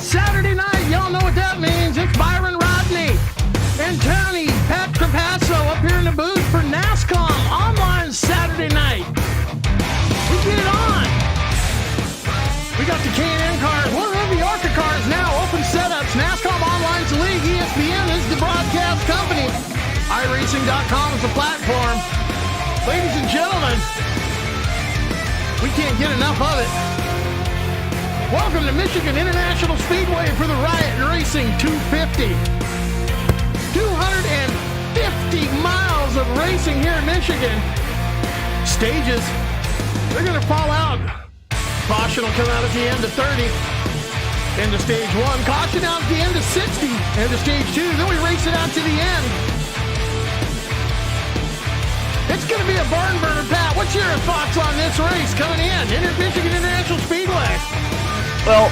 Saturday night, y'all know what that means. It's Byron Rodney and Tony Pat Trapasso up here in the booth for NASCOM online Saturday night. We get it on. We got the K&N cars. What are the ARCA cars now? Open setups. NASCOM Online's the league. ESPN is the broadcast company. iRacing.com is the platform. Ladies and gentlemen, we can't get enough of it. Welcome to Michigan International Speedway for the Riot Racing 250. 250 miles of racing here in Michigan. Stages, they're going to fall out. Caution will come out at the end of 30. End of stage 1. Caution out at the end of 60. End of stage 2. Then we race it out to the end. It's going to be a barn burner, Pat. What's your thoughts on this race coming in? Michigan International Speedway. Well,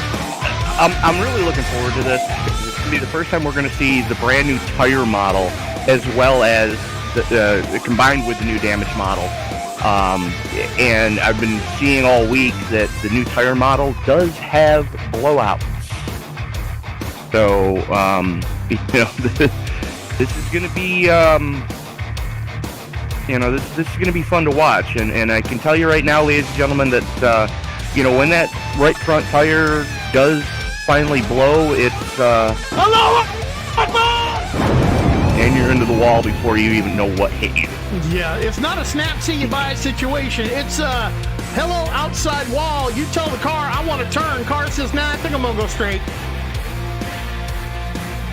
I'm really looking forward to this. It's going to be the first time we're going to see the brand new tire model as well as the combined with the new damage model. And I've been seeing all week that the new tire model does have blowouts. So, this is going to be, this is going to be fun to watch. And I can tell you right now, ladies and gentlemen, that, when that right front tire does finally blow, it's, hello, and you're into the wall before you even know what hit you. Yeah, it's not a snap, see you buy situation. It's a hello, outside wall. You tell the car, I want to turn. Car says, nah, I think I'm going to go straight.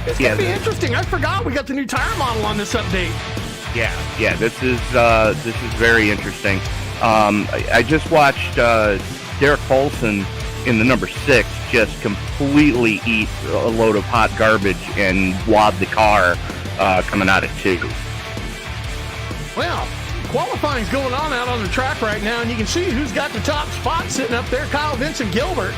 It's going to be interesting. I forgot we got the new tire model on this update. Yeah, this is very interesting. I just watched Derek Paulson in the number 6 just completely eat a load of hot garbage and wad the car coming out of 2. Well, qualifying's going on out on the track right now, and you can see who's got the top spot sitting up there. Kyle Vincent Gilbert.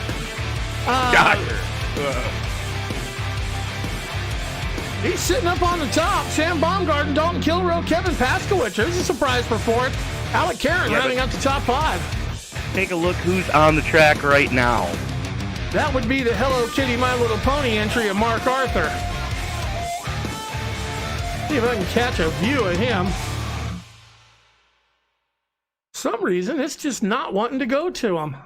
He's sitting up on the top. Sam Baumgarten, Dalton Kilroe, Kevin Paskowitz. There's a surprise for 4th. Alec Karen rounding out the top 5. Take a look who's on the track right now. That would be the Hello Kitty My Little Pony entry of Mark Arthur. See if I can catch a view of him. Some reason it's just not wanting to go to him.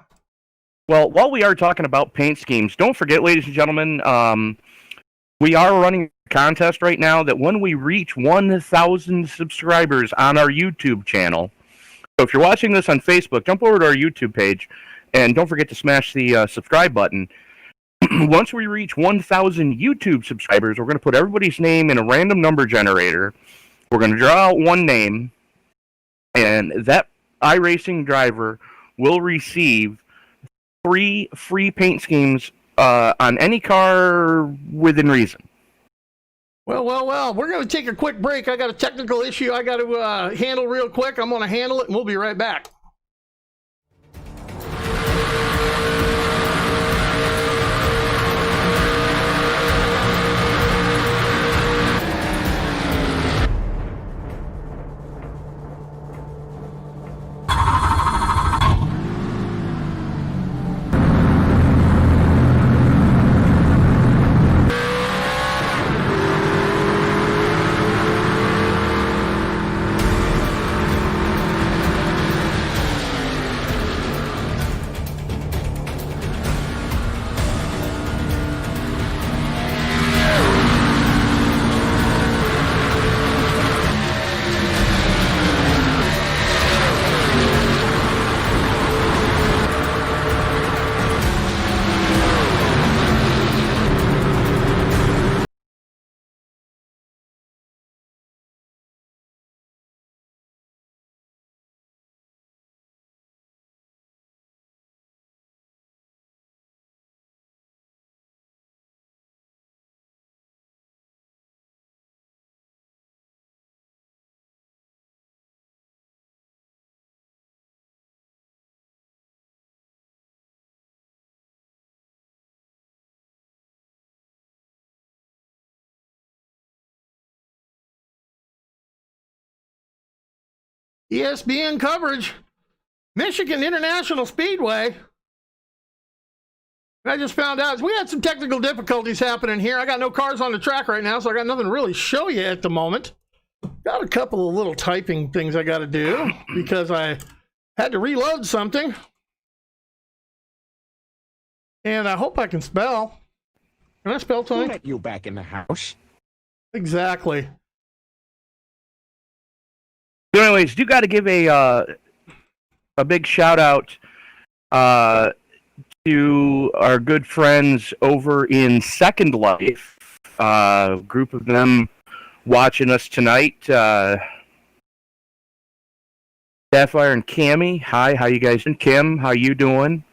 Well, while we are talking about paint schemes, don't forget, ladies and gentlemen, we are running a contest right now that when we reach 1,000 subscribers on our YouTube channel, so if you're watching this on Facebook, jump over to our YouTube page, and don't forget to smash the subscribe button. Once we reach 1,000 YouTube subscribers, we're going to put everybody's name in a random number generator. We're going to draw out one name, and that iRacing driver will receive 3 free paint schemes on any car within reason. Well, we're going to take a quick break. I got a technical issue I got to handle real quick. I'm going to handle it, and we'll be right back. ESPN coverage, Michigan International Speedway. I just found out we had some technical difficulties happening here. I got no cars on the track right now, so I got nothing to really show you at the moment. Got a couple of little typing things I got to do because I had to reload something. And I hope I can spell. Can I spell, Tony? Who let you back in the house? Exactly. So anyways, do got to give a big shout out to our good friends over in Second Life. Group of them watching us tonight. Sapphire and Cammy, hi, how you guys doing? Kim, how you doing?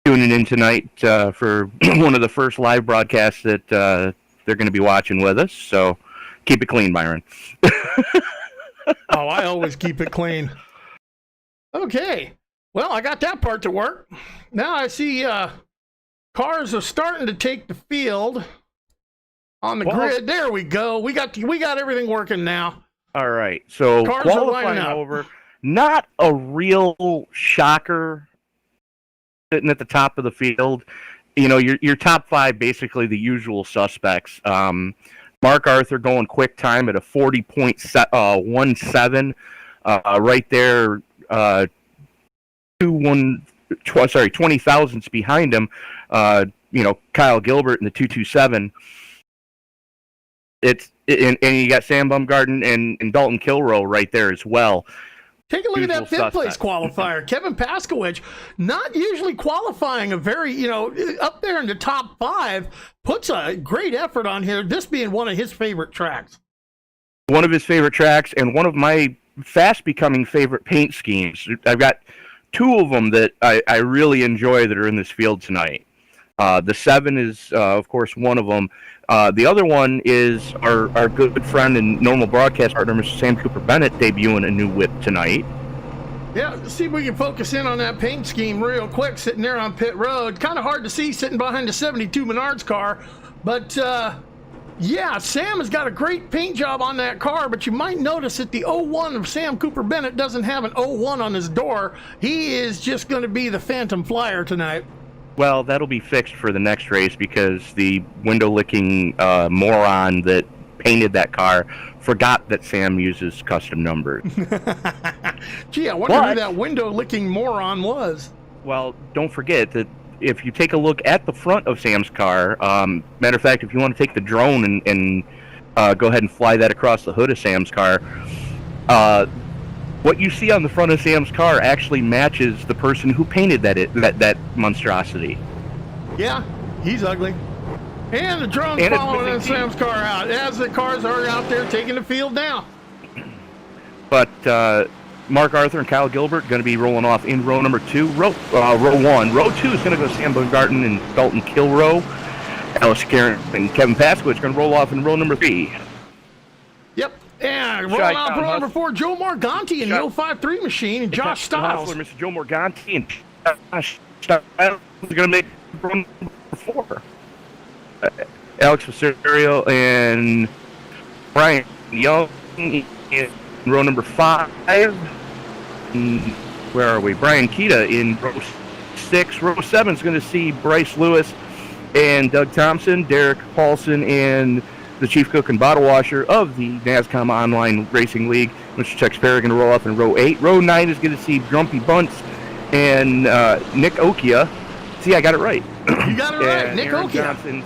Tuning in tonight for one of the first live broadcasts that they're going to be watching with us. So keep it clean, Byron. Oh, I always keep it clean. Okay. Well, I got that part to work. Now I see cars are starting to take the field on the grid. There we go. We got everything working now. All right. So Cars qualifying over, not a real shocker sitting at the top of the field. You know, your top five, basically the usual suspects. Mark Arthur going quick time at a 40.17. Right there, 20 thousandths behind him. Kyle Gilbert in the 227. And you got Sam Bumgarden and Dalton Kilrow right there as well. Take a look at that fifth place qualifier. Kevin Paskowicz, not usually qualifying a very, up there in the top five, puts a great effort on here, this being one of his favorite tracks. One of his favorite tracks and one of my fast becoming favorite paint schemes. I've got two of them that I really enjoy that are in this field tonight. The 7 is, of course, one of them. The other one is our good friend and normal broadcast partner, Mr. Sam Cooper Bennett, debuting a new whip tonight. Yeah, let's see if we can focus in on that paint scheme real quick, sitting there on pit road. Kind of hard to see sitting behind the 72 Menards car. But, yeah, Sam has got a great paint job on that car, but you might notice that the 01 of Sam Cooper Bennett doesn't have an 01 on his door. He is just going to be the Phantom Flyer tonight. Well, that'll be fixed for the next race because the window-licking moron that painted that car forgot that Sam uses custom numbers. Gee, I wonder who that window-licking moron was. Well, don't forget that if you take a look at the front of Sam's car, matter of fact, if you want to take the drone and go ahead and fly that across the hood of Sam's car, what you see on the front of Sam's car actually matches the person who painted that monstrosity. Yeah, he's ugly. And the drone's following Sam's car out as the cars are out there taking the field down. But Mark Arthur and Kyle Gilbert going to be rolling off in row number 2. Row 1. Row 2 is going to go Sam Bumgarden and Dalton Kilrow. Alex Karen and Kevin Paskowicz going to roll off in row number 3. Yep. And rolling off row number 4, Joe Morganti in the 053 machine and Josh Stiles. Mr. Joe Morganti and Josh Stiles are going to make row number 4. Alex Facerio and Brian Young in row number 5. Where are we? Brian Keita in row 6. Row 7 is going to see Bryce Lewis and Doug Thompson, Derek Paulson, and the chief cook and bottle washer of the NASCOM Online Racing League, Mr. Chuck Sperry, going to roll off in row 8. Row 9 is going to see Grumpy Bunts and Nick Okia. See, I got it right. You got it right, Nick Okia.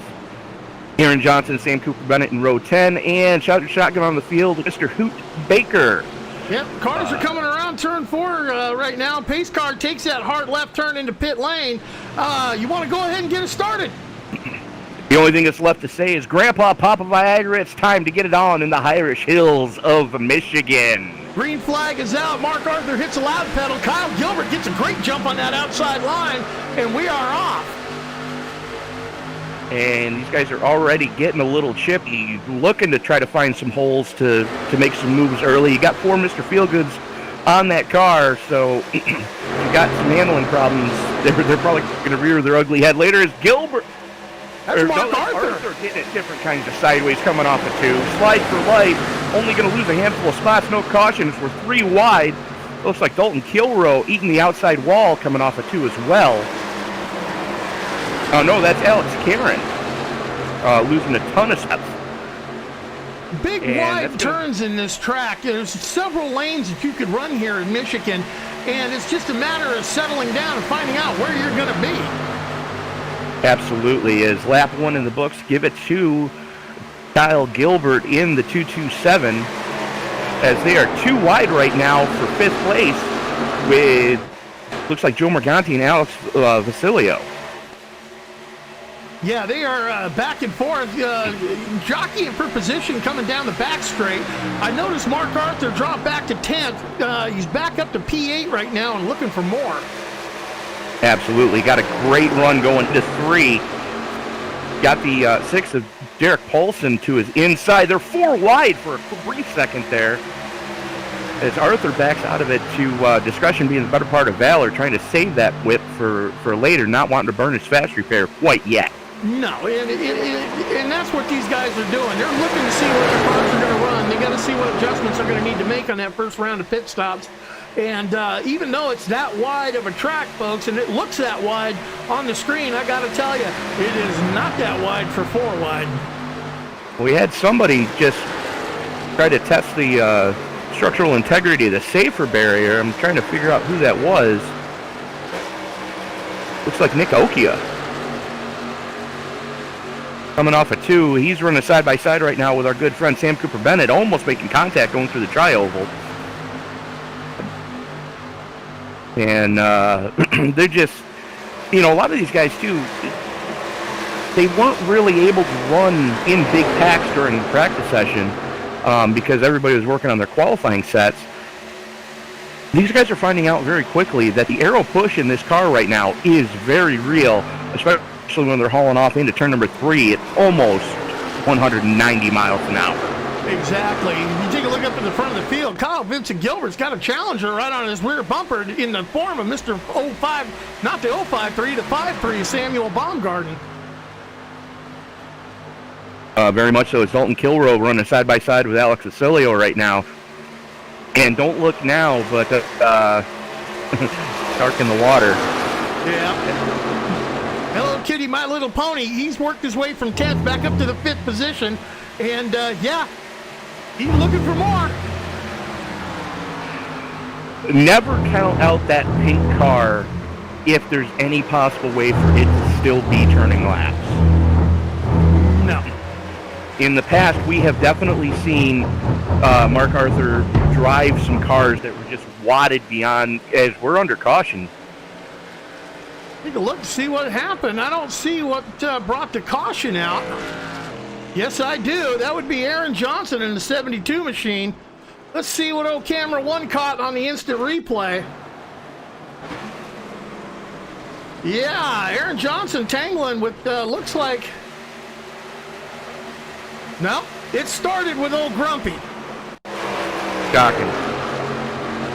Aaron Johnson, Sam Cooper Bennett in row 10, and shotgun on the field, Mr. Hoot Baker. Yep, cars are coming around turn 4 right now. Pace car takes that hard left turn into pit lane. You want to go ahead and get it started? The only thing that's left to say is, Grandpa Papa Viagra, it's time to get it on in the Irish Hills of Michigan. Green flag is out. Mark Arthur hits a loud pedal. Kyle Gilbert gets a great jump on that outside line, and we are off. And these guys are already getting a little chippy, looking to try to find some holes to make some moves early. You got 4 Mr. Feelgoods on that car, so you got some handling problems. They're probably going to rear their ugly head. Later is Gilbert. That's Mark Arthur. Getting at different kinds of sideways coming off the 2. Slide for life. Only going to lose a handful of spots. No cautions. We're 3 wide. Looks like Dalton Kilrow eating the outside wall coming off of 2 as well. Oh, no, that's Alex Karen losing a ton of steps. Big wide turns in this track. There's several lanes that you could run here in Michigan, and it's just a matter of settling down and finding out where you're going to be. Absolutely. As lap 1 in the books, give it to Kyle Gilbert in the 227, as they are 2 wide right now for 5th place with, looks like Joe Morganti and Alex Vasilio. Yeah, they are back and forth, jockeying for position coming down the back straight. I noticed Mark Arthur drop back to 10th. He's back up to P8 right now and looking for more. Absolutely. Got a great run going to 3. Got the 6 of Derek Paulson to his inside. They're 4 wide for a brief second there, as Arthur backs out of it to discretion being the better part of valor, trying to save that whip for later, not wanting to burn his fast repair quite yet. No, and that's what these guys are doing. They're looking to see where the cars are going to run. They got to see what adjustments they're going to need to make on that first round of pit stops. And even though it's that wide of a track, folks, and it looks that wide on the screen, I got to tell you, it is not that wide for 4 wide. We had somebody just try to test the structural integrity of the safer barrier. I'm trying to figure out who that was. Looks like Nick Okia. Coming off of 2, he's running side by side right now with our good friend Sam Cooper Bennett, almost making contact going through the tri-oval. And they're just, a lot of these guys too, they weren't really able to run in big packs during the practice session because everybody was working on their qualifying sets. These guys are finding out very quickly that the aero push in this car right now is very real, especially when they're hauling off into turn number 3 at almost 190 miles an hour. Exactly. You take a look up in the front of the field. Kyle Vincent Gilbert's got a challenger right on his rear bumper in the form of Mr. 05, not the 053, the 53, Samuel Baumgarten. Very much so. It's Dalton Kilrow running side by side with Alex Vasilio right now. And don't look now, but dark in the water. Yeah. Hello, Kitty, My Little Pony. He's worked his way from 10th back up to the 5th position. And, yeah, he's looking for more. Never count out that pink car if there's any possible way for it to still be turning laps. No. In the past, we have definitely seen Mark Arthur drive some cars that were just wadded beyond, as we're under caution. Take a look to see what happened. I don't see what brought the caution out. Yes, I do. That would be Aaron Johnson in the 72 machine. Let's see what old camera 1 caught on the instant replay. Yeah, Aaron Johnson tangling with, looks like... No, it started with old Grumpy. Shocking.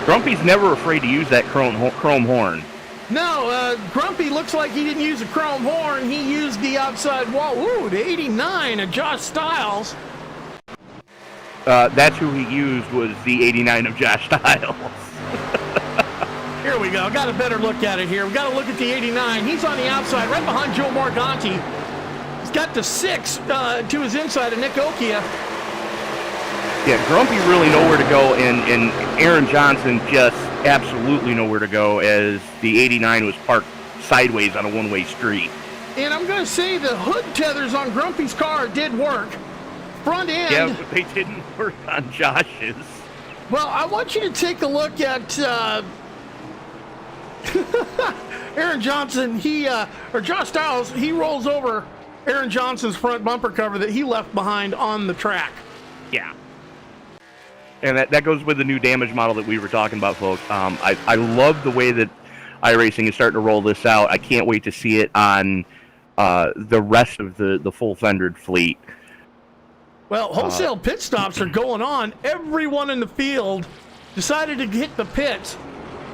Grumpy's never afraid to use that chrome horn. No, Grumpy looks like he didn't use a chrome horn. He used the outside wall. Ooh, the 89 of Josh Stiles. That's who he used, was the 89 of Josh Stiles. Here we go. Got a better look at it here. We've got to look at the 89. He's on the outside, right behind Joe Morganti. He's got the 6 to his inside of Nick Okia. Yeah, Grumpy really nowhere to go, and Aaron Johnson just absolutely nowhere to go, as the 89 was parked sideways on a one-way street. And I'm going to say the hood tethers on Grumpy's car did work. Front end. Yeah, but they didn't work on Josh's. Well, I want you to take a look at Aaron Johnson. Or Josh Stiles, he rolls over Aaron Johnson's front bumper cover that he left behind on the track. Yeah. And that goes with the new damage model that we were talking about, folks. I love the way that iRacing is starting to roll this out. I can't wait to see it on the rest of the full-fendered fleet. Well, wholesale pit stops are going on. Everyone in the field decided to hit the pits.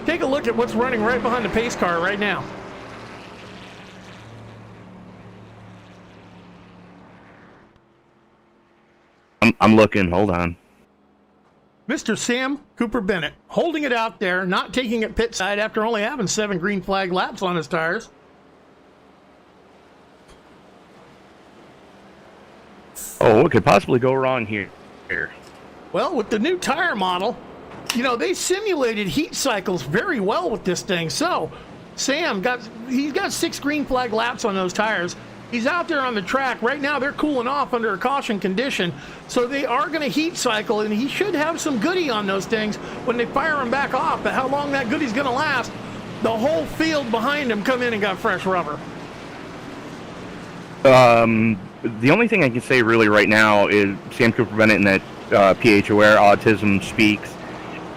Take a look at what's running right behind the pace car right now. I'm looking. Hold on. Mr. Sam Cooper Bennett holding it out there, not taking it pit side after only having 7 green flag laps on his tires. Oh, what could possibly go wrong here? Well, with the new tire model, you know, they simulated heat cycles very well with this thing. So Sam he's got 6 green flag laps on those tires. He's out there on the track. Right now, they're cooling off under a caution condition. So they are going to heat cycle, and he should have some goodie on those things when they fire him back off. But how long that goodie's going to last, the whole field behind him come in and got fresh rubber. The only thing I can say really right now is Sam Cooper Bennett in that PHOR Autism Speaks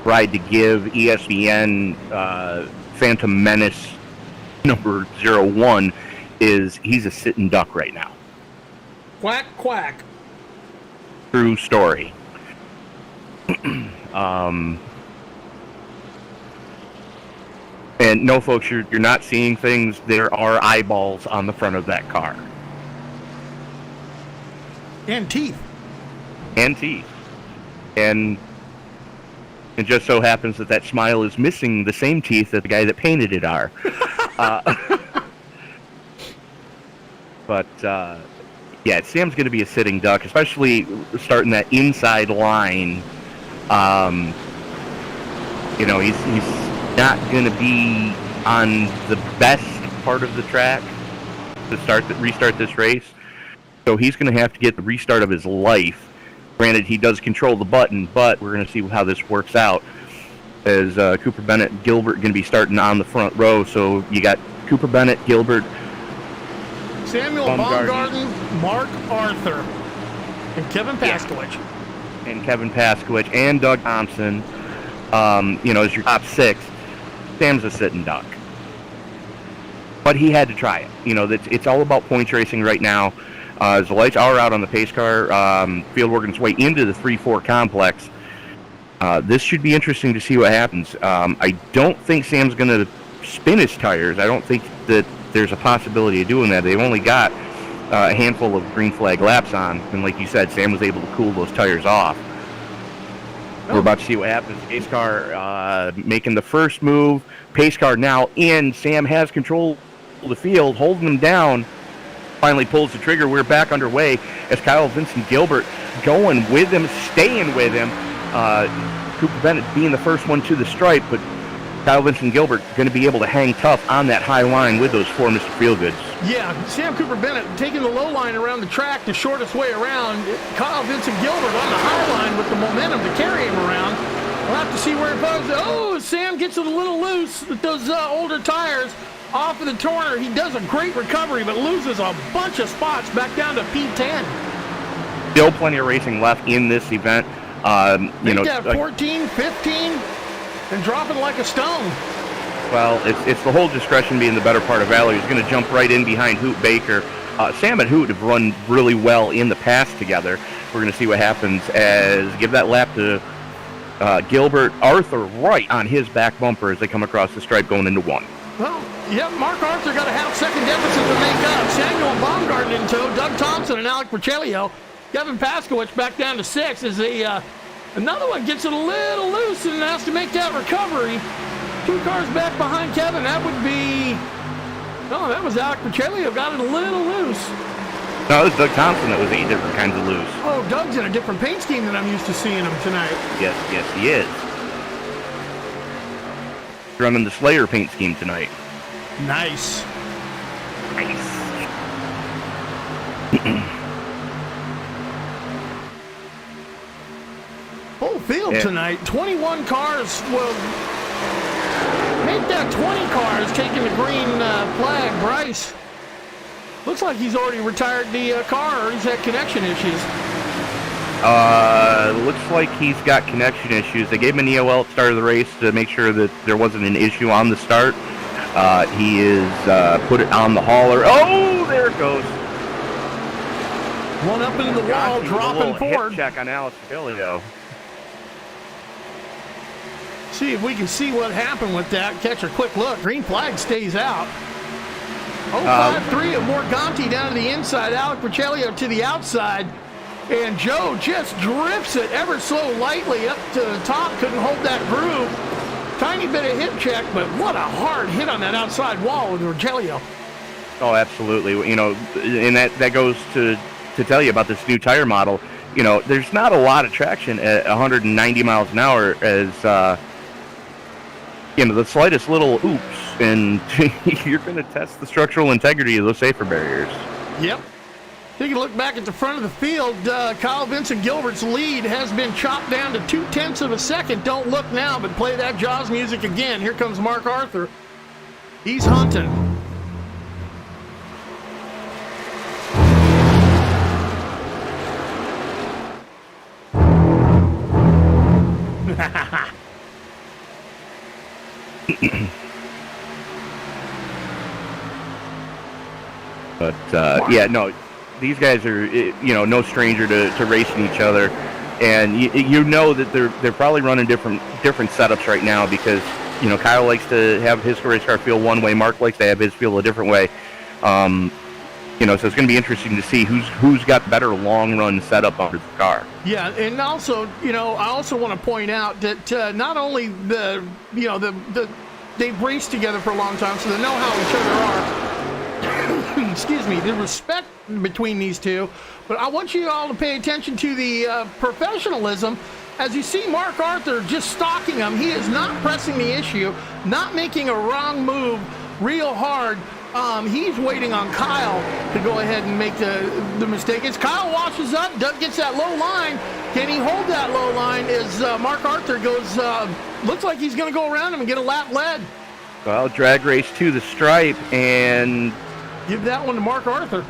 ride to give ESPN Phantom Menace number 01 is he's a sitting duck right now. Quack, quack. True story. And no, folks, you're not seeing things. There are eyeballs on the front of that car. And teeth. And teeth. And it just so happens that smile is missing the same teeth that the guy that painted it are. But, yeah, Sam's going to be a sitting duck, especially starting that inside line. You know, he's not going to be on the best part of the track to restart this race. So he's going to have to get the restart of his life. Granted, he does control the button, but we're going to see how this works out. As Cooper Bennett and Gilbert going to be starting on the front row. So you got Cooper Bennett, Gilbert, Samuel Baumgarten, Mark Arthur, and Kevin Paskowicz. Yeah. And Kevin Paskowicz and Doug Thompson, you know, as your top 6. Sam's a sitting duck. But he had to try it. You know, it's all about points racing right now. As the lights are out on the pace car, field working its way into the 3-4 complex. This should be interesting to see what happens. I don't think Sam's going to spin his tires. I don't think that there's a possibility of doing that. They've only got a handful of green flag laps on, and like you said, Sam was able to cool those tires off. We're about to see what happens. Pace car making the first move. Pace car now in. Sam has control of the field, holding them down. Finally pulls the trigger. We're back underway as Kyle Vincent Gilbert going with him, staying with him. Cooper Bennett being the first one to the stripe, but Kyle Vincent Gilbert going to be able to hang tough on that high line with those 4 Mr. Feelgoods. Yeah, Sam Cooper Bennett taking the low line around the track, the shortest way around. Kyle Vincent Gilbert on the high line with the momentum to carry him around. We'll have to see where it goes. Oh, Sam gets it a little loose with those older tires off of the corner. He does a great recovery, but loses a bunch of spots back down to P10. Still plenty of racing left in this event. You know, 14, 15. And dropping like a stone. Well, it's the whole discretion being the better part of valor. He's going to jump right in behind Hoot Baker. Sam and Hoot have run really well in the past together. We're going to see what happens as give that lap to Gilbert. Arthur right on his back bumper as they come across the stripe going into 1. Well, yeah, Mark Arthur got a half-second deficit to make up. Samuel Baumgarten in tow. Doug Thompson and Alec Porcelio. Kevin Paskowicz back down to 6 as another one gets it a little loose and has to make that recovery. 2 cars back behind Kevin. That would be... Oh, that was Alec Porcelio. Got it a little loose. No, it was Doug Thompson that was 8 different kinds of loose. Oh, Doug's in a different paint scheme than I'm used to seeing him tonight. Yes, he is. Running the Slayer paint scheme tonight. Nice. Full field tonight. 21 cars will make that 20 cars taking the green flag. Bryce looks like he's already retired the car, or he's had connection issues. Looks like he's got connection issues. They gave him an EOL at the start of the race to make sure that there wasn't an issue on the start. He is put it on the hauler. Oh, there it goes. One up into the wall, dropping forward. Hit check on Alex Porcelio. See if we can see what happened with that. Catch a quick look. Green flag stays out. 053 of Morganti down to the inside. Alec Porcelio to the outside. And Joe just drifts it ever so lightly up to the top. Couldn't hold that groove. Tiny bit of hip check, but what a hard hit on that outside wall with Rogelio. Oh, absolutely. You know, and that goes to tell you about this new tire model. You know, there's not a lot of traction at 190 miles an hour as, you know, the slightest little oops, and you're going to test the structural integrity of those safer barriers. Yep. Taking a look back at the front of the field, Kyle Vincent Gilbert's lead has been chopped down to 0.2 of a second. Don't look now, but play that Jaws music again. Here comes Mark Arthur. He's hunting. But yeah, no, these guys are, you know, no stranger to racing each other, and you know that they're probably running different setups right now because, you know, Kyle likes to have his race car feel one way, Mark likes to have his feel a different way. You know, so it's going to be interesting to see who's got better long run setup on his car. Yeah, and also, you know, I also want to point out that not only they've raced together for a long time, so they know how each other are. Excuse me, the respect between these two, but I want you all to pay attention to the professionalism. As you see Mark Arthur just stalking him, he is not pressing the issue, not making a wrong move real hard. He's waiting on Kyle to go ahead and make the mistake. As Kyle washes up, gets that low line. Can he hold that low line as Mark Arthur goes, looks like he's going to go around him and get a lap lead. Well, drag race to the stripe, and give that one to Mark Arthur.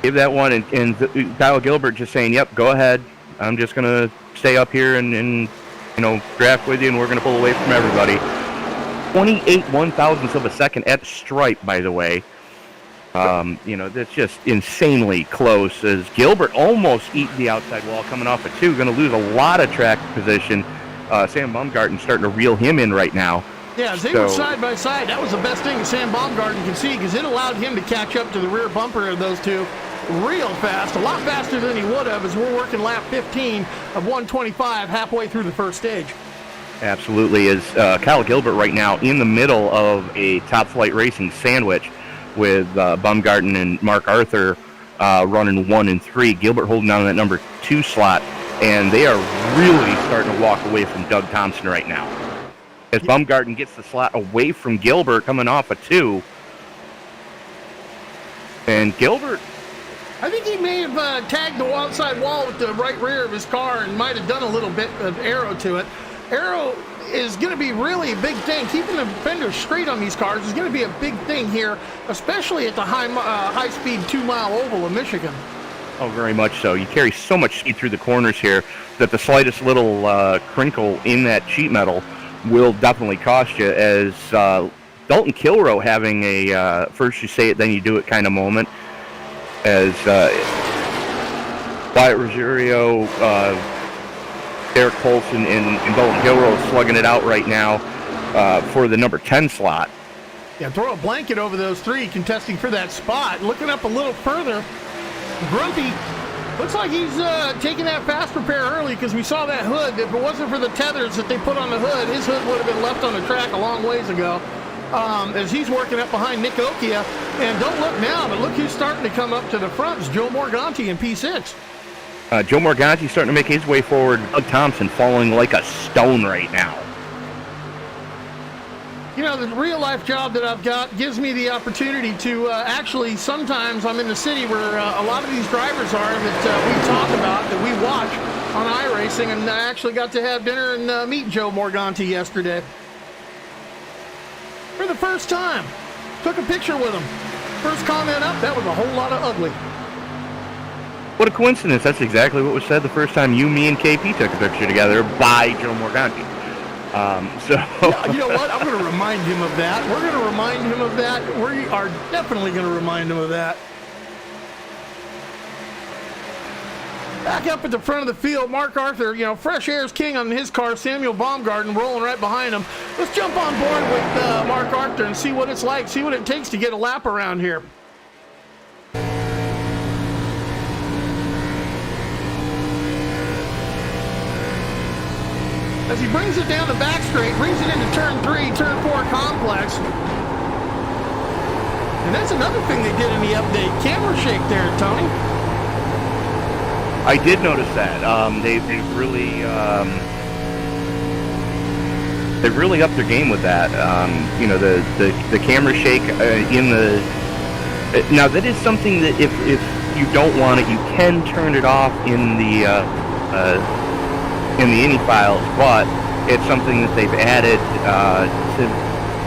Give that one, and Kyle Gilbert just saying, yep, go ahead. I'm just going to stay up here and, you know, draft with you, and we're going to pull away from everybody. 28 1/1000ths of a second at the stripe, by the way. You know, that's just insanely close as Gilbert almost eating the outside wall coming off of 2. Going to lose a lot of track position. Sam Baumgarten starting to reel him in right now. Yeah, as they were side by side, that was the best thing Sam Baumgarten could see because it allowed him to catch up to the rear bumper of those two real fast, a lot faster than he would have as we're working lap 15 of 125 halfway through the first stage. Absolutely. Is Kyle Gilbert right now in the middle of a top flight racing sandwich with Baumgarten and Mark Arthur running 1 and 3. Gilbert holding down that number 2 slot, and they are really starting to walk away from Doug Thompson right now. As Baumgarten gets the slot away from Gilbert coming off a 2. And Gilbert, I think he may have tagged the outside wall with the right rear of his car and might have done a little bit of aero to it. Aero is going to be really a big thing. Keeping the fenders straight on these cars is going to be a big thing here, especially at the high-speed 2-mile oval of Michigan. Oh, very much so. You carry so much speed through the corners here that the slightest little crinkle in that sheet metal will definitely cost you, as Dalton Kilroe having a first you say it, then you do it kind of moment, as Wyatt Rosario, Derek Colson, and Dalton Kilroe slugging it out right now for the number 10 slot. Yeah, throw a blanket over those three contesting for that spot. Looking up a little further, Grumpy looks like he's taking that fast repair early because we saw that hood. If it wasn't for the tethers that they put on the hood, his hood would have been left on the track a long ways ago. As he's working up behind Nick Okia. And don't look now, but look who's starting to come up to the front. It's Joe Morganti in P6. Joe Morganti starting to make his way forward. Doug Thompson falling like a stone right now. You know, the real-life job that I've got gives me the opportunity to actually, sometimes I'm in the city where a lot of these drivers are that we talk about, that we watch on iRacing, and I actually got to have dinner and meet Joe Morganti yesterday. For the first time. Took a picture with him. First comment up, that was a whole lot of ugly. What a coincidence. That's exactly what was said the first time you, me, and KP took a picture together by Joe Morganti. Yeah, you know what? I'm going to remind him of that. We're going to remind him of that. We are definitely going to remind him of that. Back up at the front of the field, Mark Arthur, you know, fresh air's king on his car. Samuel Baumgarten rolling right behind him. Let's jump on board with Mark Arthur and see what it's like, see what it takes to get a lap around here. as he brings it down the back straight, brings it into turn 3, turn 4 complex. And that's another thing they did in the update. Camera shake there, Tony. I did notice that. They've really upped their game with that. You know, the camera shake in the. Now that is something that if you don't want it, you can turn it off in the INI files, but it's something that they've added to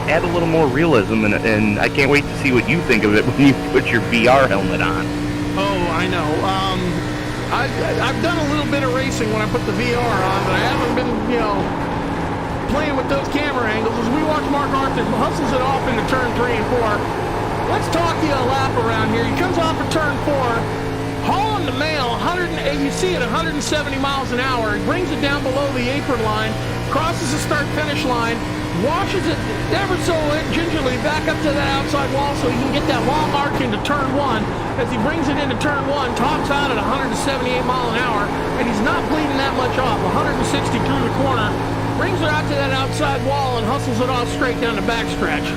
add a little more realism, and I can't wait to see what you think of it when you put your VR helmet on. Oh, I know. I've done a little bit of racing when I put the VR on, but I haven't been, you know, playing with those camera angles. As we watch Mark Arthur hustles it off into turn 3 and 4. Let's talk you a lap around here. He comes off of turn 4, hauling the mail, 180, you see it 170 miles an hour. He brings it down below the apron line, crosses the start-finish line, washes it ever so gingerly back up to that outside wall so he can get that long arc into turn 1. As he brings it into turn 1, tops out at 178 mile an hour, and he's not bleeding that much off, 160 through the corner, brings it out to that outside wall and hustles it off straight down the backstretch.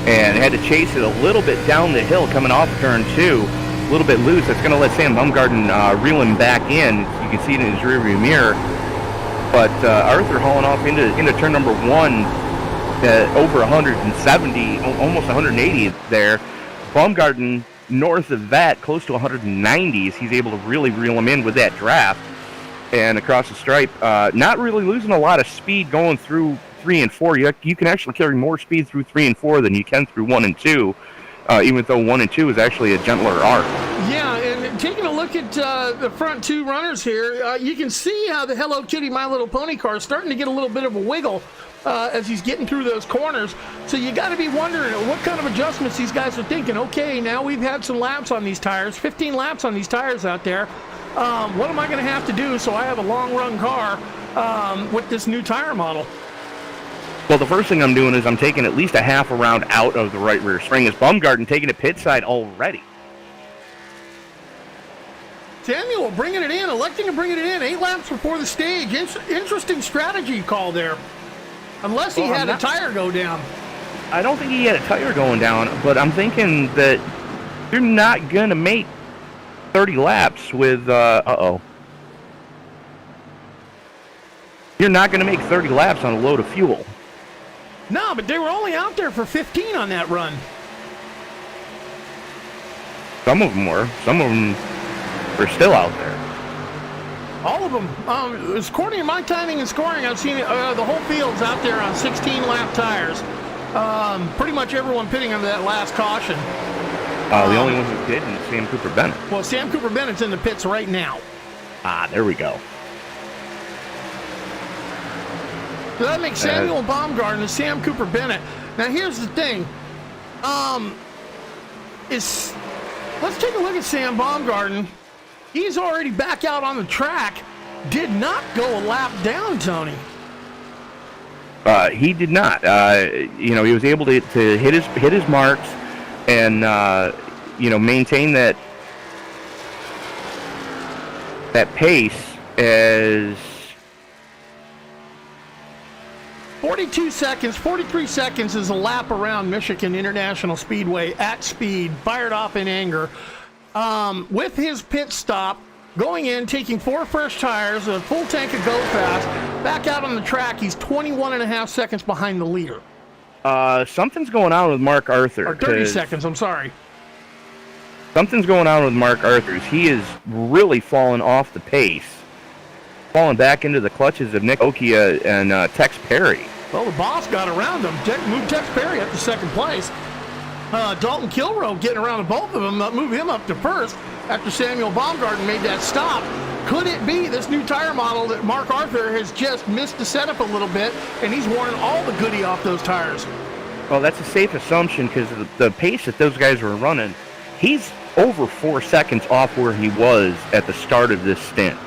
And had to chase it a little bit down the hill coming off turn 2, a little bit loose. That's going to let Sam Baumgarten reel him back in. You can see it in his rearview mirror. But Arthur hauling off into turn number 1, over 170, almost 180 there. Baumgarten north of that, close to 190s. He's able to really reel him in with that draft. And across the stripe, not really losing a lot of speed going through 3 and 4. You can actually carry more speed through 3 and 4 than you can through 1 and 2. Even though 1 and 2 is actually a gentler arc. Yeah, and taking a look at the front 2 runners here, you can see how the Hello Kitty My Little Pony car is starting to get a little bit of a wiggle as he's getting through those corners. So you got to be wondering what kind of adjustments these guys are thinking. Okay, now we've had some laps on these tires, 15 laps on these tires out there. What am I going to have to do so I have a long-run car with this new tire model? Well, the first thing I'm doing is I'm taking at least a half a round out of the right rear spring. Is Baumgarten taking it pit side already? Samuel bringing it in, electing to bring it in 8 laps before the stage. Interesting strategy call there. Unless he had a tire go down. I don't think he had a tire going down, but I'm thinking that you're not going to make 30 laps with, You're not going to make 30 laps on a load of fuel. No, but they were only out there for 15 on that run. Some of them were. Some of them are still out there. All of them. According to my timing and scoring, I've seen the whole field's out there on 16-lap tires. Pretty much everyone pitting under that last caution. The only one who didn't is Sam Cooper Bennett. Well, Sam Cooper Bennett's in the pits right now. There we go. So that makes Samuel Baumgarten and Sam Cooper Bennett. Now here's the thing. Let's take a look at Sam Baumgarten. He's already back out on the track. Did not go a lap down, Tony. He did not. He was able to hit his marks and maintain that pace as 42 seconds, 43 seconds is a lap around Michigan International Speedway at speed, fired off in anger. With his pit stop, going in, taking 4 fresh tires, a full tank of Go Fast, back out on the track, he's 21.5 seconds behind the leader. Something's going on with Mark Arthur. Or 30 seconds, I'm sorry. Something's going on with Mark Arthur. He is really fallen off the pace. Falling back into the clutches of Nick Okia and Tex Perry. Well, the boss got around him. Moved Tex Perry up to second place. Dalton Kilroe getting around to both of them, move him up to first after Samuel Baumgarten made that stop. Could it be this new tire model that Mark Arthur has just missed the setup a little bit, and he's worn all the goodie off those tires? Well, that's a safe assumption because the pace that those guys were running, he's over 4 seconds off where he was at the start of this stint.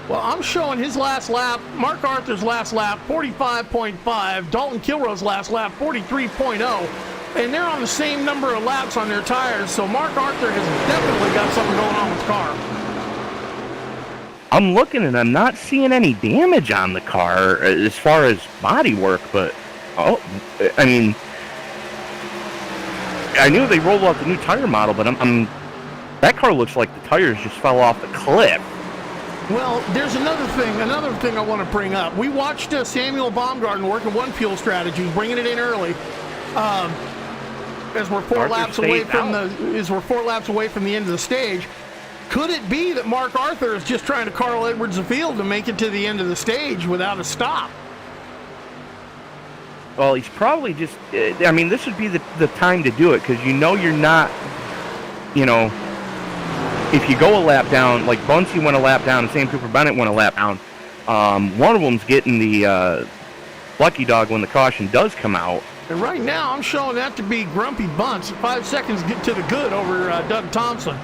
Well, I'm showing his last lap, Mark Arthur's last lap, 45.5, Dalton Kilroe's last lap, 43.0, and they're on the same number of laps on their tires, so Mark Arthur has definitely got something going on with his car. I'm looking and I'm not seeing any damage on the car as far as body work, but I mean, I knew they rolled out the new tire model, but that car looks like the tires just fell off the cliff. Well, there's another thing I want to bring up. We watched Samuel Baumgarten working one fuel strategy, bringing it in early. As we're four laps away from the end of the stage. Could it be that Mark Arthur is just trying to Carl Edwards the field to make it to the end of the stage without a stop? Well, he's probably just, I mean, this would be the time to do it, because you're not, if you go a lap down, like Bunsey went a lap down and Sam Cooper Bennett went a lap down, one of them's getting the lucky dog when the caution does come out. And right now, I'm showing that to be Grumpy Bunce. 5 seconds get to the good over Doug Thompson.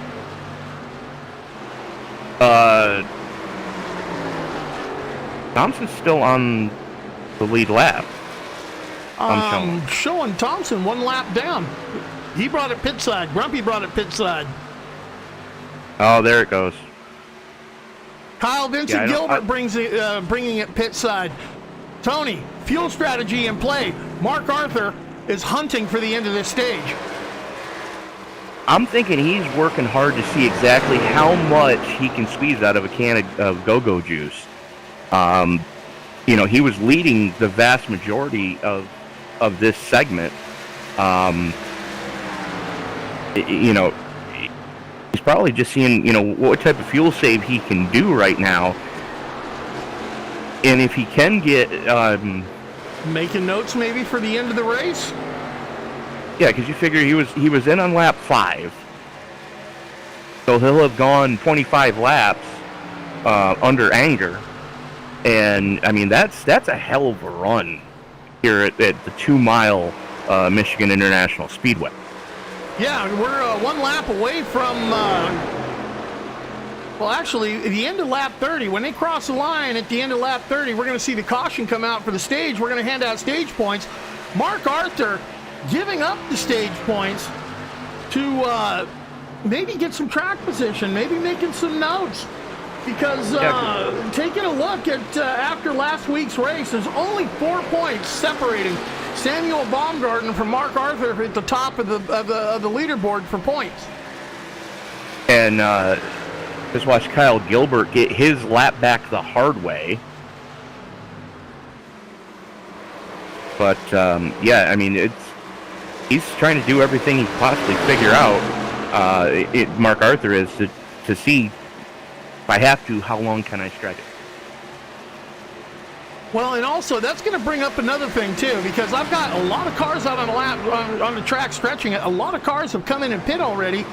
Thompson's still on the lead lap. I'm showing Thompson 1 lap down. He brought it pit side. Grumpy brought it pit side. Oh, there it goes. Kyle Vincent Gilbert bringing it pit side. Tony, fuel strategy in play. Mark Arthur is hunting for the end of this stage. I'm thinking he's working hard to see exactly how much he can squeeze out of a can of go-go juice. He was leading the vast majority of this segment. He's probably just seeing, what type of fuel save he can do right now. And if he can get... making notes maybe for the end of the race? Yeah, because you figure he was in on lap 5. So he'll have gone 25 laps under anger. And, I mean, that's a hell of a run here at the 2-mile Michigan International Speedway. Yeah, we're 1 lap away from... Well, actually, at the end of lap 30, when they cross the line at the end of lap 30, we're going to see the caution come out for the stage. We're going to hand out stage points. Mark Arthur giving up the stage points to maybe get some track position, maybe making some notes. Because taking a look at after last week's race, there's only 4 points separating Samuel Baumgarten from Mark Arthur at the top of the leaderboard for points. And just watch Kyle Gilbert get his lap back the hard way. But, I mean, he's trying to do everything he can possibly figure out, Mark Arthur is, to see, if I have to, how long can I stretch it? Well, and also, that's going to bring up another thing, too, because I've got a lot of cars out on the lap, on the track stretching it. A lot of cars have come in and pit already.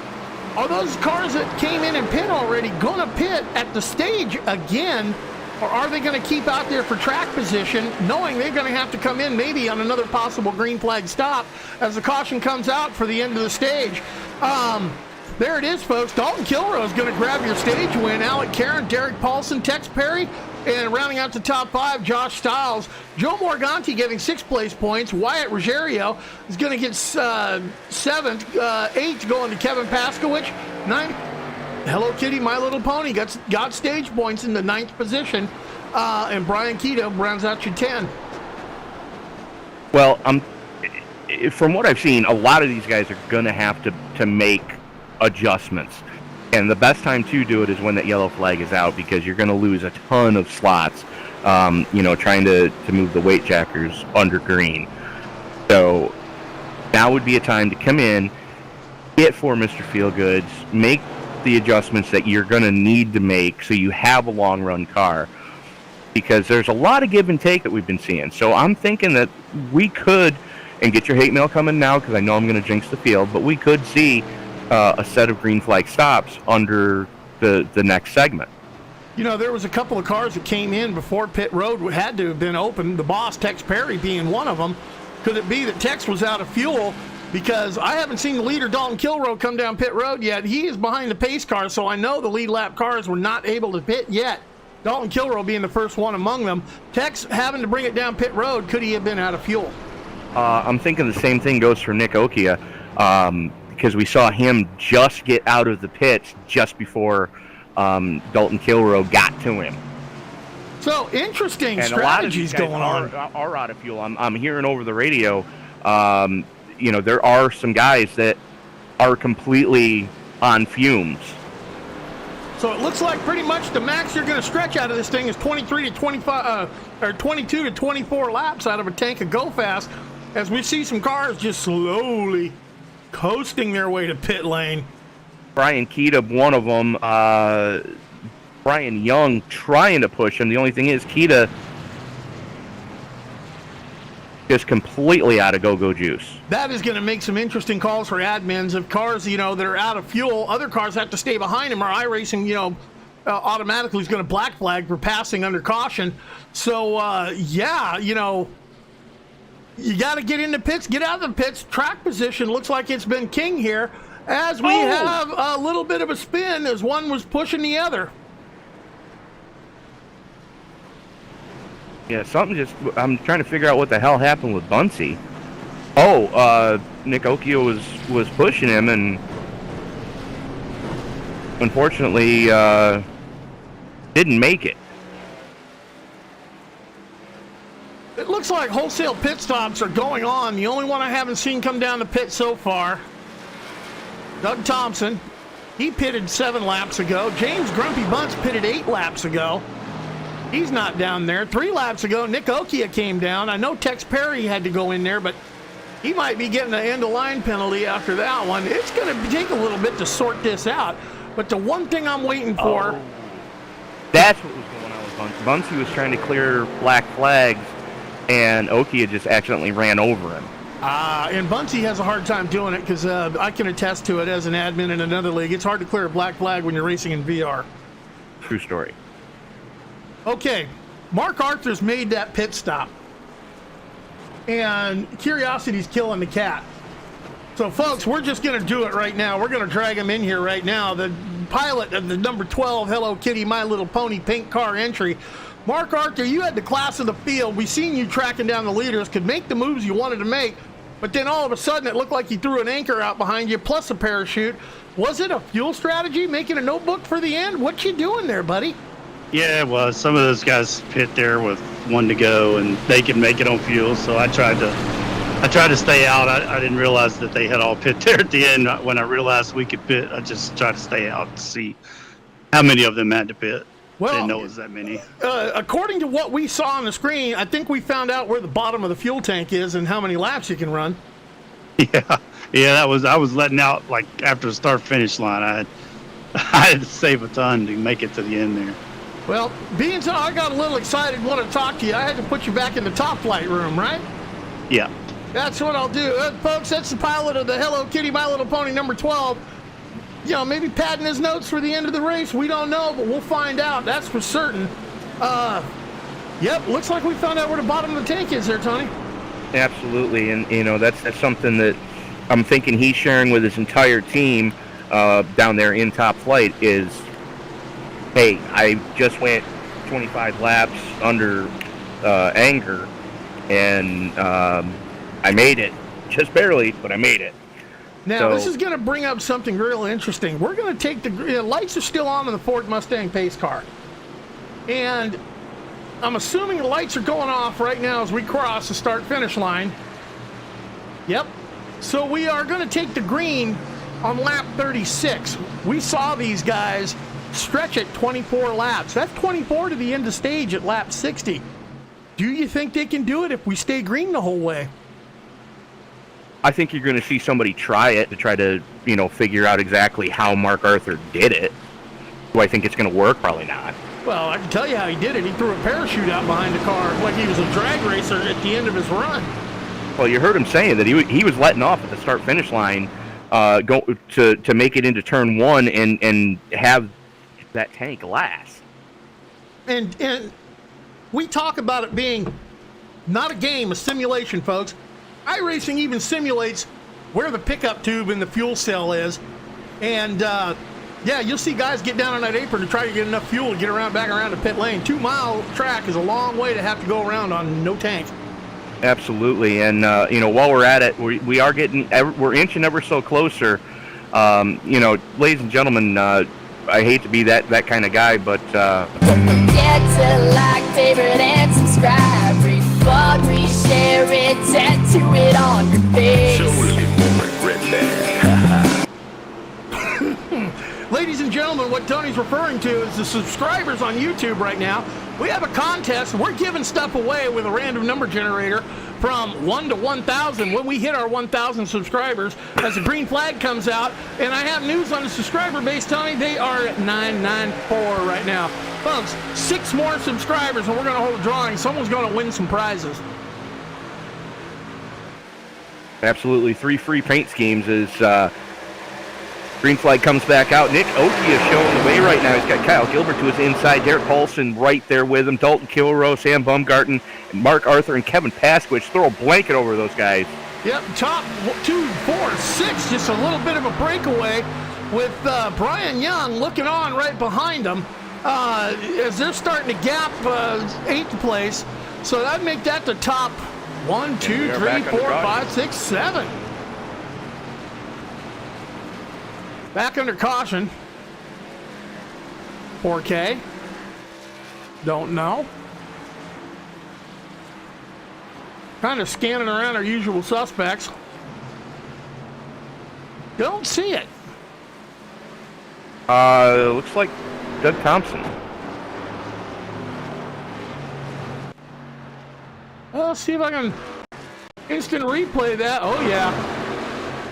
Are those cars that came in and pit already going to pit at the stage again, or are they going to keep out there for track position, knowing they're going to have to come in maybe on another possible green flag stop as the caution comes out for the end of the stage? There it is, folks. Dalton Kilrow is going to grab your stage win. Alec Karen, Derek Paulson, Tex Perry, and rounding out the top 5, Josh Stiles. Joe Morganti getting 6th place points. Wyatt Ruggiero is going to get 7th. 8th going to Kevin Paskowich. 9th, Hello Kitty, My Little Pony got stage points in the 9th position. And Brian Keto rounds out your 10. Well, from what I've seen, a lot of these guys are going to have to make adjustments. And the best time to do it is when that yellow flag is out, because you're going to lose a ton of slots, trying to move the weight jackers under green. So now would be a time to come in, hit for Mr. Feelgoods, make the adjustments that you're going to need to make so you have a long run car, because there's a lot of give and take that we've been seeing. So I'm thinking that we could, and get your hate mail coming now because I know I'm going to jinx the field, but we could see a set of green flag stops under the next segment. There was a couple of cars that came in before pit road had to have been open, the boss, Tex Perry, being one of them. Could it be that Tex was out of fuel? Because I haven't seen the leader, Dalton Kilrow, come down pit road yet. He is behind the pace car, so I know the lead lap cars were not able to pit yet. Dalton Kilrow being the first one among them. Tex having to bring it down pit road, could he have been out of fuel? I'm thinking the same thing goes for Nick Okia, because we saw him just get out of the pits just before Dalton Kilrow got to him. So interesting And strategies a lot of going on. Are out of fuel. I'm hearing over the radio. There are some guys that are completely on fumes. So it looks like pretty much the max you're going to stretch out of this thing is 23 to 25, or 22 to 24 laps out of a tank of Go Fast, as we see some cars just slowly coasting their way to pit lane. Brian Keita, one of them. Brian Young trying to push him. The only thing is Keita just completely out of go-go juice. That is going to make some interesting calls for admins of cars, that are out of fuel. Other cars have to stay behind them, or iRacing, automatically is going to black flag for passing under caution. So, you got to get into pits, get out of the pits. Track position looks like it's been king here, as we have a little bit of a spin as one was pushing the other. Yeah, I'm trying to figure out what the hell happened with Bunsey. Nick Occhio was pushing him, and unfortunately didn't make it. It looks like wholesale pit stops are going on. The only one I haven't seen come down the pit so far, Doug Thompson. He pitted 7 laps ago. James Grumpy Bunce pitted 8 laps ago. He's not down there. 3 laps ago, Nick Occhio came down. I know Tex Perry had to go in there, but he might be getting an end-of-line penalty after that one. It's going to take a little bit to sort this out. But the one thing I'm waiting for... That's what was going on with Bunsey. Bunsey was trying to clear black flags, and Occhio just accidentally ran over him. And Bunsey has a hard time doing it because I can attest to it as an admin in another league. It's hard to clear a black flag when you're racing in VR. True story. Okay, Mark Arthur's made that pit stop. And curiosity's killing the cat. So, folks, we're just going to do it right now. We're going to drag him in here right now. The pilot of the number 12 Hello Kitty My Little Pony paint car entry. Mark Arthur, you had the class of the field. We seen you tracking down the leaders, could make the moves you wanted to make, but then all of a sudden it looked like you threw an anchor out behind you, plus a parachute. Was it a fuel strategy, making a notebook for the end? What you doing there, buddy? Yeah, it was. Some of those guys pit there with 1 to go, and they could make it on fuel. So I tried to stay out. I didn't realize that they had all pit there at the end. When I realized we could pit, I just tried to stay out to see how many of them had to pit. Well, didn't know it was that many. According to what we saw on the screen, I think we found out where the bottom of the fuel tank is and how many laps you can run. Yeah. I was letting out like after the start-finish line. I had to save a ton to make it to the end there. Well, being so I got a little excited, want to talk to you, I had to put you back in the top flight room, right? Yeah. That's what I'll do. Folks, that's the pilot of the Hello Kitty My Little Pony number 12. Maybe padding his notes for the end of the race. We don't know, but we'll find out. That's for certain. Yep, looks like we found out where the bottom of the tank is there, Tony. Absolutely, and that's something that I'm thinking he's sharing with his entire team down there in top flight is, hey, I just went 25 laps under anger, and I made it. Just barely, but I made it. Now, this is going to bring up something real interesting. We're going to take the lights are still on in the Ford Mustang pace car. And I'm assuming the lights are going off right now as we cross the start-finish line. Yep. So we are going to take the green on lap 36. We saw these guys stretch it 24 laps. That's 24 to the end of stage at lap 60. Do you think they can do it if we stay green the whole way? I think you're going to see somebody try it to try to, figure out exactly how Mark Arthur did it. Do I think it's going to work? Probably not. Well, I can tell you how he did it. He threw a parachute out behind the car like he was a drag racer at the end of his run. Well, you heard him saying that he was letting off at the start-finish line go to make it into turn 1 and have that tank last. And we talk about it being not a game, a simulation, folks. iRacing even simulates where the pickup tube in the fuel cell is. And, you'll see guys get down on that apron to try to get enough fuel to get back around the pit lane. 2-mile track is a long way to have to go around on no tank. Absolutely. And, while we're at it, we are we're inching ever so closer. Ladies and gentlemen, I hate to be that kind of guy, but Don't forget to like, favorite, and subscribe. Refund, reshare it, tattoo it on your face. Ladies and gentlemen, what Tony's referring to is the subscribers on YouTube right now. We have a contest. We're giving stuff away with a random number generator from 1 to 1,000. When we hit our 1,000 subscribers, as the green flag comes out, and I have news on the subscriber base, Tony, they are at 994 right now. Folks, 6 more subscribers, and we're going to hold a drawing. Someone's going to win some prizes. absolutely 3 free paint schemes as green flag comes back out. Nick Oki is showing the way right now. He's got Kyle Gilbert to his inside, Derek Paulson right there with him, Dalton Kilroe, Sam Bumgarten, and Mark Arthur and Kevin Pasquich. Throw a blanket over those guys. Yep, top 2, 4, 6, just a little bit of a breakaway with Brian Young looking on right behind him as they're starting to gap 8th place. So that'd make that the top 1, 2, 3, 4, 5, 6, 7. Back under caution. 4K. Don't know. Kind of scanning around our usual suspects. Don't see it. Looks like Doug Thompson. Let's see if I can instant replay that. Oh, yeah.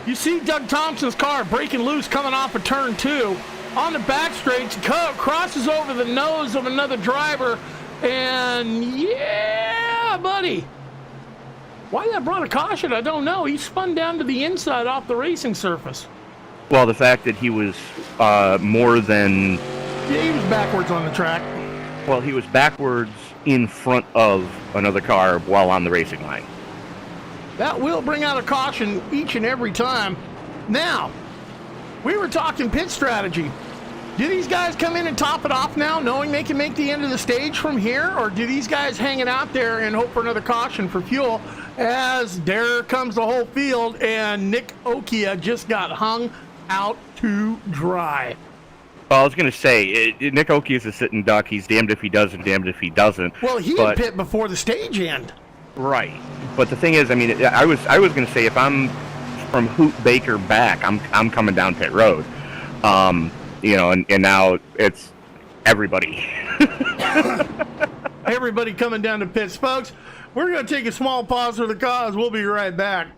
You see Doug Thompson's car breaking loose coming off of turn 2. On the back straight, crosses over the nose of another driver. And yeah, buddy. Why that brought a caution, I don't know. He spun down to the inside off the racing surface. Well, the fact that he was more than... Yeah, he was backwards on the track. Well, he was backwards in front of another car while on the racing line. That will bring out a caution each and every time. Now, we were talking pit strategy. Do these guys come in and top it off now, knowing they can make the end of the stage from here? Or do these guys hang it out there and hope for another caution for fuel? As there comes the whole field, and Nick Okia just got hung out to dry. Well, I was going to say, Nick Oki is a sitting duck. He's damned if he does and damned if he doesn't. Well, he had pit before the stage end. Right. But the thing is, I mean, I was going to say, if I'm from Hoot Baker back, I'm coming down pit road. You know, and now it's everybody. Everybody coming down to pits. Folks, we're going to take a small pause for the cause. We'll be right back.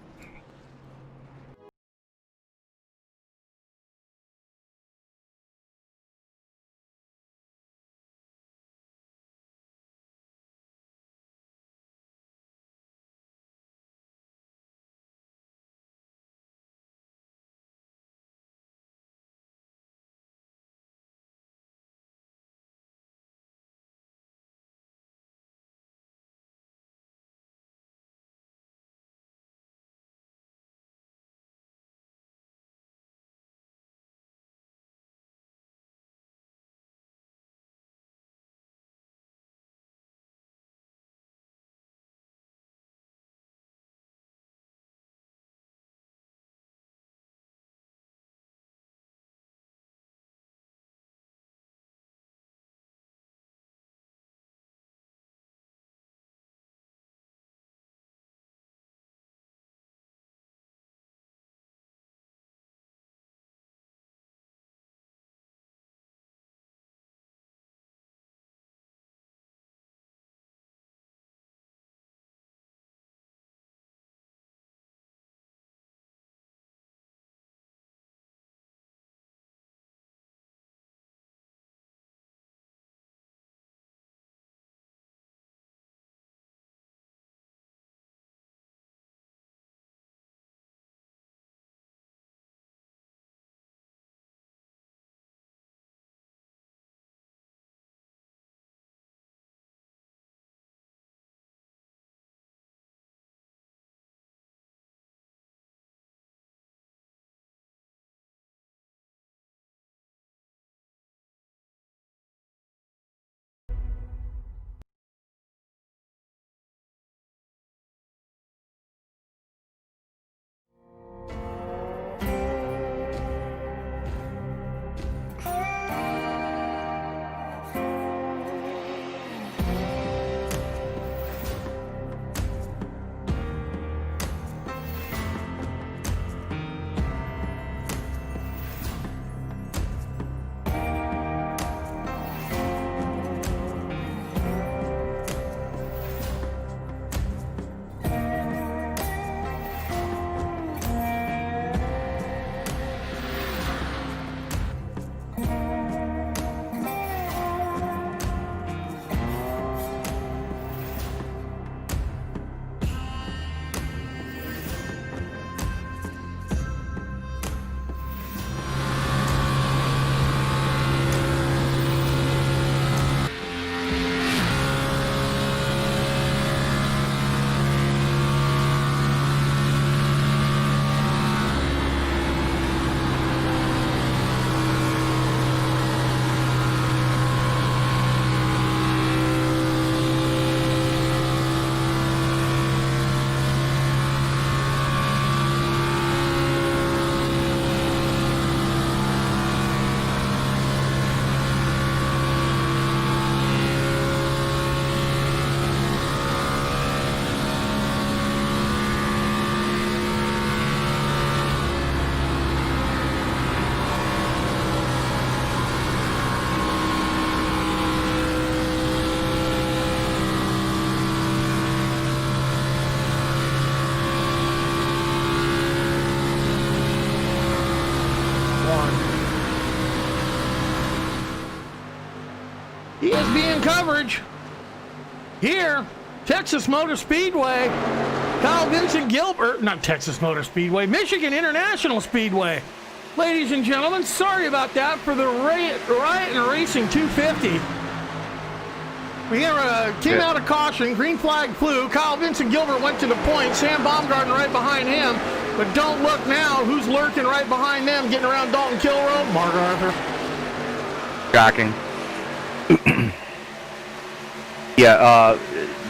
ESPN coverage here, Texas Motor Speedway. Kyle Vincent Gilbert, not Texas Motor Speedway, Michigan International Speedway. Ladies and gentlemen, sorry about that for the Riot and Racing 250. We came out of caution, green flag flew. Kyle Vincent Gilbert went to the point. Sam Baumgarten right behind him. But don't look now, who's lurking right behind them, getting around Dalton Kilrow? Mark Arthur. Shocking. Yeah,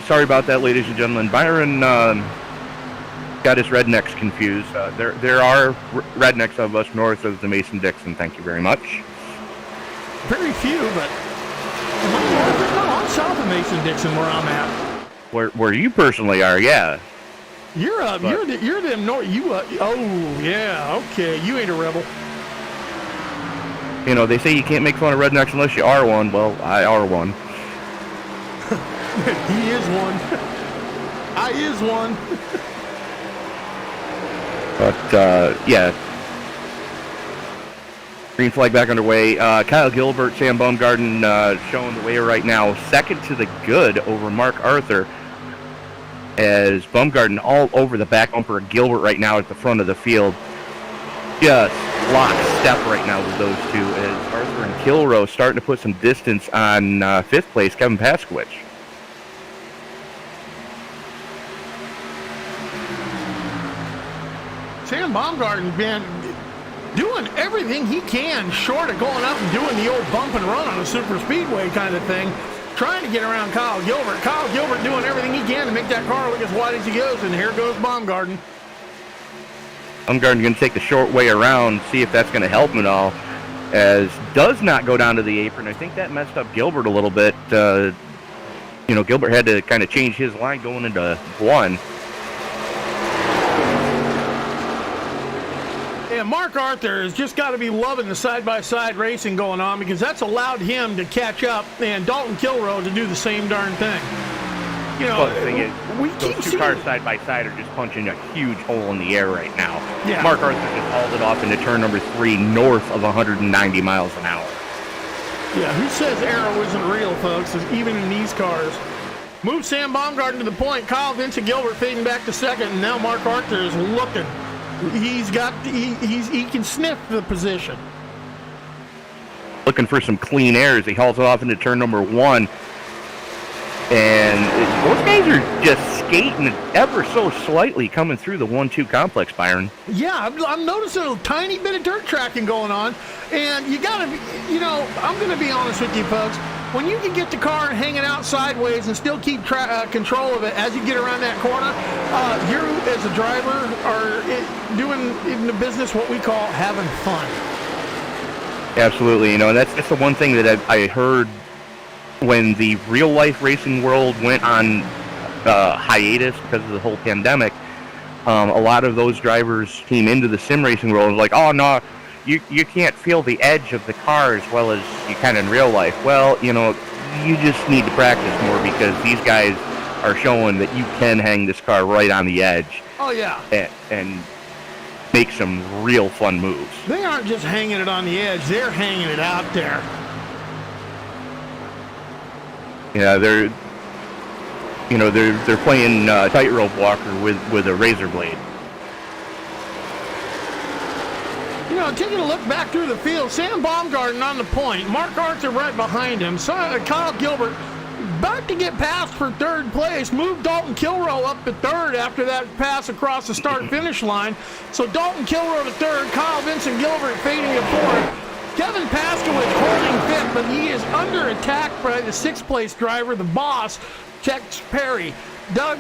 sorry about that, ladies and gentlemen. Byron got his rednecks confused. There are rednecks of us north of the Mason-Dixon. Thank you very much. Very few, but am I north? No, I'm south of Mason-Dixon where I'm at. Where you personally are, yeah. You're them north. Oh yeah, okay. You ain't a rebel. You know, they say you can't make fun of rednecks unless you are one. Well, I are one. He is one. I is one. But, yeah. Green flag back underway. Kyle Gilbert, Sam Baumgarten showing the way right now. Second to the good over Mark Arthur. As Baumgarten all over the back bumper of Gilbert right now at the front of the field. Just lockstep right now with those two. As Arthur and Kilrow starting to put some distance on fifth place, Kevin Paskowicz. Sam Baumgarten been doing everything he can short of going up and doing the old bump and run on a super speedway kind of thing, trying to get around Kyle Gilbert. Kyle Gilbert doing everything he can to make that car look as wide as he goes, and here goes Baumgarten. Baumgarten going to take the short way around, see if that's going to help him at all, as does not go down to the apron. I think that messed up Gilbert a little bit. You know, Gilbert had to kind of change his line going into one. Yeah, Mark Arthur has just got to be loving the side-by-side racing going on, because that's allowed him to catch up and Dalton Kilrow to do the same darn thing. You know, well, the thing is, those two cars side by side are just punching a huge hole in the air right now. Yeah. Mark Arthur just hauled it off into turn number 3 north of 190 miles an hour. Yeah, who says aero isn't real, folks, even in these cars? Move Sam Baumgarten to the point. Kyle Vincent Gilbert fading back to second, and now Mark Arthur is looking. He can sniff the position. Looking for some clean air as he hauls it off into turn number 1. And those guys are just skating ever so slightly coming through the 1-2 complex, Byron. Yeah, I'm noticing a tiny bit of dirt tracking going on. And you got to, I'm going to be honest with you, folks. When you can get the car hanging out sideways and still keep control of it as you get around that corner, you as a driver are doing in the business what we call having fun. Absolutely, and that's the one thing that I heard when the real-life racing world went on hiatus because of the whole pandemic. A lot of those drivers came into the sim racing world and like, oh, no, you can't feel the edge of the car as well as you can in real life. Well, you just need to practice more, because these guys are showing that you can hang this car right on the edge. Oh, yeah. And make some real fun moves. They aren't just hanging it on the edge, they're hanging it out there. Yeah, they're playing tightrope walker with a razor blade. Taking a look back through the field, Sam Baumgarten on the point, Mark Arthur right behind him, Kyle Gilbert about to get past for third place, moved Dalton Kilrow up to third after that pass across the start-finish line. So Dalton Kilrow to third, Kyle Vincent Gilbert fading to fourth. Kevin Paskowicz holding fifth, but he is under attack by the sixth-place driver, the boss, Tex Perry. Doug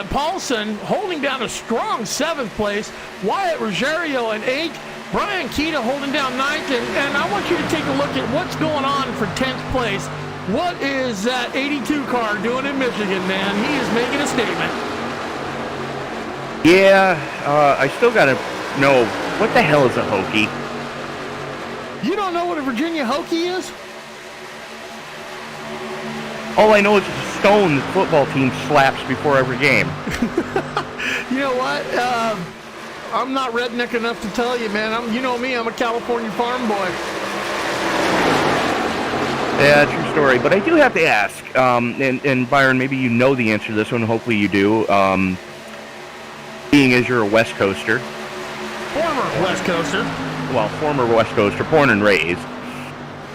Paulson holding down a strong seventh place. Wyatt Ruggiero in eighth. Brian Keita holding down ninth. And I want you to take a look at what's going on for 10th place. What is that 82 car doing in Michigan, man? He is making a statement. Yeah, I still got to know, what the hell is a hokey? You don't know what a Virginia hokey is? All I know is it's a stone the football team slaps before every game. You know what? I'm not redneck enough to tell you, man. You know me, I'm a California farm boy. Yeah, true story. But I do have to ask, and Byron, maybe you know the answer to this one. Hopefully you do. Being as you're a West Coaster. Former West Coaster. Well, former West Coaster, born and raised.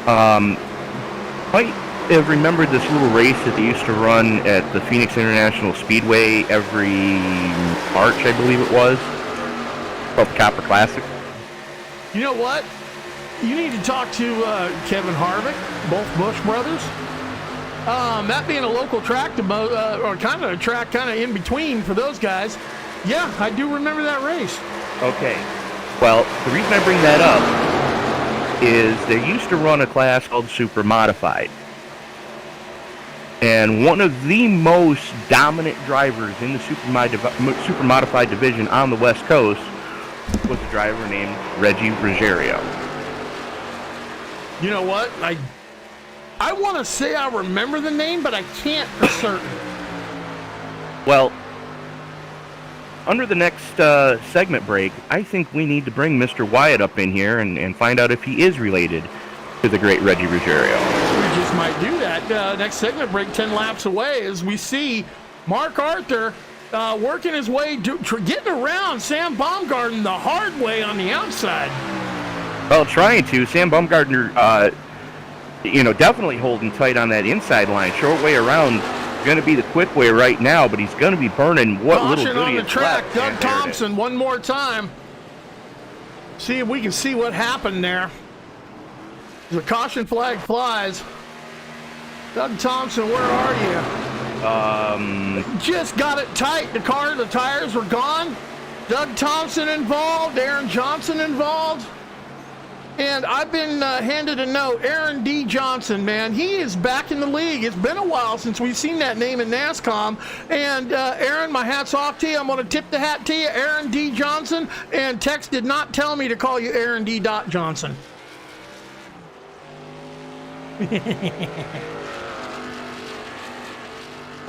Might have remembered this little race that they used to run at the Phoenix International Speedway every March, I believe it was. Called the Copper Classic. You know what? You need to talk to Kevin Harvick, both Busch brothers. That being a local track, or kind of a track kind of in between for those guys. Yeah, I do remember that race. Okay. Well, the reason I bring that up is they used to run a class called Super Modified. And one of the most dominant drivers in the Super Modified division on the West Coast was a driver named Reggie Ruggiero. You know what? I want to say I remember the name, but I can't for certain. Well, under the next segment break, I think we need to bring Mr. Wyatt up in here and find out if he is related to the great Reggie Ruggiero. We just might do that. Next segment break, 10 laps away, as we see Mark Arthur working his way, getting around Sam Baumgarten the hard way on the outside. Well, trying to. Sam Baumgartner, definitely holding tight on that inside line. Short way around, going to be the quick way right now, but he's going to be burning what little Caution goodie on the is track. left. Doug Thompson, one more time. See if we can see what happened there. The caution flag flies. Doug Thompson, where are you? Just got it tight. The tires were gone. Doug Thompson involved. Aaron Johnson involved. And I've been handed a note. Aaron D. Johnson, man, he is back in the league. It's been a while since we've seen that name in NASCOM. And Aaron, my hat's off to you. I'm going to tip the hat to you, Aaron D. Johnson. And Tex did not tell me to call you Aaron D. Johnson.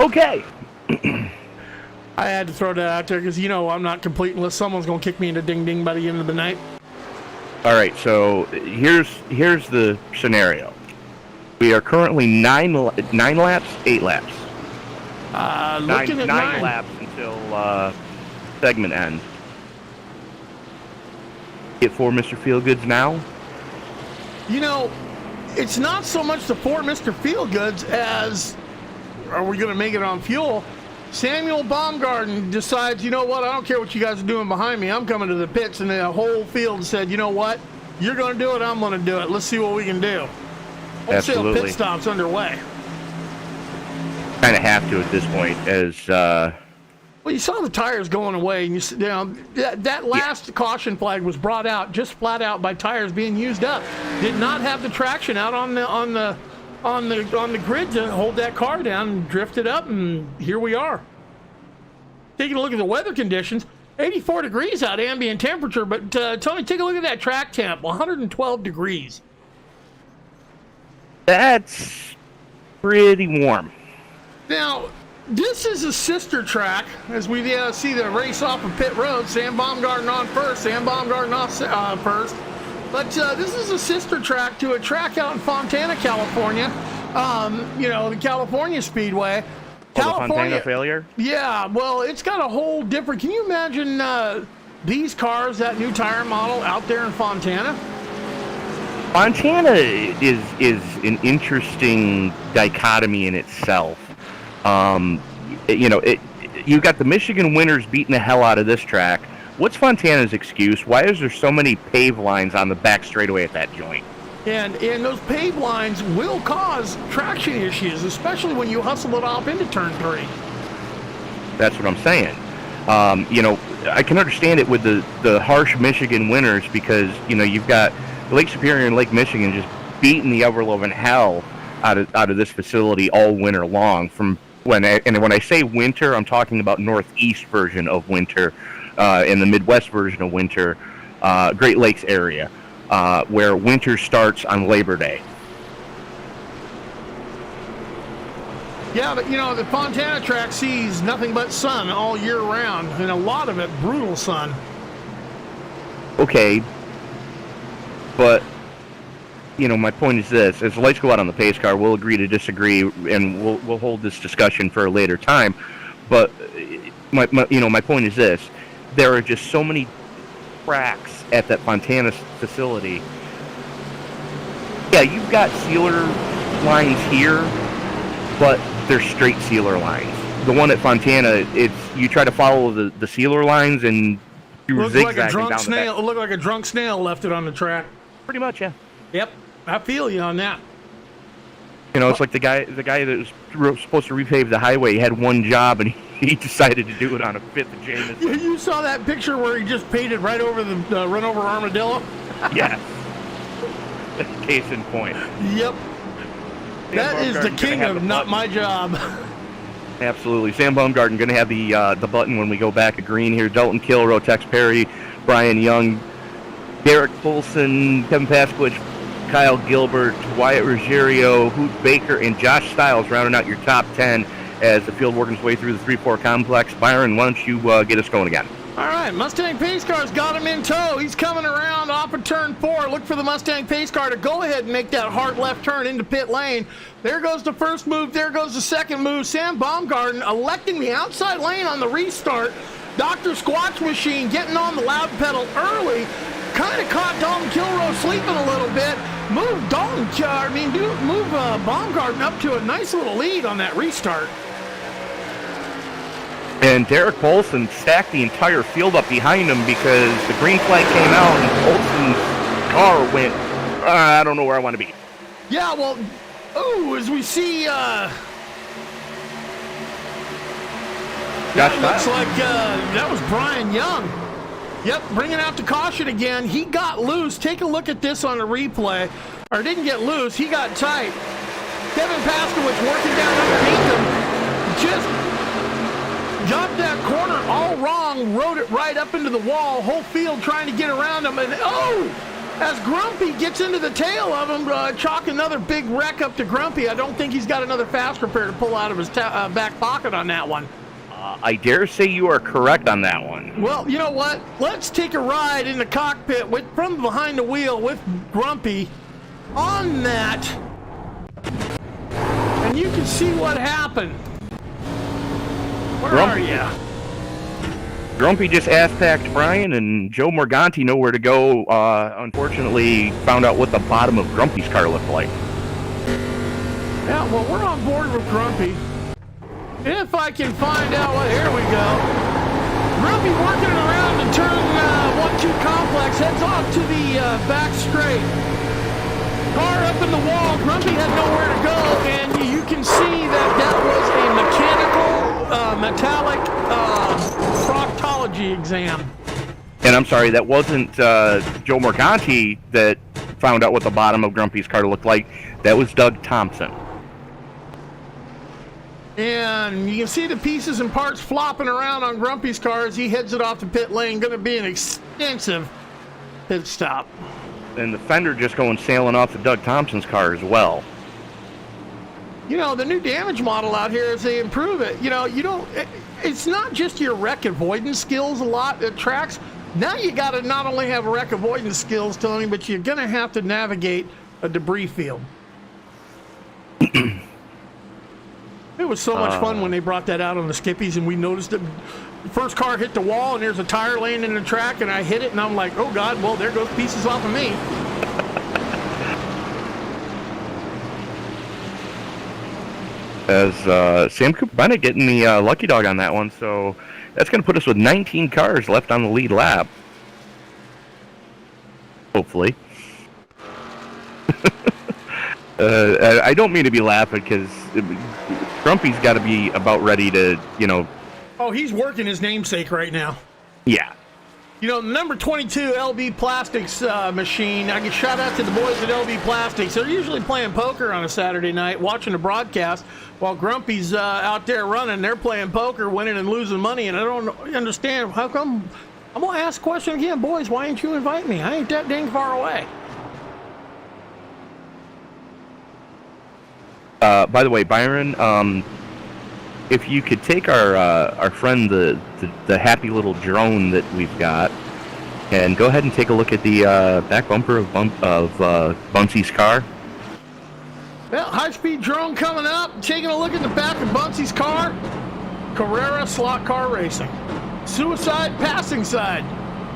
Okay. I had to throw that out there because, I'm not complete unless someone's going to kick me into ding-ding by the end of the night. All right, so here's the scenario. We are currently 9 laps, 8 laps. Looking at 9 laps until segment ends. Get for Mr. Feelgoods now? It's not so much the for Mr. Feelgoods as are we going to make it on fuel. Samuel Baumgarten decides, you know what, I don't care what you guys are doing behind me. I'm coming to the pits, and the whole field said, you know what, you're going to do it, I'm going to do it. Let's see what we can do. Wholesale Absolutely. pit stop's underway. Kind of have to at this point, as Well, you saw the tires going away, and that last caution flag was brought out just flat out by tires being used up. Did not have the traction out on the grid to hold that car down, and drifted up, and here we are. Taking a look at the weather conditions, 84 degrees out, ambient temperature, but Tony, take a look at that track temp, 112 degrees. that's pretty warm. Now, this is a sister track, as we see the race off of pit road. Sam Baumgarten on first, Sam Baumgarten off first. But this is a sister track to a track out in Fontana, California. The California Speedway. The Fontana failure? Yeah, well, it's got a whole different... Can you imagine these cars, that new tire model, out there in Fontana? Fontana is an interesting dichotomy in itself. You got the Michigan winners beating the hell out of this track. What's Fontana's excuse? Why is there so many pave lines on the back straightaway at that joint? And those pave lines will cause traction issues, especially when you hustle it off into turn 3. That's what I'm saying. I can understand it with the harsh Michigan winners because, you've got Lake Superior and Lake Michigan just beating the ever-loving hell out of this facility all winter long. When I say winter, I'm talking about northeast version of winter, and the Midwest version of winter, Great Lakes area, where winter starts on Labor Day. Yeah, but the Fontana track sees nothing but sun all year round, and a lot of it brutal sun. Okay, but my point is this: as the lights go out on the pace car, we'll agree to disagree, and we'll hold this discussion for a later time. But my point is this: there are just so many cracks at that Fontana facility. Yeah, you've got sealer lines here, but they're straight sealer lines. The one at Fontana, you try to follow the sealer lines and you zigzag like a drunk down snail. It looked like a drunk snail left it on the track. Pretty much, yeah. Yep, I feel you on that. It's like the guy that was supposed to repave the highway had one job and he decided to do it on a fifth of Jameson. You saw that picture where he just painted right over the run over armadillo? Yes. Case in point. Yep. That is the king of not my job. Absolutely. Sam Baumgarten going to have the button when we go back at green here. Dalton Kilrow, Tex Perry, Brian Young, Derek Polson, Kevin Pasquich, Kyle Gilbert, Wyatt Ruggiero, Hoot Baker, and Josh Stiles rounding out your top 10 as the field working its way through the 3-4 complex. Byron, why don't you get us going again? All right, Mustang Pace Car's got him in tow. He's coming around off of turn 4. Look for the Mustang Pace Car to go ahead and make that hard left turn into pit lane. There goes the first move. There goes the second move. Sam Baumgarten electing the outside lane on the restart. Dr. Squatch Machine getting on the loud pedal early. Kind of caught Dalton Kilrow sleeping a little bit. Move Baumgarten up to a nice little lead on that restart. And Derek Polson stacked the entire field up behind him because the green flag came out and Polson's car went, I don't know where I want to be. Yeah, well, as we see, Josh looks like that was Brian Young. Yep, bringing out the caution again. He got loose. Take a look at this on the replay. Or didn't get loose. He got tight. Kevin Pasquich working down underneath him. Just jumped that corner all wrong. Rode it right up into the wall. Whole field trying to get around him. And as Grumpy gets into the tail of him, chalk another big wreck up to Grumpy. I don't think he's got another fast repair to pull out of his back pocket on that one. I dare say you are correct on that one. Well, you know what? Let's take a ride in the cockpit from behind the wheel with Grumpy on that. And you can see what happened. Where are you? Grumpy just ass-packed Brian, and Joe Morganti know where to go. Unfortunately, found out what the bottom of Grumpy's car looked like. Yeah, well, we're on board with Grumpy. If I can find out what, here we go. Grumpy working around the turn 1-2 complex, heads off to the back straight. Car up in the wall, Grumpy had nowhere to go, and you can see that was a mechanical, metallic proctology exam. And I'm sorry, that wasn't Joe Morganti that found out what the bottom of Grumpy's car looked like. That was Doug Thompson. And you can see the pieces and parts flopping around on Grumpy's car as he heads it off the pit lane. Going to be an extensive pit stop. And the fender just going sailing off of Doug Thompson's car as well. You know, the new damage model out here, as they improve it, it's not just your wreck avoidance skills a lot at tracks. Now you got to not only have wreck avoidance skills, Tony, but you're going to have to navigate a debris field. It was so much fun when they brought that out on the skippies, and we noticed that the first car hit the wall, and there's a tire laying in the track, and I hit it, and I'm like, oh, God, well, there goes pieces off of me. As Sam Cooper Bennett getting the lucky dog on that one, so that's going to put us with 19 cars left on the lead lap. Hopefully. I don't mean to be laughing because Grumpy's got to be about ready to, Oh, he's working his namesake right now. Yeah. Number 22 LB Plastics machine. I can shout out to the boys at LB Plastics. They're usually playing poker on a Saturday night, watching the broadcast, while Grumpy's out there running. They're playing poker, winning and losing money, and I don't understand how come. I'm going to ask the question again, boys, why didn't you invite me? I ain't that dang far away. By the way, Byron, if you could take our friend, the happy little drone that we've got, And go ahead and take a look at the back bumper of Buncey's car. Well, high-speed drone coming up, taking a look at the back of Buncey's car. Carrera Slot Car Racing. Suicide passing side.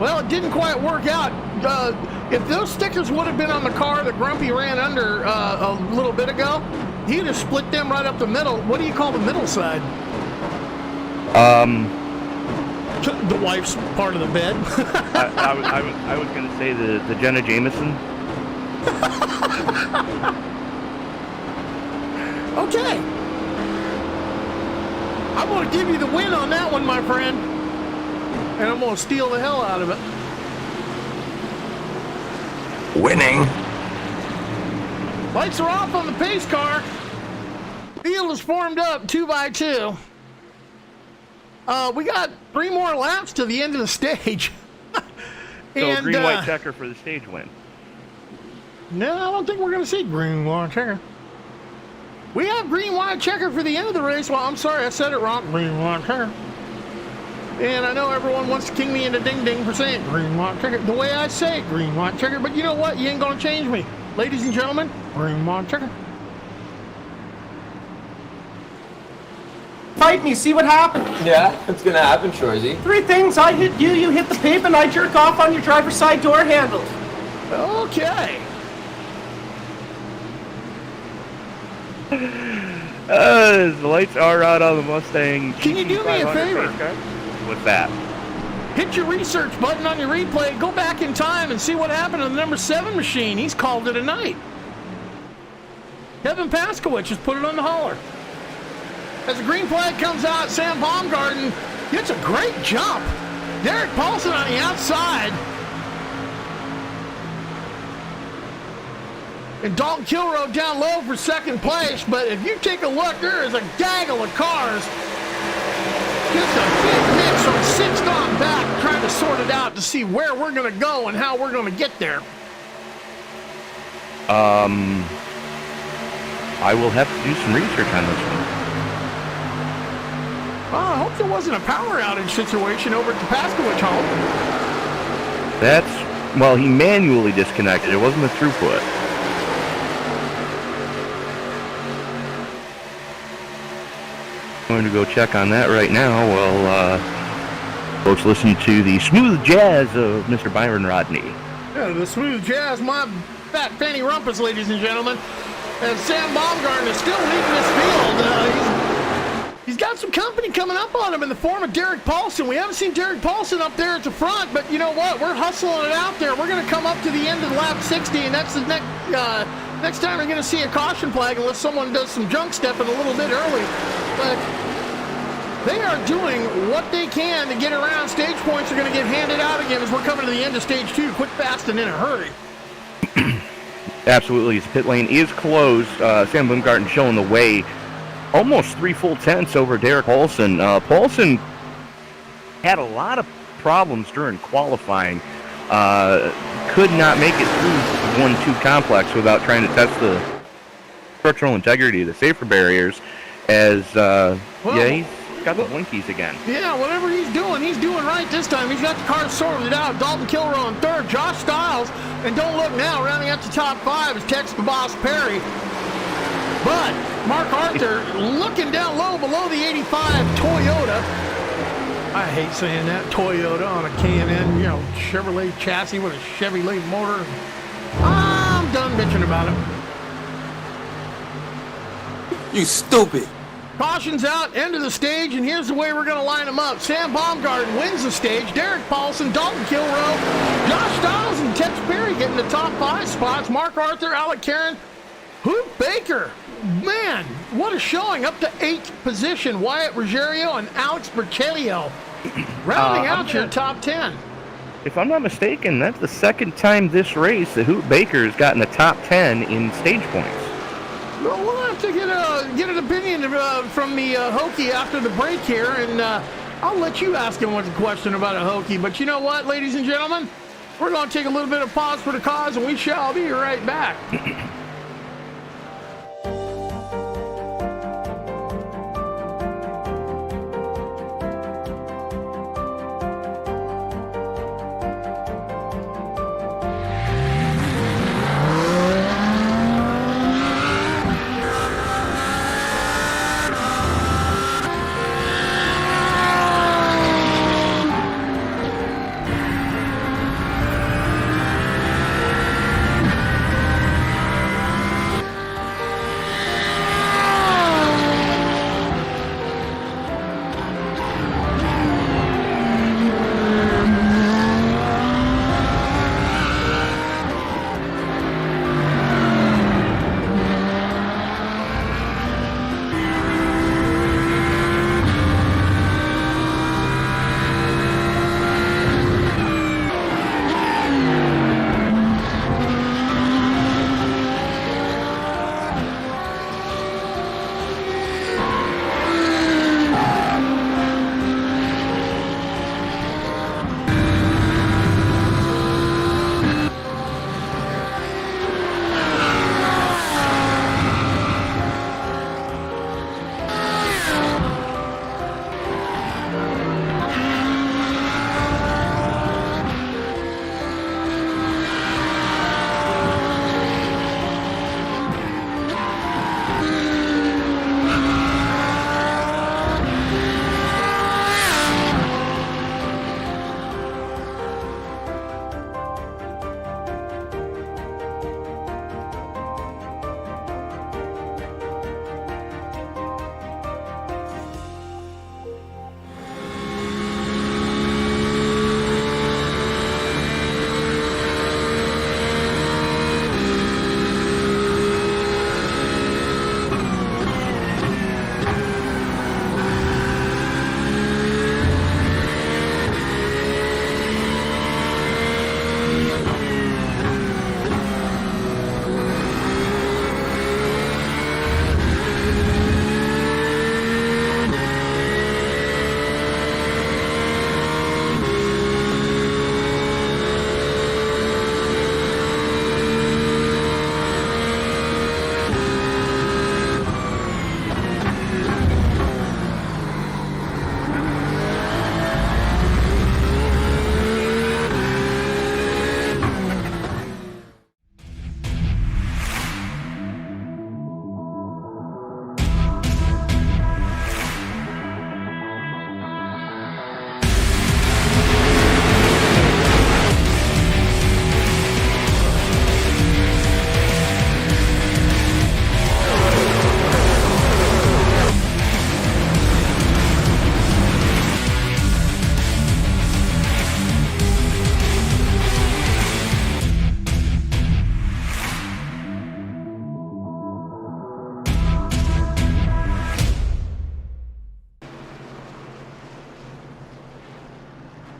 Well, it didn't quite work out. If those stickers would have been on the car that Grumpy ran under a little bit ago, he'd have split them right up the middle. What do you call the middle side? The wife's part of the bed. I was going to say the Jenna Jameson. Okay. I'm going to give you the win on that one, my friend. And I'm going to steal the hell out of it. Winning. Lights are off on the pace car. Field is formed up 2x2. We got 3 more laps to the end of the stage. So green, white checker for the stage win. No, I don't think we're going to see green, white checker. We have green, white checker for the end of the race. Well, I'm sorry, I said it wrong. Green, white checker. And I know everyone wants to king me into ding-ding for saying green, white checker. The way I say it, green, white checker. But you know what? You ain't going to change me. Ladies and gentlemen, green, white checker. Fight me, see what happens. Yeah, it's gonna happen, Shorzy. 3 things: I hit you, you hit the pavement, I jerk off on your driver's side door handle. Okay. The lights are out on the Mustang. Can you do me a favor? What's that? Hit your research button on your replay, go back in time and see what happened to the number 7 machine. He's called it a night. Kevin Paskowitz has put it on the hauler. As the green flag comes out, Sam Baumgarten gets a great jump. Derek Paulson on the outside. And Dalton Kilroe down low for second place. But if you take a look, there is a gaggle of cars. Just a big mix from 6th on back, trying to sort it out to see where we're going to go and how we're going to get there. I will have to do some research on this one. I hope there wasn't a power outage situation over at the Paskowitz home. Well, he manually disconnected. It wasn't the throughput. I'm going to go check on that right now while folks listen to the smooth jazz of Mr. Byron Rodney. Yeah, the smooth jazz, my fat fanny rumpus, ladies and gentlemen. And Sam Baumgarten is still leading this field. He's got some company coming up on him in the form of Derek Paulson. We haven't seen Derek Paulson up there at the front, but you know what? We're hustling it out there. We're going to come up to the end of lap 60, and that's the next time we're going to see a caution flag unless someone does some junk stepping a little bit early. But they are doing what they can to get around. Stage points are going to get handed out again as we're coming to the end of stage 2. Quick, fast, and in a hurry. Absolutely. His pit lane is closed. Sam Baumgarten showing the way. Almost 3 full tenths over Derek Paulson. Paulson had a lot of problems during qualifying. Could not make it through 1-2 complex without trying to test the structural integrity of the safer barriers. As he's got the blinkies again. Yeah, whatever he's doing right this time. He's got the car sorted out. Dalton Kilroe in 3rd. Josh Stiles, and don't look now, rounding out the top 5 is Tex the Boss Perry. But Mark Arthur looking down low below the 85 Toyota. I hate saying that, Toyota on a K&N, Chevrolet chassis with a Chevrolet motor. I'm done bitching about it. You stupid. Caution's out, end of the stage, and here's the way we're going to line them up. Sam Baumgarten wins the stage. Derek Paulson, Dalton Kilroe, Josh Stiles, and Tex Perry getting the top 5 spots. Mark Arthur, Alec Karen, Hoop Baker. Man, what a showing. Up to 8th position. Wyatt Ruggiero and Alex Berchelio rounding out your top 10. If I'm not mistaken, that's the 2nd time this race that Hoop Baker has gotten the top 10 in stage points. Well, we'll have to get an opinion from the Hokie after the break here, and I'll let you ask him one question about a Hokie. But you know what, ladies and gentlemen? We're going to take a little bit of pause for the cause, and we shall be right back.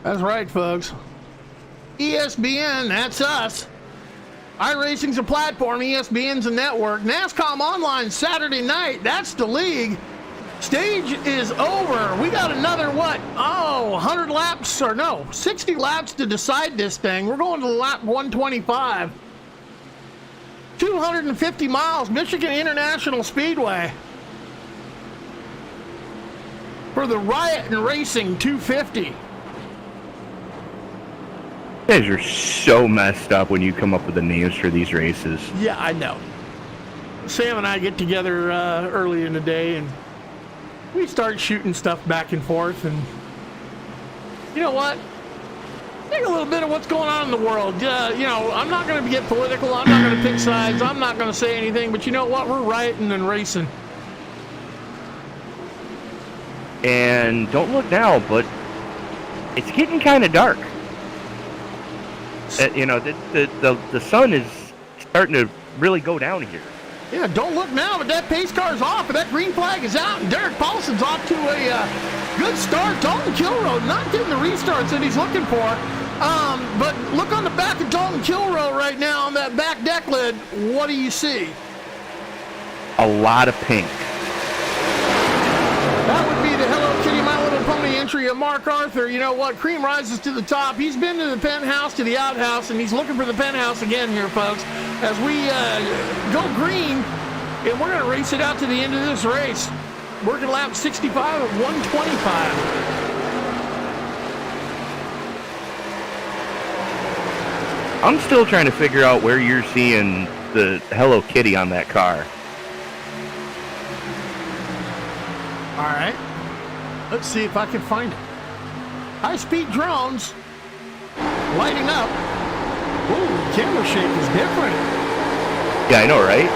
That's right, folks. ESPN, that's us. iRacing's a platform, ESPN's a network. NASCOM Online Saturday night, that's the league. Stage is over. We got another, 100 laps, or no, 60 laps to decide this thing. We're going to lap 125. 250 miles, Michigan International Speedway. For the Riot and Racing 250. You guys are so messed up when you come up with the names for these races. Yeah, I know. Sam and I get together early in the day, and we start shooting stuff back and forth. And you know what? Think a little bit of what's going on in the world. I'm not going to get political. I'm not going to pick sides. I'm not going to say anything. But you know what? We're rioting and racing. And don't look now, but it's getting kind of dark. The sun is starting to really go down here. Yeah, don't look now, but that pace car is off, and that green flag is out, and Derek Paulson's off to a good start. Dalton Kilrow not getting the restarts that he's looking for. But look on the back of Dalton Kilrow right now on that back deck lid. What do you see? A lot of pink. That would be the Hello Kitty My Little Pony entry of Mark Arthur. You know what? Cream rises to the top. He's been to the penthouse, to the outhouse, and he's looking for the penthouse again here, folks. As we go green, and we're going to race it out to the end of this race. Working lap 65 of 125. I'm still trying to figure out where you're seeing the Hello Kitty on that car. All right. Let's see if I can find it. High-speed drones lighting up. Ooh, camera shake is different. Yeah, I know, right?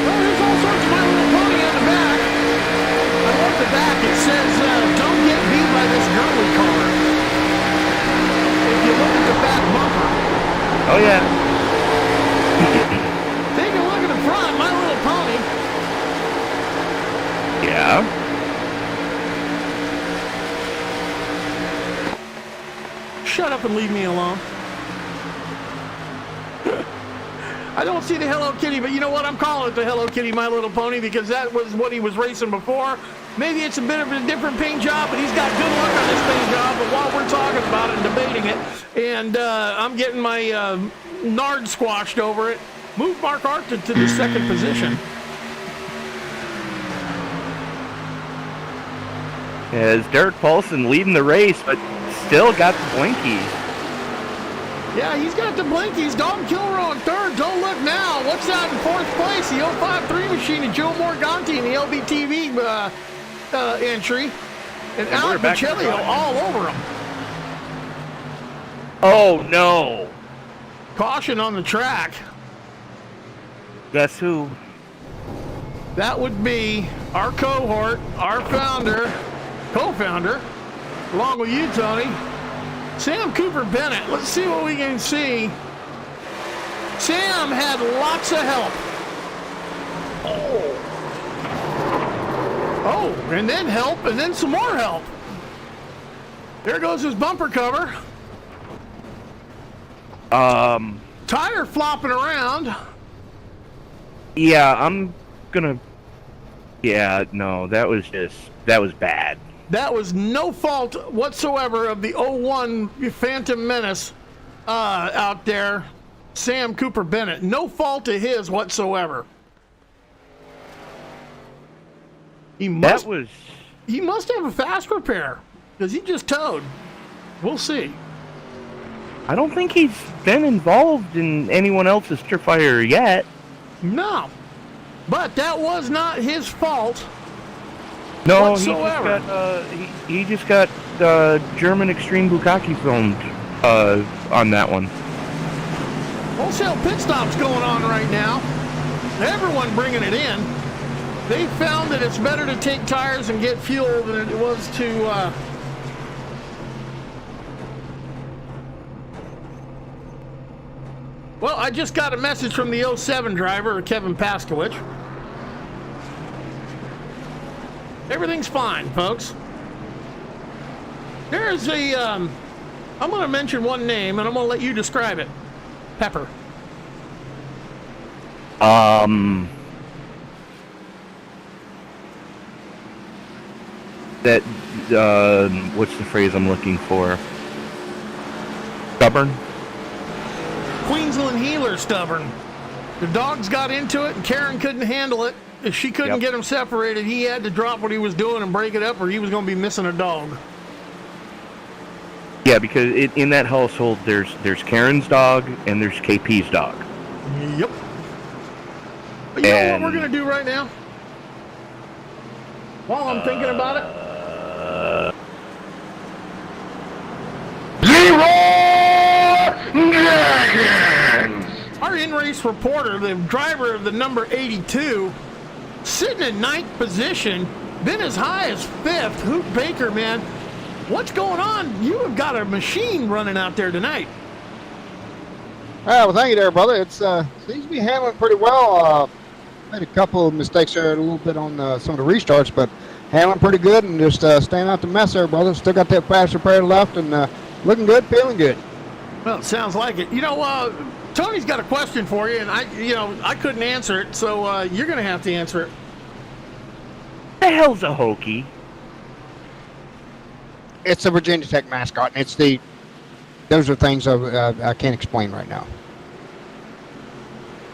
Well, there's all sorts of My Little Pony on the back. I love the back. It says, don't get beat by this girly car. If you look at the back bumper. Oh, yeah. Take a look at the front, My Little Pony. Yeah. Shut up and leave me alone. I don't see the Hello Kitty, but you know what? I'm calling it the Hello Kitty My Little Pony because that was what he was racing before. Maybe it's a bit of a different paint job, but he's got good luck on this paint job. But while we're talking about it and debating it, and I'm getting my nard squashed over it, move Mark Arthur to the second position. As Derek Paulson leading the race, but still got the blinkies. Yeah, he's got the blinkies. Dalton Kilrow in third. Don't look now. What's that in fourth place? The 053 machine and Joe Morganti in the LBTV entry. And Alec Bocelli all over him. Oh, no. Caution on the track. Guess who? That would be our cohort, our co-founder, along with you, Tony, Sam Cooper Bennett. Let's see what we can see. Sam had lots of help. Oh, and then help, and then some more help. There goes his bumper cover. Tire flopping around. Yeah, I'm gonna... Yeah, no, that was bad. That was no fault whatsoever of the 01 Phantom Menace out there, Sam Cooper Bennett. No fault of his whatsoever. He must have a fast repair because he just towed. We'll see. I don't think he's been involved in anyone else's fire yet. No, but that was not his fault. No, whatsoever. he just got German Extreme Bukkake filmed on that one. Wholesale pit stops going on right now. Everyone bringing it in. They found that it's better to take tires and get fuel than it was to Well, I just got a message from the 07 driver, Kevin Paskowicz. Everything's fine, folks. There's a, I'm going to mention one name, and I'm going to let you describe it. Pepper. That, what's the phrase I'm looking for? Stubborn? Queensland heeler stubborn. The dogs got into it, and Karen couldn't handle it. If she couldn't get them separated, he had to drop what he was doing and break it up, or he was going to be missing a dog. Yeah, because in that household, there's Karen's dog and there's KP's dog. Yep. But you know what we're going to do right now? While I'm thinking about it? Our in-race reporter, the driver of the number 82, sitting in 9th position, been as high as 5th. Hoot Baker, man. What's going on? You have got a machine running out there tonight. Well, thank you there, brother. It seems to be handling pretty well. Made a couple of mistakes there, a little bit on some of the restarts, but handling pretty good and just staying out the mess there, brother. Still got that faster pair left and looking good, feeling good. Well, it sounds like it. You know, Tony's got a question for you, and I couldn't answer it, so you're going to have to answer it. The hell's a Hokie? It's a Virginia Tech mascot, and those are things I can't explain right now.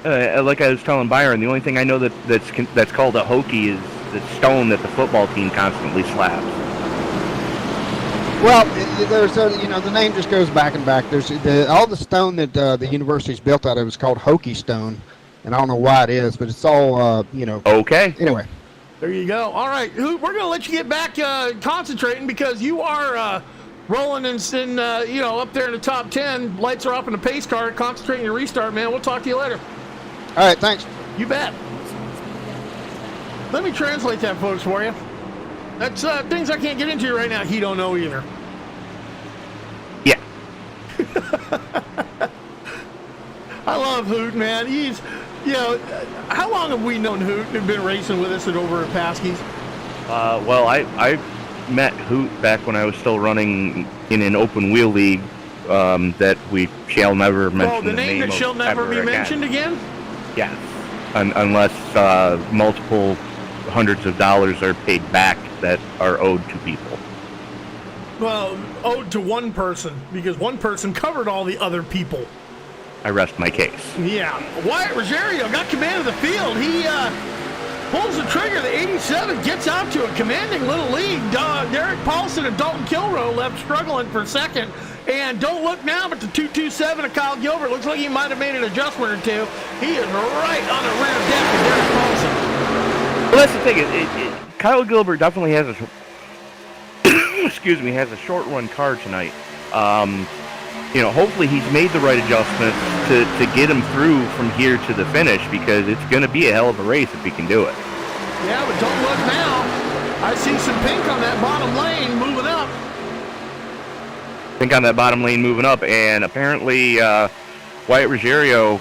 Like I was telling Byron, the only thing I know that's called a Hokie is the stone that the football team constantly slaps. Well, there's the name just goes back and back. There's all the stone that the university's built out of is called Hokie stone, and I don't know why it is, but it's all Okay. Anyway. There you go. All right, we're going to let you get back concentrating because you are rolling and up there in the top 10. Lights are off in the pace car. Concentrating your restart, man. We'll talk to you later. All right, thanks. You bet. Let me translate that, folks, for you. That's things I can't get into right now. He don't know either. Yeah. I love Hoot, man. He's, how long have we known Hoot and been racing with us over at Paskey's? Well, I met Hoot back when I was still running in an open wheel league that we shall never mention. Oh, the name that shall never be mentioned again? Yes. Unless multiple hundreds of dollars are paid back that are owed to people. Well, owed to one person, because one person covered all the other people. I rest my case. Yeah. Wyatt Rogerio got command of the field. He pulls the trigger. The 87 gets out to a commanding little lead. Derek Paulson and Dalton Kilroe left struggling for second. And don't look now, but the 227 of Kyle Gilbert looks like he might have made an adjustment or two. He is right on the rear deck of Derek Paulson. Well, that's the thing. Kyle Gilbert definitely has a short run car tonight. Hopefully he's made the right adjustments to get him through from here to the finish, because it's going to be a hell of a race if he can do it. Yeah, but don't look now. I see some pink on that bottom lane moving up. Pink on that bottom lane moving up, and apparently Wyatt Rogerio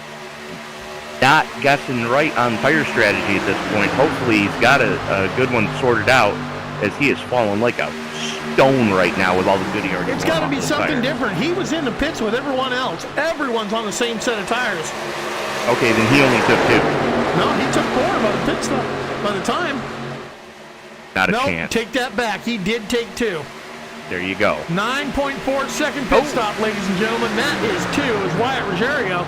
not guessing right on tire strategy at this point. Hopefully he's got a good one sorted out, as he is falling like a stone right now with all the Goodyear. It's got to be something different. He was in the pits with everyone else. Everyone's on the same set of tires. Okay, then he only took 2. No, he took 4 by the pit stop. By the time. Not a chance. Take that back. He did take 2. There you go. 9.4 second pit stop, ladies and gentlemen. That is 2 as Wyatt Rogerio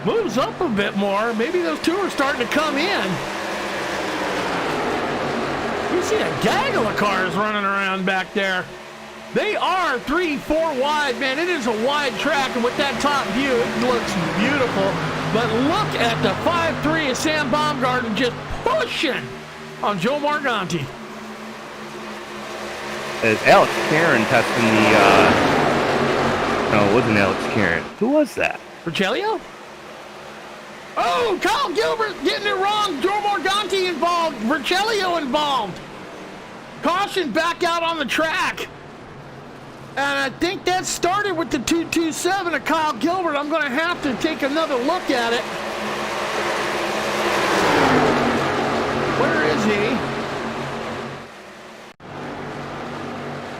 moves up a bit more. Maybe those 2 are starting to come in. You see a gaggle of cars running around back there. They are 3-4 wide, man. It is a wide track, and with that top view, it looks beautiful. But look at the 5.3 of Sam Baumgarten just pushing on Joe Morganti. As Alex Karen testing no, it wasn't Alex Karen. Who was that? Rogelio? Oh, Kyle Gilbert getting it wrong. Joe Morganti involved. Rogelio involved. Caution back out on the track. And I think that started with the 227 of Kyle Gilbert. I'm going to have to take another look at it. Where is he?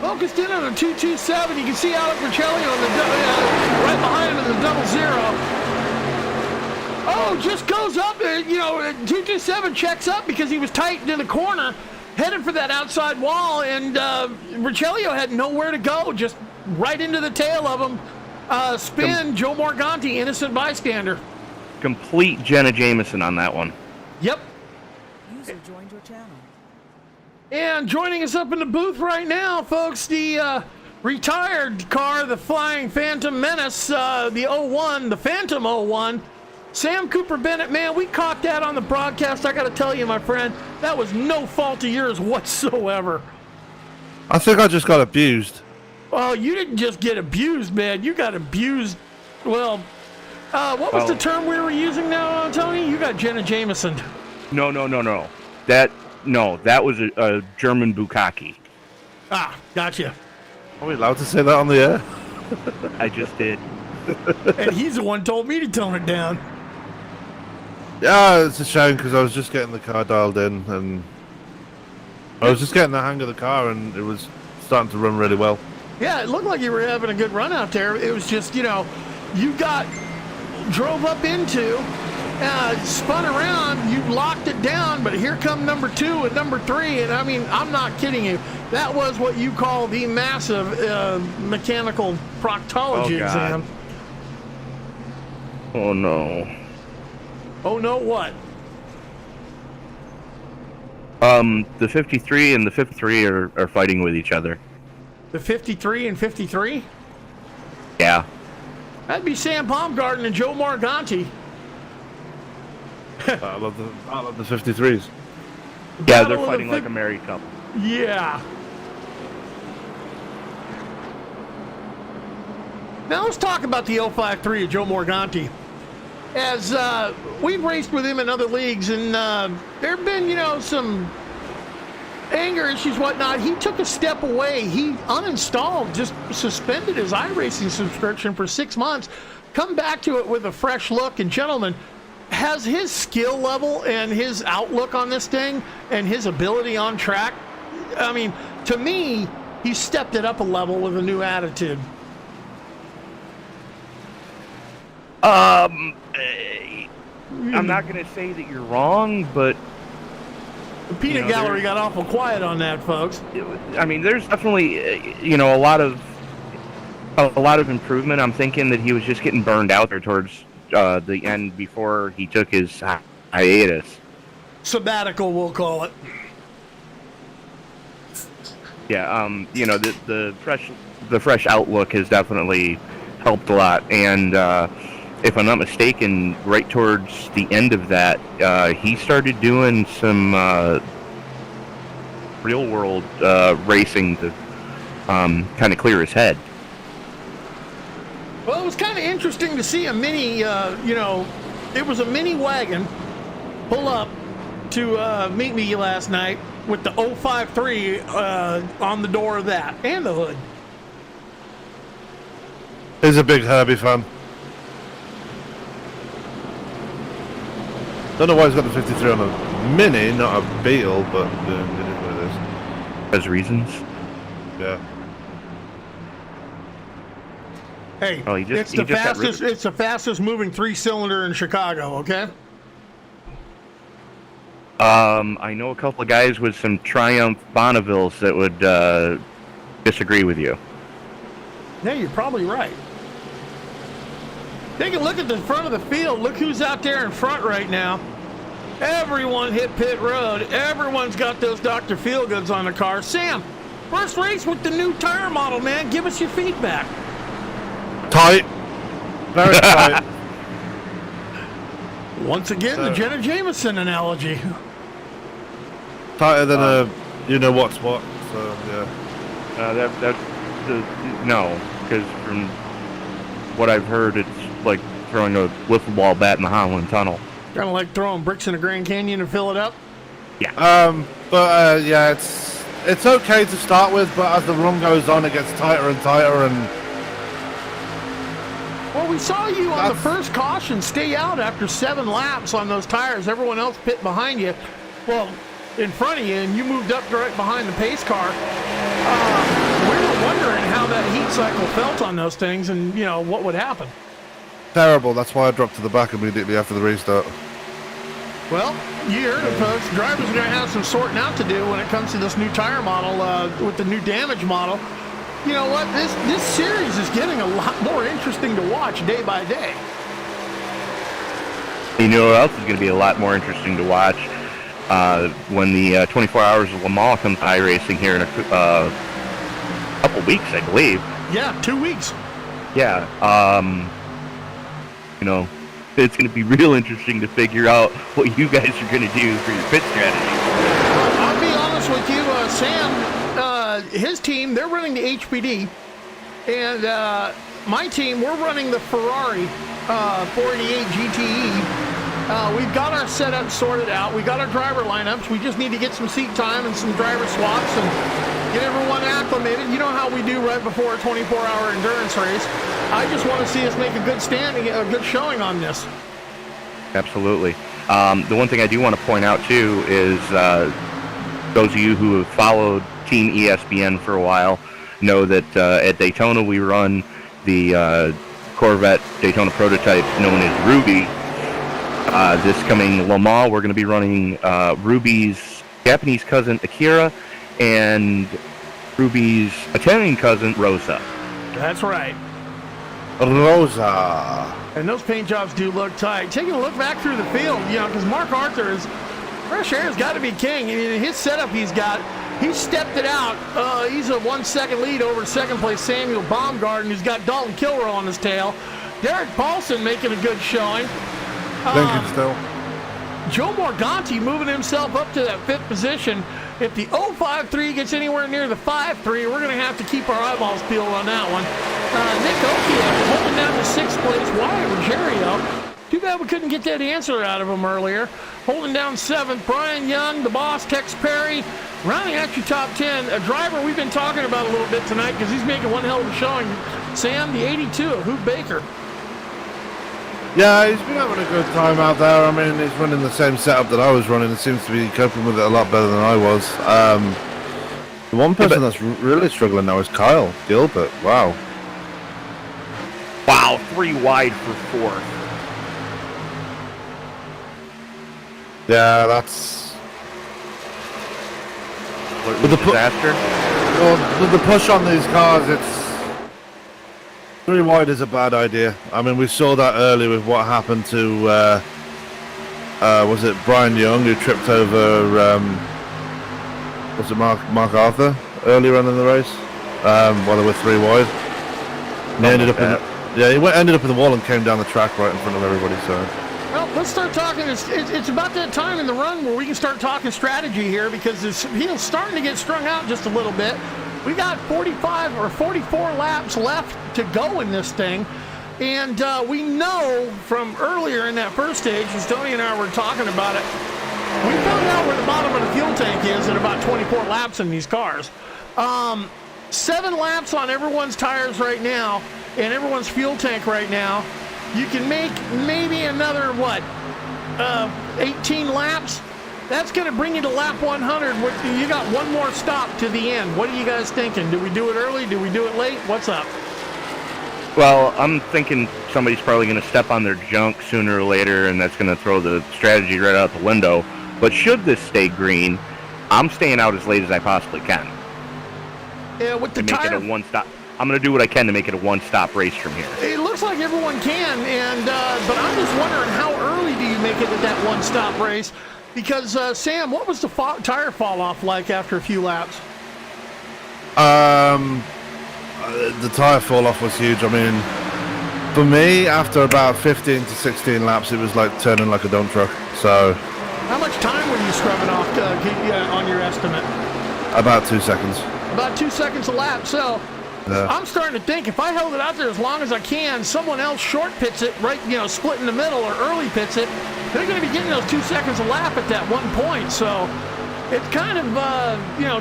Focused in on a 227. You can see Alec Riccielli on the right behind him in the 00. Oh, just goes up. 227 checks up because he was tight in the corner, headed for that outside wall, and Riccielli had nowhere to go, just right into the tail of him. Spin, Joe Morganti, innocent bystander. Complete Jenna Jameson on that one. Yep. User joined your channel. And joining us up in the booth right now, folks, the retired car, the Flying Phantom Menace, the 01, the Phantom 01. Sam Cooper Bennett, man, we caught that on the broadcast. I got to tell you, my friend, that was no fault of yours whatsoever. I think I just got abused. Well, you didn't just get abused, man. You got abused. Well, what was the term we were using now, Tony? You got Jenna Jameson. No. That was a German bukkake. Ah, gotcha. Are we allowed to say that on the air? I just did. And he's the one who told me to tone it down. Yeah, it's a shame because I was just getting the car dialed in and I was just getting the hang of the car and it was starting to run really well. Yeah, it looked like you were having a good run out there. It was just, you drove up into, spun around, you locked it down, but here come number 2 and number 3, and I mean, I'm not kidding you. That was what you call the massive mechanical proctology exam. Oh, no. Oh, no, what? The 53 and the 53 are fighting with each other. The 53 and 53? Yeah. That'd be Sam Baumgarten and Joe Morganti. I love the 53s. Yeah, they're fighting like a married couple. Yeah. Now let's talk about the 053 of Joe Morganti. As we've raced with him in other leagues, and there have been, some anger issues, whatnot. He took a step away. He uninstalled, just suspended his iRacing subscription for 6 months, come back to it with a fresh look. And gentlemen, has his skill level and his outlook on this thing and his ability on track, I mean, to me, he stepped it up a level with a new attitude. I'm not going to say that you're wrong, but the peanut gallery got awful quiet on that, folks. I mean, there's definitely, a lot of improvement. I'm thinking that he was just getting burned out there towards the end before he took his hiatus. Sabbatical, we'll call it. Yeah, the fresh outlook has definitely helped a lot, and if I'm not mistaken, right towards the end of that, he started doing some real-world racing to kind of clear his head. Well, it was kind of interesting to see a mini, it was a mini wagon pull up to meet me last night with the 053 on the door of that and the hood. He's a big Herbie fan. Don't know why he's got the 53 on a Mini, not a Beetle, but it is what it is. Has reasons. Yeah. Hey, it's the fastest moving 3-cylinder in Chicago, okay? I know a couple of guys with some Triumph Bonnevilles that would disagree with you. Yeah, you're probably right. Take a look at the front of the field. Look who's out there in front right now. Everyone hit pit road. Everyone's got those Dr. Feelgoods on the car. Sam, first race with the new tire model, man. Give us your feedback. Tight. Very tight. Once again, the Jenna Jameson analogy. Tighter than a what's what. So, yeah. No, because from what I've heard, it's like throwing a wiffle ball bat in the Holland Tunnel. Kind of like throwing bricks in the Grand Canyon and fill it up? Yeah. Yeah, it's okay to start with, but as the run goes on, it gets tighter and tighter, and... Well, we saw you on the first caution stay out after 7 laps on those tires. Everyone else pit behind you. Well, in front of you, and you moved up right behind the pace car. Where how that heat cycle felt on those things and, you know, what would happen. Terrible. That's why I dropped to the back immediately after the restart. Well, you heard it, folks. Drivers are going to have some sorting out to do when it comes to this new tire model with the new damage model. You know what? This series is getting a lot more interesting to watch day by day. You know what else is going to be a lot more interesting to watch? When the 24 Hours of Le Mans comes to iRacing here in a couple weeks, I believe. Yeah, 2 weeks. Yeah. You know, it's going to be real interesting to figure out what you guys are going to do for your pit strategy. I'll be honest with you, Sam, his team, they're running the HPD, and my team, we're running the Ferrari 488 GTE. We've got our setup sorted out. We got our driver lineups. We just need to get some seat time and some driver swaps and get everyone acclimated. You know how we do right before a 24-hour endurance race. I just want to see us make a good standing, a good showing on this. Absolutely. The one thing I do want to point out, too, is those of you who have followed Team ESPN for a while know that at Daytona we run the Corvette Daytona prototype known as Ruby. This coming Le Mans, we're going to be running Ruby's Japanese cousin Akira and Ruby's Italian cousin Rosa. That's right. Rosa. And those paint jobs do look tight. Taking a look back through the field, you know, because Mark Arthur is, fresh air has got to be king. I mean, his setup he stepped it out. He's a 1 second lead over second place Samuel Baumgarten, who's got Dalton Kilroy on his tail. Derek Paulson making a good showing. Thinking still. Joe Morganti moving himself up to that 5th position. If the 053 gets anywhere near the 53, we're going to have to keep our eyeballs peeled on that one. Nick Okia holding down the 6th place. Wyatt Ruggiero. Too bad we couldn't get that answer out of him earlier. Holding down 7th, Brian Young, the boss, Tex Perry. Rounding out your top 10, a driver we've been talking about a little bit tonight because he's making one hell of a showing. Sam, the 82 of Hoop Baker. Yeah, he's been having a good time out there. I mean, he's running the same setup that I was running. It seems to be coping with it a lot better than I was. The one person that's really struggling now is Kyle Gilbert. Wow. Wow, 3 wide for 4th. Yeah, that's... With the disaster? Well, with the push on these cars, it's... 3 wide is a bad idea. I mean, we saw that earlier with what happened to, was it Brian Young who tripped over, was it Mark Arthur earlier on in the race? While they were 3 wide. And he ended up ended up in the wall and came down the track right in front of everybody, so. Well, let's start talking. It's about that time in the run where we can start talking strategy here because he's starting to get strung out just a little bit. We got 45 or 44 laps left to go in this thing. And we know from earlier in that first stage, as Tony and I were talking about it, we found out where the bottom of the fuel tank is at about 24 laps in these cars. 7 laps on everyone's tires right now and everyone's fuel tank right now. You can make maybe another, 18 laps? That's going to bring you to lap 100. You got one more stop to the end. What are you guys thinking? Do we do it early? Do we do it late? What's up? Well, I'm thinking somebody's probably going to step on their junk sooner or later, and that's going to throw the strategy right out the window. But should this stay green, I'm staying out as late as I possibly can. Yeah, with the to make tire... it a one-stop. I'm going to do what I can to make it a one-stop race from here. It looks like everyone can, but I'm just wondering how early do you make it at that one-stop race? Because, Sam, what was the tire fall-off like after a few laps? The tire fall-off was huge. I mean, for me, after about 15 to 16 laps, it was like turning like a dump truck. So, how much time were you scrubbing off on your estimate? About 2 seconds. About 2 seconds a lap. So, yeah. I'm starting to think if I held it out there as long as I can, someone else short pits it, right, split in the middle or early pits it, they're going to be getting those 2 seconds a lap at that one point. So it's kind of,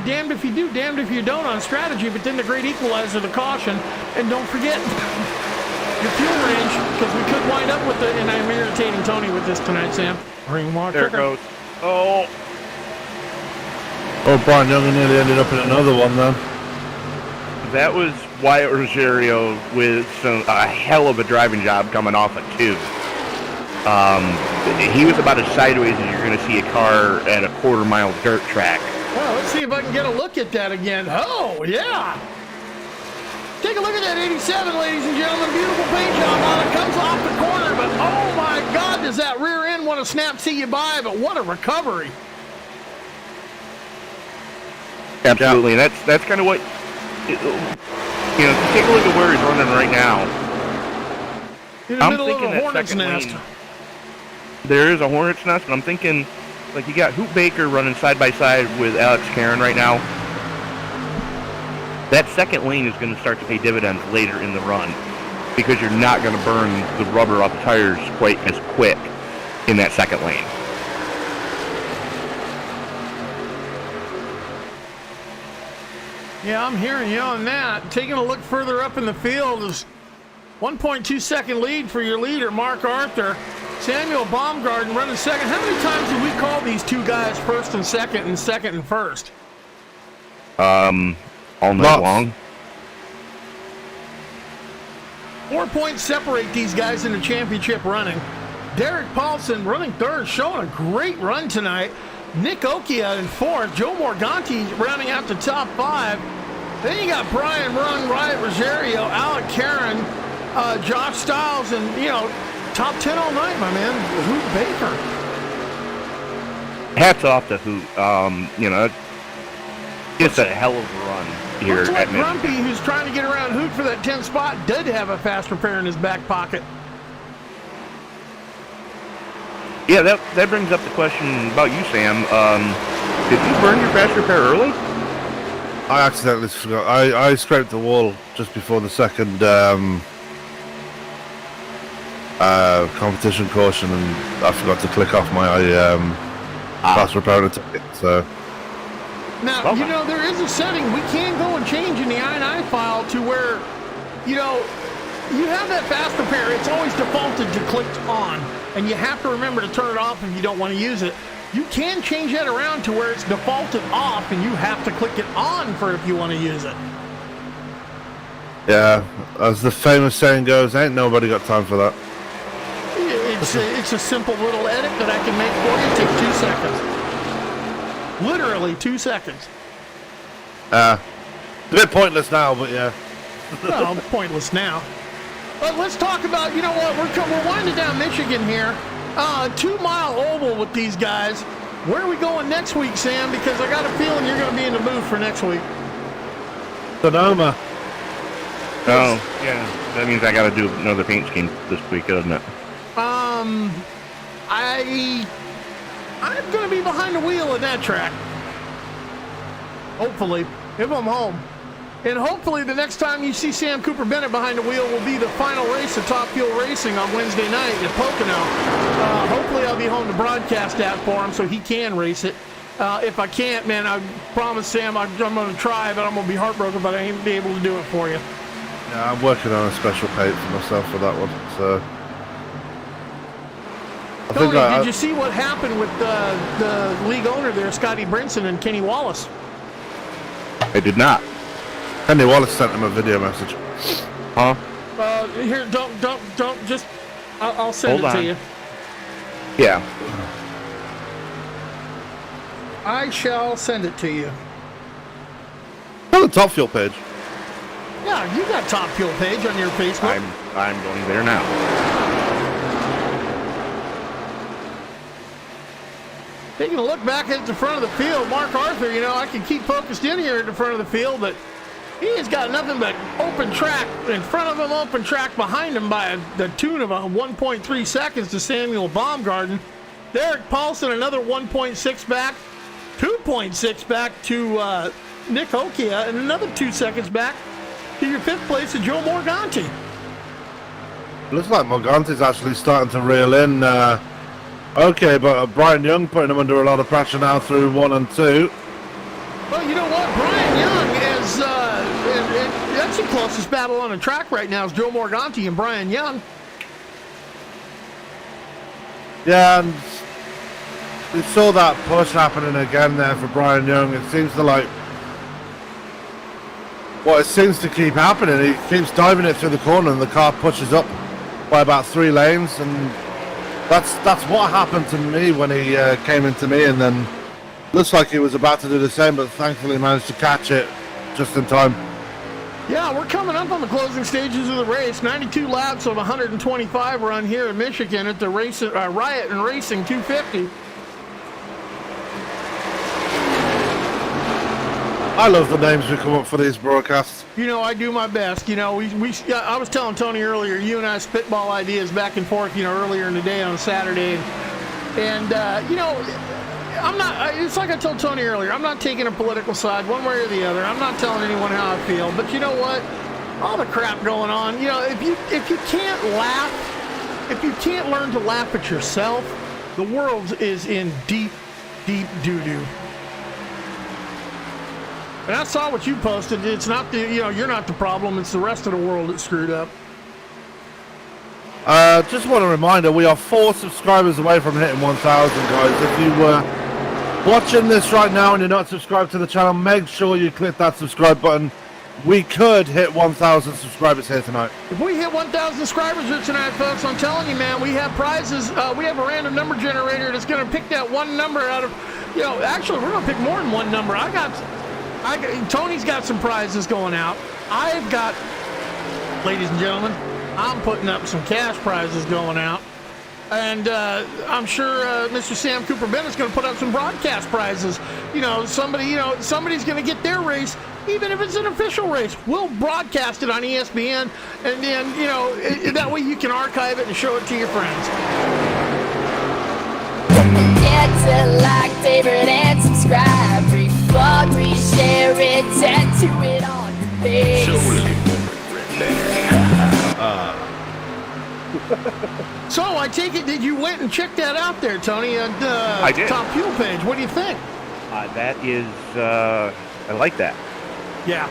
damned if you do, damned if you don't on strategy, but then the great equalizer, the caution, and don't forget your fuel range, because we could wind up with and I'm irritating Tony with this tonight, Sam. Ring marker. There it goes. Oh, Brian Young nearly ended up in another one then. that was Wyatt Rosario with a hell of a driving job coming off of 2. He was about as sideways as you're going to see a car at a quarter-mile dirt track. Well, let's see if I can get a look at that again. Oh, yeah. Take a look at that 87, ladies and gentlemen. Beautiful paint job on it. Comes off the corner, but oh my God, does that rear end want to snap see you by? But what a recovery. Absolutely, and that's kind of what, take a look at where he's running right now. In the middle of a hornet's nest. There is a hornet's nest, and I'm thinking, like, you got Hoot Baker running side by side with Alex Karen right now. That second lane is going to start to pay dividends later in the run because you're not going to burn the rubber off the tires quite as quick in that second lane. Yeah, I'm hearing you on that. Taking a look further up in the field is 1.2 second lead for your leader, Mark Arthur. Samuel Baumgarten running second. How many times do we call these two guys first and second and first? All night long. 4 points separate these guys in the championship running. Derek Paulson running third, showing a great run tonight. Nick Okia in fourth. Joe Morganti rounding out the top 5. Then you got Brian Rung, Riot Rosario, Alec Karen, Josh Stiles, and, top 10 all night, my man. Hoot Baker. Hats off to Hoot. It's a hell of a run here. Looks like at Grumpy, who's trying to get around Hoot for that 10th spot, did have a fast repair in his back pocket. Yeah, that brings up the question about you, Sam. Did you burn your fast repair early? I accidentally forgot. I scraped the wall just before the second competition caution, and I forgot to click off my fast repair ticket. So now, there is a setting we can go and change in the I&I file to where, you have that fast repair. It's always defaulted to clicked on, and you have to remember to turn it off if you don't want to use it. You can change that around to where it's defaulted off, and you have to click it on for if you want to use it. Yeah, as the famous saying goes, ain't nobody got time for that. It's a simple little edit that I can make for you. Take 2 seconds. Literally 2 seconds. A bit pointless now, but yeah. Well, pointless now. But let's talk about, we're winding down Michigan here. 2 mile oval with these guys. Where are we going next week, Sam? Because I got a feeling you're going to be in the mood for next week. Sonoma. Oh, yeah. That means I got to do another paint scheme this week, doesn't it? I'm going to be behind the wheel in that track. Hopefully, if I'm home. And hopefully the next time you see Sam Cooper Bennett behind the wheel will be the final race of Top Fuel Racing on Wednesday night at Pocono. Hopefully I'll be home to broadcast that for him so he can race it. If I can't, man, I promise Sam I'm going to try, but I'm going to be heartbroken if I ain't be able to do it for you. Yeah, I'm working on a special paint for myself for that one. So. Tony, did you see what happened with the league owner there, Scotty Brinson and Kenny Wallace? I did not. Kenny Wallace sent him a video message. Huh? Here, don't, just, I'll send it to you. Yeah. I shall send it to you. On the Top Fuel page. Yeah, you got Top Fuel page on your Facebook. I'm going there now. Taking a look back at the front of the field, Mark Arthur, I can keep focused in here at the front of the field, but he has got nothing but open track in front of him, open track behind him by the tune of 1.3 seconds to Samuel Baumgarten. Derek Paulson, another 1.6 back, 2.6 back to Nick Okia, and another 2 seconds back to your 5th place to Joe Morganti. Looks like Morganti's actually starting to reel in. Okay, but Brian Young putting him under a lot of pressure now through 1 and 2. Well, you know what? Brian Young is, that's the closest battle on the track right now is Joe Morganti and Brian Young. Yeah, and we saw that push happening again there for Brian Young. It seems to Well, it seems to keep happening. He keeps diving it through the corner, and the car pushes up by about 3 lanes, and that's what happened to me when he came into me, and then looks like he was about to do the same, but thankfully managed to catch it just in time. Yeah, we're coming up on the closing stages of the race. 92 laps of 125 run here in Michigan at the Riot and Racing 250. I love the names we come up for these broadcasts. You know, I do my best. You know, I was telling Tony earlier, you and I spitball ideas back and forth, you know, earlier in the day on Saturday. And you know, I'm not, it's like I told Tony earlier, I'm not taking a political side one way or the other. I'm not telling anyone how I feel. But you know what? All the crap going on, you know, if you can't laugh, if you can't learn to laugh at yourself, the world is in deep, deep doo-doo. And I saw what you posted. It's not the, you know, you're not the problem. It's the rest of the world that's screwed up. Just want a reminder, we are 4 subscribers away from hitting 1,000, guys. If you were watching this right now and you're not subscribed to the channel, make sure you click that subscribe button. We could hit 1,000 subscribers here tonight. If we hit 1,000 subscribers here tonight, folks, I'm telling you, man, we have prizes. We have a random number generator that's going to pick that one number out of, you know, actually, we're going to pick more than one number. Tony's got some prizes going out. I've got, ladies and gentlemen, I'm putting up some cash prizes going out. And I'm sure Mr. Sam Cooper Bennett's going to put up some broadcast prizes. You know, somebody's going to get their race, even if it's an official race. We'll broadcast it on ESPN, and then, you know, that way you can archive it and show it to your friends. Don't forget to like, favorite, and subscribe. Reflog, reshare it, tattoo it on your face. So I take it that you went and checked that out there, Tony, at I did. Top Fuel page. What do you think? That is, I like that. Yeah.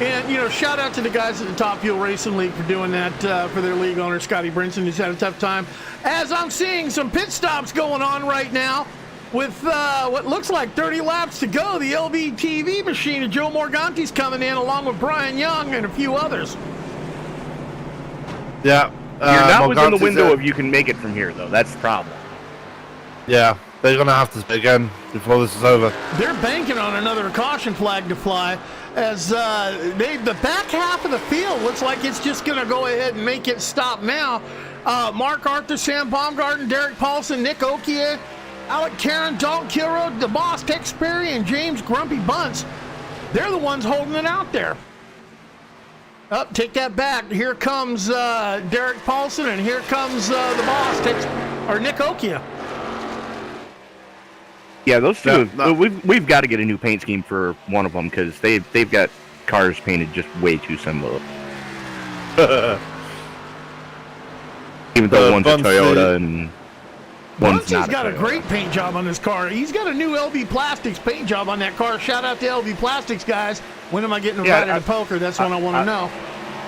And, you know, shout out to the guys at the Top Fuel Racing League for doing that for their league owner, Scotty Brinson, who's had a tough time. As I'm seeing some pit stops going on right now with what looks like 30 laps to go, the LBTV machine of Joe Morganti's coming in along with Brian Young and a few others. Yeah. You're not within the Morganti's window there. of you can make it from here, though. That's the problem. Yeah, they're going to have to again before this is over. They're banking on another caution flag to fly as the back half of the field looks like it's just going to go ahead and make it stop now. Mark Arthur, Sam Baumgarten, Derek Paulson, Nick Okier, Alec Karen, Dalton Kilroy, the boss, Tex Perry, and James Grumpy Bunce. They're the ones holding it out there. Take that back. Here comes Derek Paulson, and here comes the boss, Nick Okia. Yeah, those two. No. We've got to get a new paint scheme for one of them because they've got cars painted just way too similar. Even though one's a Toyota and one's not. He's got a great paint job on this car. He's got a new LB Plastics paint job on that car. Shout out to LB Plastics, guys. When am I getting invited to poker? That's what I want to know.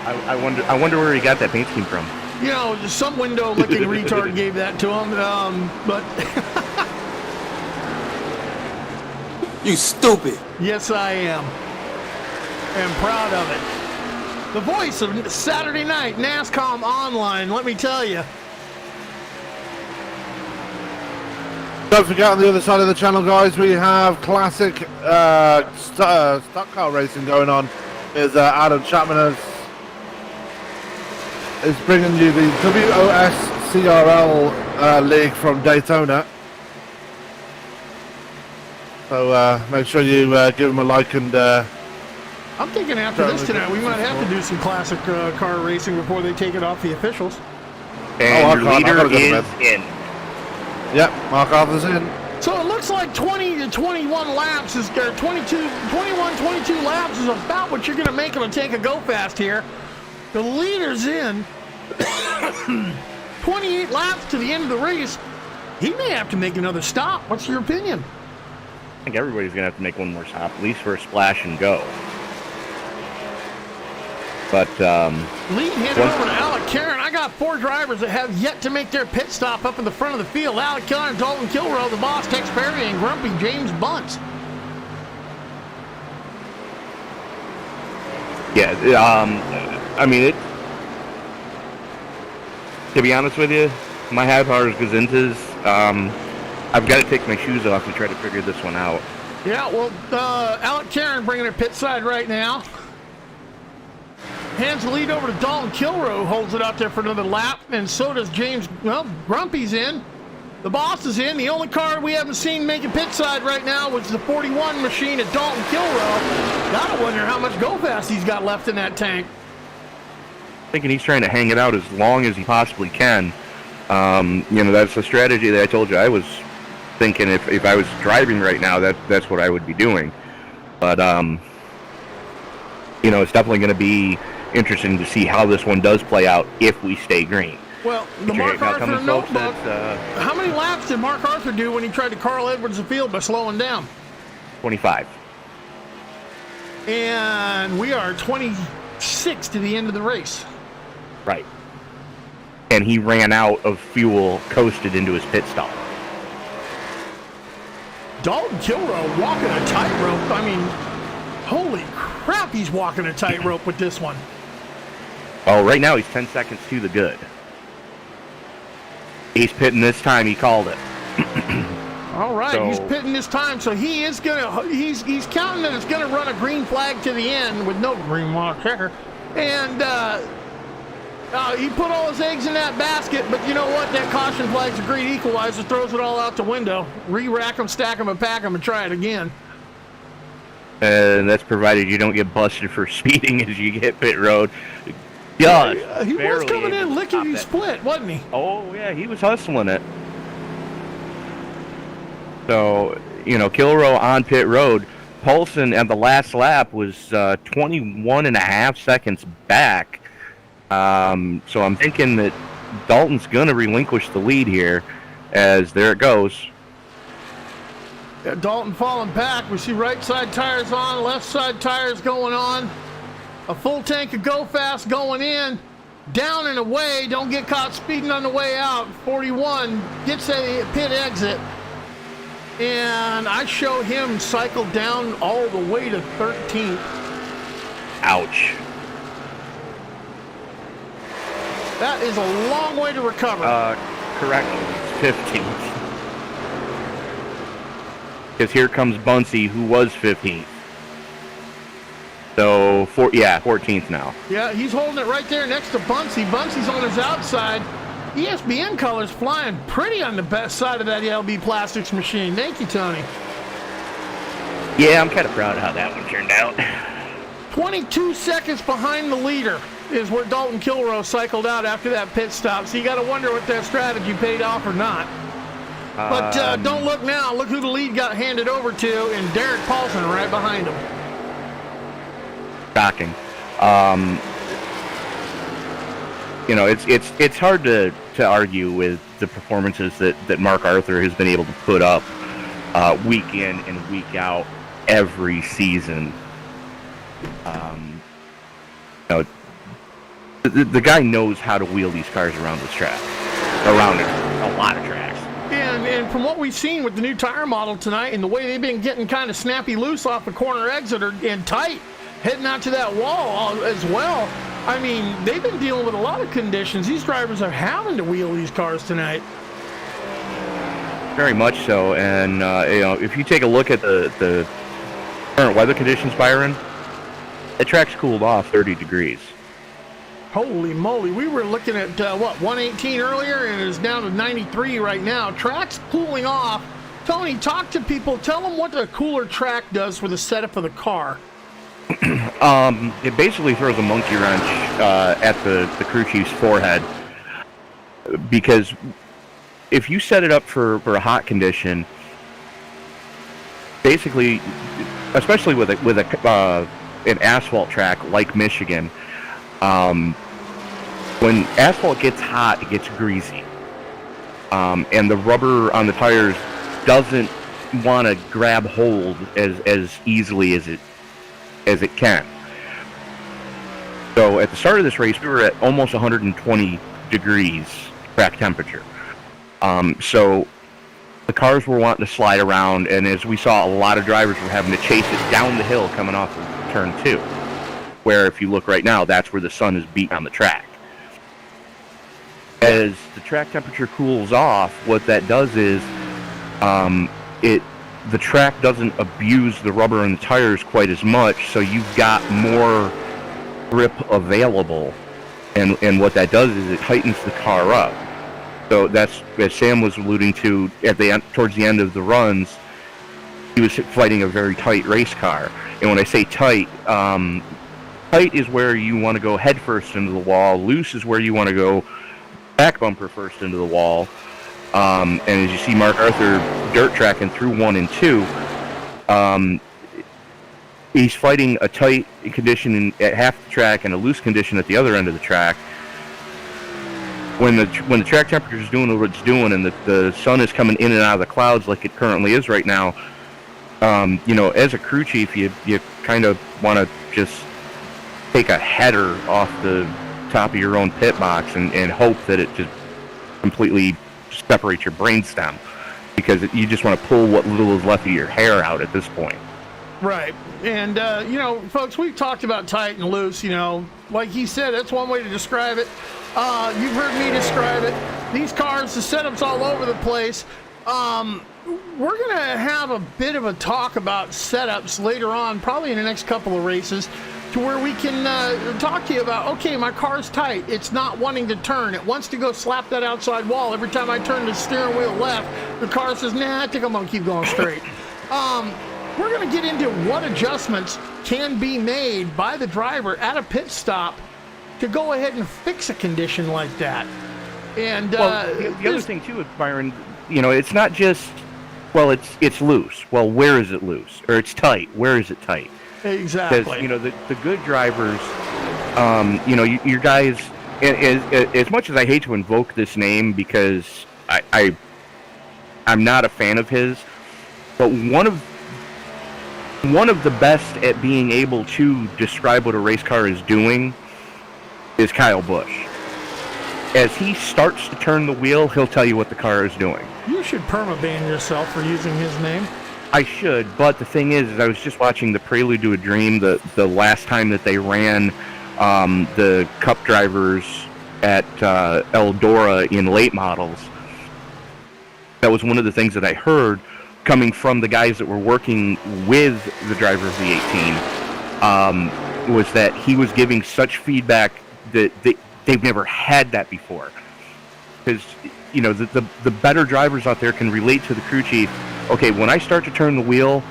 I wonder where he got that paint scheme from. You know, some window-licking retard gave that to him, but... You stupid. Yes, I am. And proud of it. The voice of Saturday night, NASCOM Online, let me tell you. Don't forget, on the other side of the channel, guys, we have classic stock car racing going on. Is Adam Chapman is bringing you the WOSCRL league from Daytona. So make sure you give him a like and. I'm thinking after this tonight, we might have to do some classic car racing before they take it off the officials. And your leader is in. Yep, Mark Arthur's in. So it looks like 20 to 21 laps is, or 22 laps is about what you're going to make them take a go fast here. The leader's in. 28 laps to the end of the race. He may have to make another stop. What's your opinion? I think everybody's going to have to make one more stop, at least for a splash and go. But, lead handed over to Alec Karen. I got 4 drivers that have yet to make their pit stop up in the front of the field. Alec Karen, Dalton Kilroy, the boss, Tex Perry, and Grumpy James Bunce. Yeah, I mean, to be honest with you, my half hours goes into I've got to take my shoes off and try to figure this one out. Yeah, well, Alec Karen bringing her pit side right now. Hands the lead over to Dalton Kilrow, holds it out there for another lap, and so does James. Well, Grumpy's in. The boss is in. The only car we haven't seen making pit side right now was the 41 machine at Dalton Kilrow. Gotta wonder how much go fast he's got left in that tank. Thinking he's trying to hang it out as long as he possibly can. That's the strategy that I told you I was thinking if I was driving right now, that's what I would be doing. But, it's definitely going to be interesting to see how this one does play out if we stay green. Well, the Mark Arthur notebook, how many laps did Mark Arthur do when he tried to Carl Edwards the field by slowing down? 25. And we are 26 to the end of the race. Right. And he ran out of fuel, coasted into his pit stop. Dalton Kilrow walking a tightrope. I mean, holy crap, he's walking a tightrope with this one. Oh, right now he's 10 seconds to the good. He's pitting this time. He called it. All right, he's pitting this time, so he is gonna. He's counting that it's gonna run a green flag to the end with no green mark checker, and he put all his eggs in that basket. But you know what? That caution flag's a great equalizer. Throws it all out the window. Re-rack them, stack them, and pack them, and try it again. And that's provided you don't get busted for speeding as you hit pit road. Yeah, he was coming in lickety split, wasn't he? Oh, yeah, he was hustling it. So, Kilrow on pit road. Paulson at the last lap was 21 and a half seconds back. So I'm thinking that Dalton's going to relinquish the lead here as there it goes. Yeah, Dalton falling back. We see right side tires on, left side tires going on. A full tank of Go Fast going in, down and away. Don't get caught speeding on the way out. 41 gets a pit exit, and I show him cycle down all the way to 13th. Ouch. That is a long way to recover. Correction, 15th. Because here comes Bunsey, who was 15th. So, 14th now. Yeah, he's holding it right there next to Bunsey. Bunsey's on his outside. ESPN colors flying pretty on the best side of that LB Plastics machine. Thank you, Tony. Yeah, I'm kind of proud of how that one turned out. 22 seconds behind the leader is where Dalton Kilrow cycled out after that pit stop. So you got to wonder if that strategy paid off or not. But don't look now. Look who the lead got handed over to, and Derek Paulson right behind him. Shocking. It's hard to argue with the performances that Mark Arthur has been able to put up week in and week out every season. The guy knows how to wheel these cars around this track, around a lot of tracks. And from what we've seen with the new tire model tonight and the way they've been getting kind of snappy loose off the corner exit and tight, heading out to that wall as well. I mean, they've been dealing with a lot of conditions. These drivers are having to wheel these cars tonight. Very much so. And, if you take a look at the current weather conditions, Byron, the track's cooled off 30 degrees. Holy moly. We were looking at, 118 earlier, and it's down to 93 right now. Track's cooling off. Tony, talk to people. Tell them what the cooler track does for the setup of the car. It basically throws a monkey wrench at the crew chief's forehead, because if you set it up for a hot condition, basically, especially with an asphalt track like Michigan, when asphalt gets hot, it gets greasy, and the rubber on the tires doesn't want to grab hold as easily as it can. So at the start of this race, we were at almost 120 degrees track temperature. So the cars were wanting to slide around, and as we saw, a lot of drivers were having to chase it down the hill coming off of turn 2. where if you look right now, that's where the sun is beating on the track. As the track temperature cools off, what that does is the track doesn't abuse the rubber and the tires quite as much, so you've got more grip available. And what that does is it tightens the car up. So that's, as Sam was alluding to, towards the end of the runs, he was fighting a very tight race car. And when I say tight, tight is where you want to go head first into the wall. Loose is where you want to go back bumper first into the wall. And as you see Mark Arthur dirt tracking through 1 and 2, he's fighting a tight condition at half the track and a loose condition at the other end of the track. When the track temperature is doing what it's doing and the sun is coming in and out of the clouds like it currently is right now, as a crew chief, you kind of want to just take a header off the top of your own pit box and hope that it just completely separates your brainstem, because you just want to pull what little is left of your hair out at this point. Right. And, folks, we've talked about tight and loose, like he said, that's one way to describe it. You've heard me describe it. These cars, the setup's all over the place. We're going to have a bit of a talk about setups later on, probably in the next couple of races, to where we can talk to you about, okay, my car's tight. It's not wanting to turn. It wants to go slap that outside wall. Every time I turn the steering wheel left, the car says, nah, I think I'm going to keep going straight. We're going to get into what adjustments can be made by the driver at a pit stop to go ahead and fix a condition like that. And the other thing too, Byron, it's not just, well, it's loose. Well, where is it loose? Or it's tight. Where is it tight? Exactly. Because the good drivers, your guys. As much as I hate to invoke this name because I'm not a fan of his, but one of the best at being able to describe what a race car is doing is Kyle Busch. As he starts to turn the wheel, he'll tell you what the car is doing. You should permaban yourself for using his name. I should, but the thing is I was just watching the Prelude to a Dream, the last time that they ran the Cup drivers at Eldora in late models. That was one of the things that I heard coming from the guys that were working with the driver of the 18, was that he was giving such feedback that they've never had that before. Because, the better drivers out there can relate to the crew chief. Okay, when I start to turn the wheel,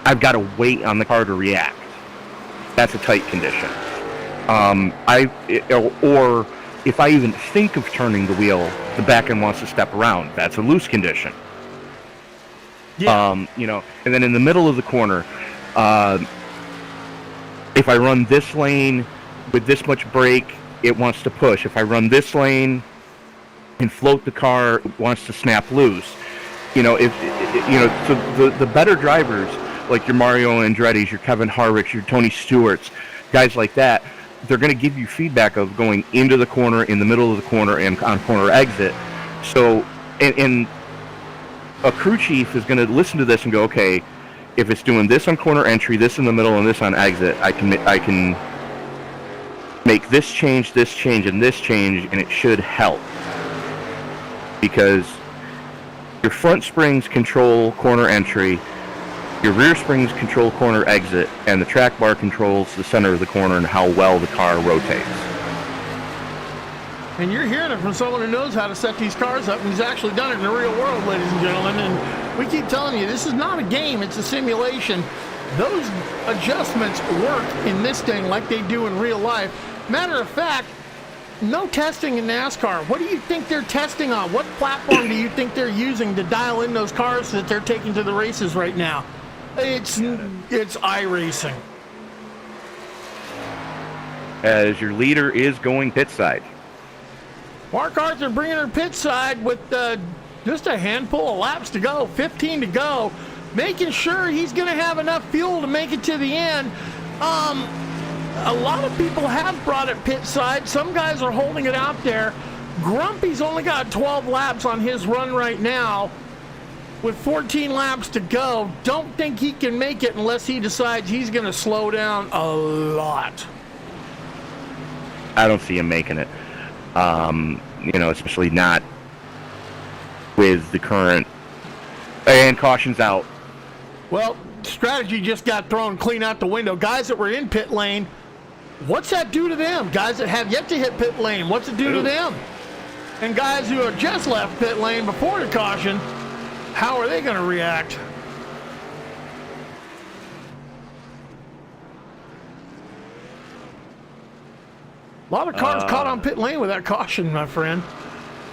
I've got to wait on the car to react. That's a tight condition. Or if I even think of turning the wheel, the back end wants to step around. That's a loose condition. Yeah. And then in the middle of the corner, if I run this lane with this much brake, it wants to push. If I run this lane and float the car, it wants to snap loose. So the better drivers, like your Mario Andretti's, your Kevin Harvick's, your Tony Stewart's, guys like that, they're going to give you feedback of going into the corner, in the middle of the corner, and on corner exit. So, and a crew chief is going to listen to this and go, okay, if it's doing this on corner entry, this in the middle, and this on exit, I can make this change, and this change, and it should help. Because your front springs control corner entry, your rear springs control corner exit, and the track bar controls the center of the corner and how well the car rotates. And you're hearing it from someone who knows how to set these cars up, and he's actually done it in the real world, ladies and gentlemen. And we keep telling you, this is not a game, it's a simulation. Those adjustments work in this thing like they do in real life. Matter of fact, no testing in NASCAR. What do you think they're testing on? What platform do you think they're using to dial in those cars that they're taking to the races right now? It's iRacing. As your leader is going pit side. Mark Arthur bringing her pit side with just a handful of laps to go, 15 to go, making sure he's going to have enough fuel to make it to the end. A lot of people have brought it pit side. Some guys are holding it out there. Grumpy's only got 12 laps on his run right now. with 14 laps to go, don't think he can make it unless he decides he's going to slow down a lot. I don't see him making it. Especially not with the current. And caution's out. Well, strategy just got thrown clean out the window. Guys that were in pit lane, what's that do to them? Guys that have yet to hit pit lane, what's it do to them? And guys who have just left pit lane before the caution, how are they going to react? A lot of cars caught on pit lane with that caution, my friend.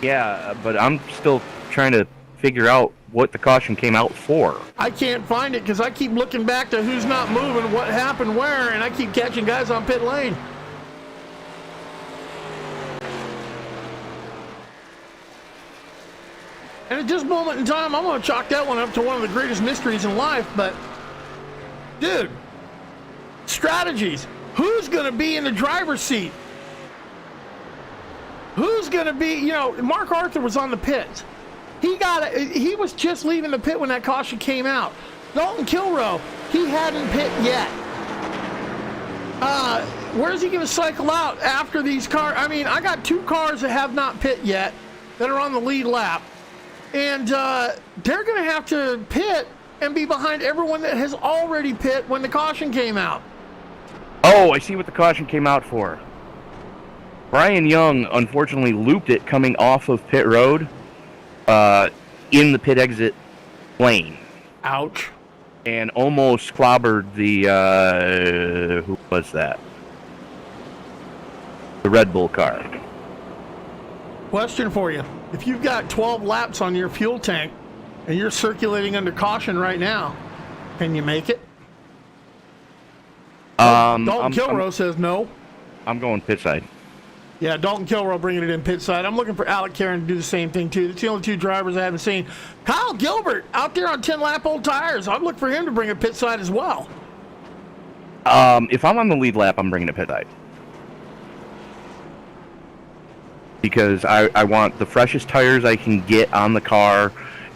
Yeah, but I'm still trying to figure out what the caution came out for. I can't find it because I keep looking back to who's not moving, what happened where, and I keep catching guys on pit lane. And at this moment in time, I'm going to chalk that one up to one of the greatest mysteries in life. But, dude, strategies. Who's going to be in the driver's seat? Who's going to be, Mark Arthur was on the pits. He was just leaving the pit when that caution came out. Dalton Kilroe, he hadn't pit yet. Where's he going to cycle out after these cars? I mean, I got 2 cars that have not pit yet that are on the lead lap. And they're going to have to pit and be behind everyone that has already pit when the caution came out. Oh, I see what the caution came out for. Brian Young, unfortunately, looped it coming off of pit road in the pit exit lane. Ouch. And almost clobbered the, who was that? The Red Bull car. Question for you. If you've got 12 laps on your fuel tank and you're circulating under caution right now, can you make it? Dalton Kilroe says no. I'm going pit side. Yeah, Dalton Kilroe bringing it in pit side. I'm looking for Alec Karen to do the same thing, too. That's the only 2 drivers I haven't seen. Kyle Gilbert out there on 10-lap old tires. I'm looking for him to bring it pit side as well. If I'm on the lead lap, I'm bringing it pit side. Because I want the freshest tires I can get on the car,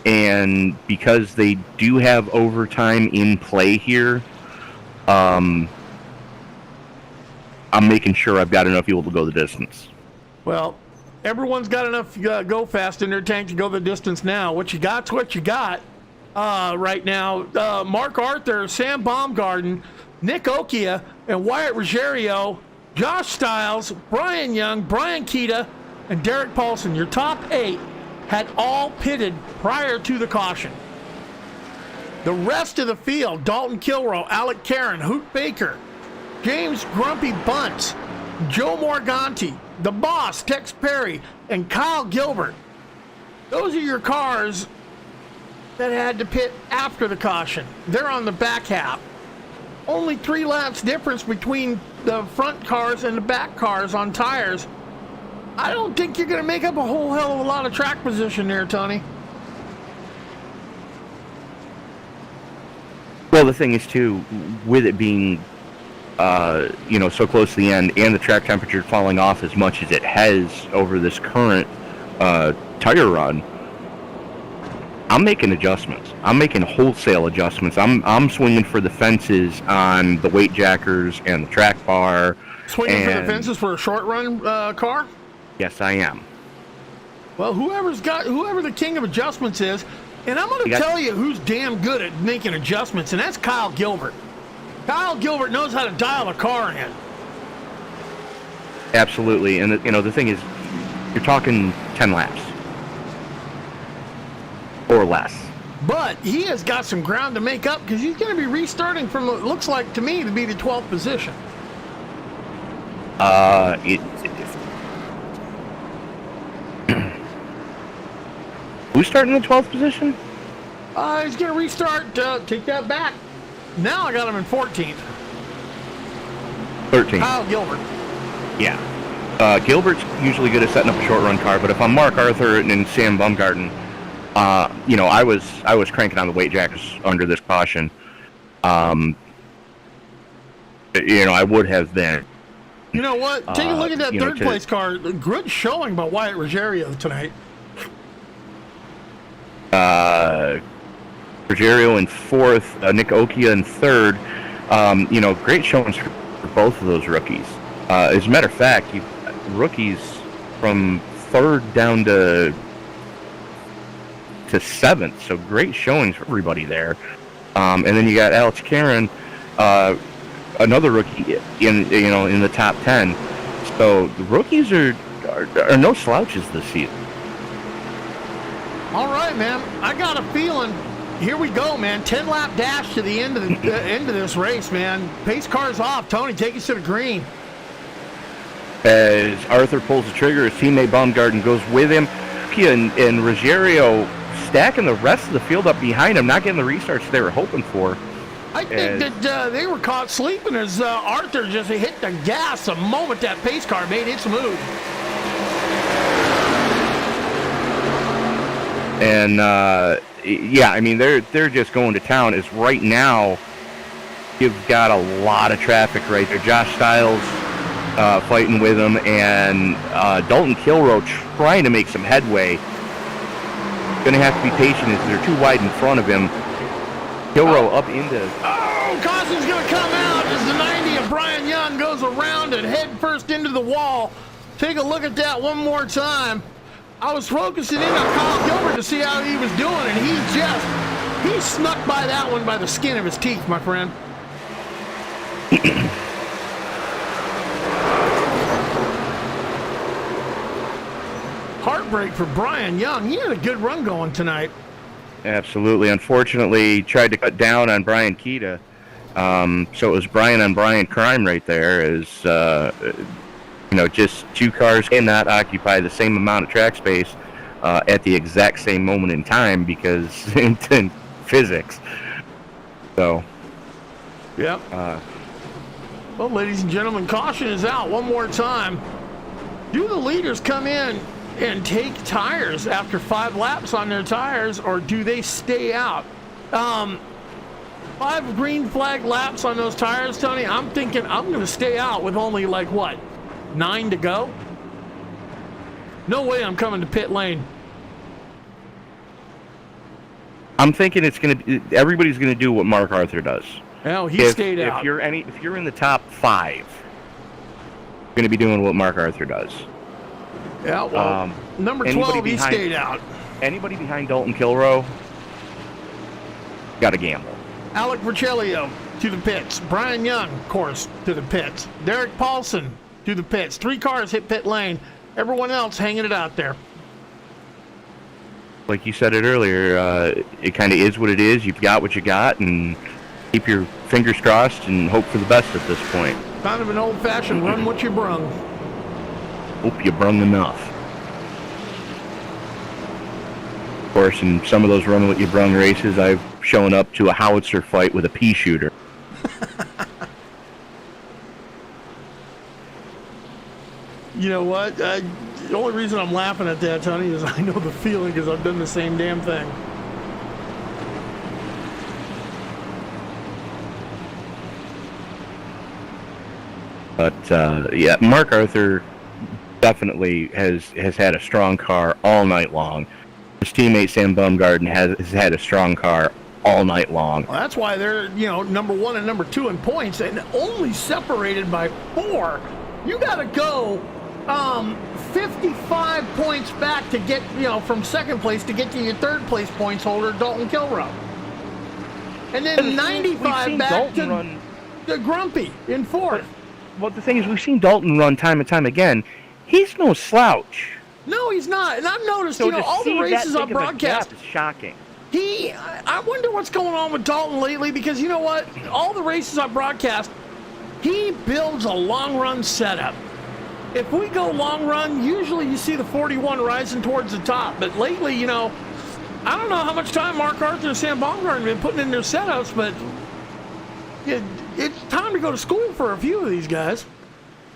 and because they do have overtime in play here, I'm making sure I've got enough fuel to go the distance. Well, everyone's got enough go fast in their tank to go the distance now. What you got's what you got right now. Mark Arthur, Sam Baumgarten, Nick Okia, and Wyatt Ruggiero, Josh Stiles, Brian Young, Brian Keita, and Derek Paulson. Your top 8 had all pitted prior to the caution. The rest of the field, Dalton Kilroe, Alec Karen, Hoot Baker, James Grumpy Bunce, Joe Morganti, the boss, Tex Perry, and Kyle Gilbert. Those are your cars that had to pit after the caution. They're on the back half. Only 3 laps difference between the front cars and the back cars on tires. I don't think you're going to make up a whole hell of a lot of track position there, Tony. Well, the thing is, too, with it being, so close to the end and the track temperature falling off as much as it has over this current tire run, I'm making adjustments. I'm making wholesale adjustments. I'm swinging for the fences on the weight jackers and the track bar. Swinging for the fences for a short run car? Yes, I am. Well, whoever the king of adjustments is, and I'm going to tell you who's damn good at making adjustments, and that's Kyle Gilbert. Kyle Gilbert knows how to dial a car in. Absolutely, and the thing is, you're talking 10 laps or less. But he has got some ground to make up because he's going to be restarting from what looks like to me to be the 12th position. Who's starting in the 12th position? He's going to restart. Take that back. Now I got him in 14th. 13th. Kyle Gilbert. Yeah. Gilbert's usually good at setting up a short run car, but if I'm Mark Arthur and Sam Baumgarten, I was cranking on the weight jackers under this caution. I would have been. You know what? Take a look at that third place car. Good showing by Wyatt Ruggiero tonight. Rogerio in fourth, Nick Okia in third. Great showings for both of those rookies. As a matter of fact, rookies from third down to seventh, so great showings for everybody there. And then you got Alex Karen, another rookie in the top 10. So the rookies are no slouches this season. All right, man. I got a feeling. Here we go, man. 10-lap dash to the end of end of this race, man. Pace car's off. Tony, take us to the green. As Arthur pulls the trigger, his teammate Baumgarten goes with him. And Ruggiero stacking the rest of the field up behind him, not getting the restarts they were hoping for. I think that they were caught sleeping as Arthur just hit the gas the moment that pace car made its move. And they're just going to town. As right now, you've got a lot of traffic right there. Josh Stiles fighting with him, and Dalton Kilroe trying to make some headway. Going to have to be patient as they're too wide in front of him. Kilroe up into... Oh, caution's going to come out as the 90 of Brian Young goes around and head first into the wall. Take a look at that one more time. I was focusing in on Kyle Gilbert to see how he was doing, and he snuck by that one by the skin of his teeth, my friend. Heartbreak for Brian Young. He had a good run going tonight. Absolutely. Unfortunately, tried to cut down on Brian Keita. So it was Brian on Brian crime right there. As just two cars cannot occupy the same amount of track space at the exact same moment in time because in physics. So. Yep. Well, ladies and gentlemen, caution is out one more time. Do the leaders come in and take tires after 5 laps on their tires, or do they stay out? 5 green flag laps on those tires, Tony. I'm thinking I'm going to stay out with only 9 to go. No way I'm coming to pit lane. I'm thinking everybody's going to do what Mark Arthur does. Well, he stayed out. If you're in the top 5, you're going to be doing what Mark Arthur does. Yeah, well, number 12, he stayed out. Anybody behind Dalton Kilroe, got to gamble. Alec Vercellio to the pits. Brian Young, of course, to the pits. Derek Paulson to the pits. 3 cars hit pit lane. Everyone else hanging it out there. Like you said it earlier, it kind of is what it is. You've got what you got, and keep your fingers crossed and hope for the best at this point. Kind of an old-fashioned run what you brung. Hope you brung enough. Of course, in some of those run what you brung races, I've shown up to a howitzer fight with a pea shooter. You know what? The only reason I'm laughing at that, Tony, is I know the feeling because I've done the same damn thing. But, Mark Arthur definitely has had a strong car all night long. His teammate Sam Baumgarten has had a strong car all night long. Well, that's why they're, number 1 and number 2 in points and only separated by 4. You got to go 55 points back to get, from second place to get to your third place points holder, Dalton Kilroe. And then 95 back to Grumpy in fourth. Well, the thing is, we've seen Dalton run time and time again. He's no slouch. No, he's not. And I've noticed, all the races on broadcast. Is shocking. I wonder what's going on with Dalton lately because you know what? All the races on broadcast, he builds a long run setup. If we go long run, usually you see the 41 rising towards the top. But lately, I don't know how much time Mark Arthur and Sam Baumgarten have been putting in their setups, but it's time to go to school for a few of these guys.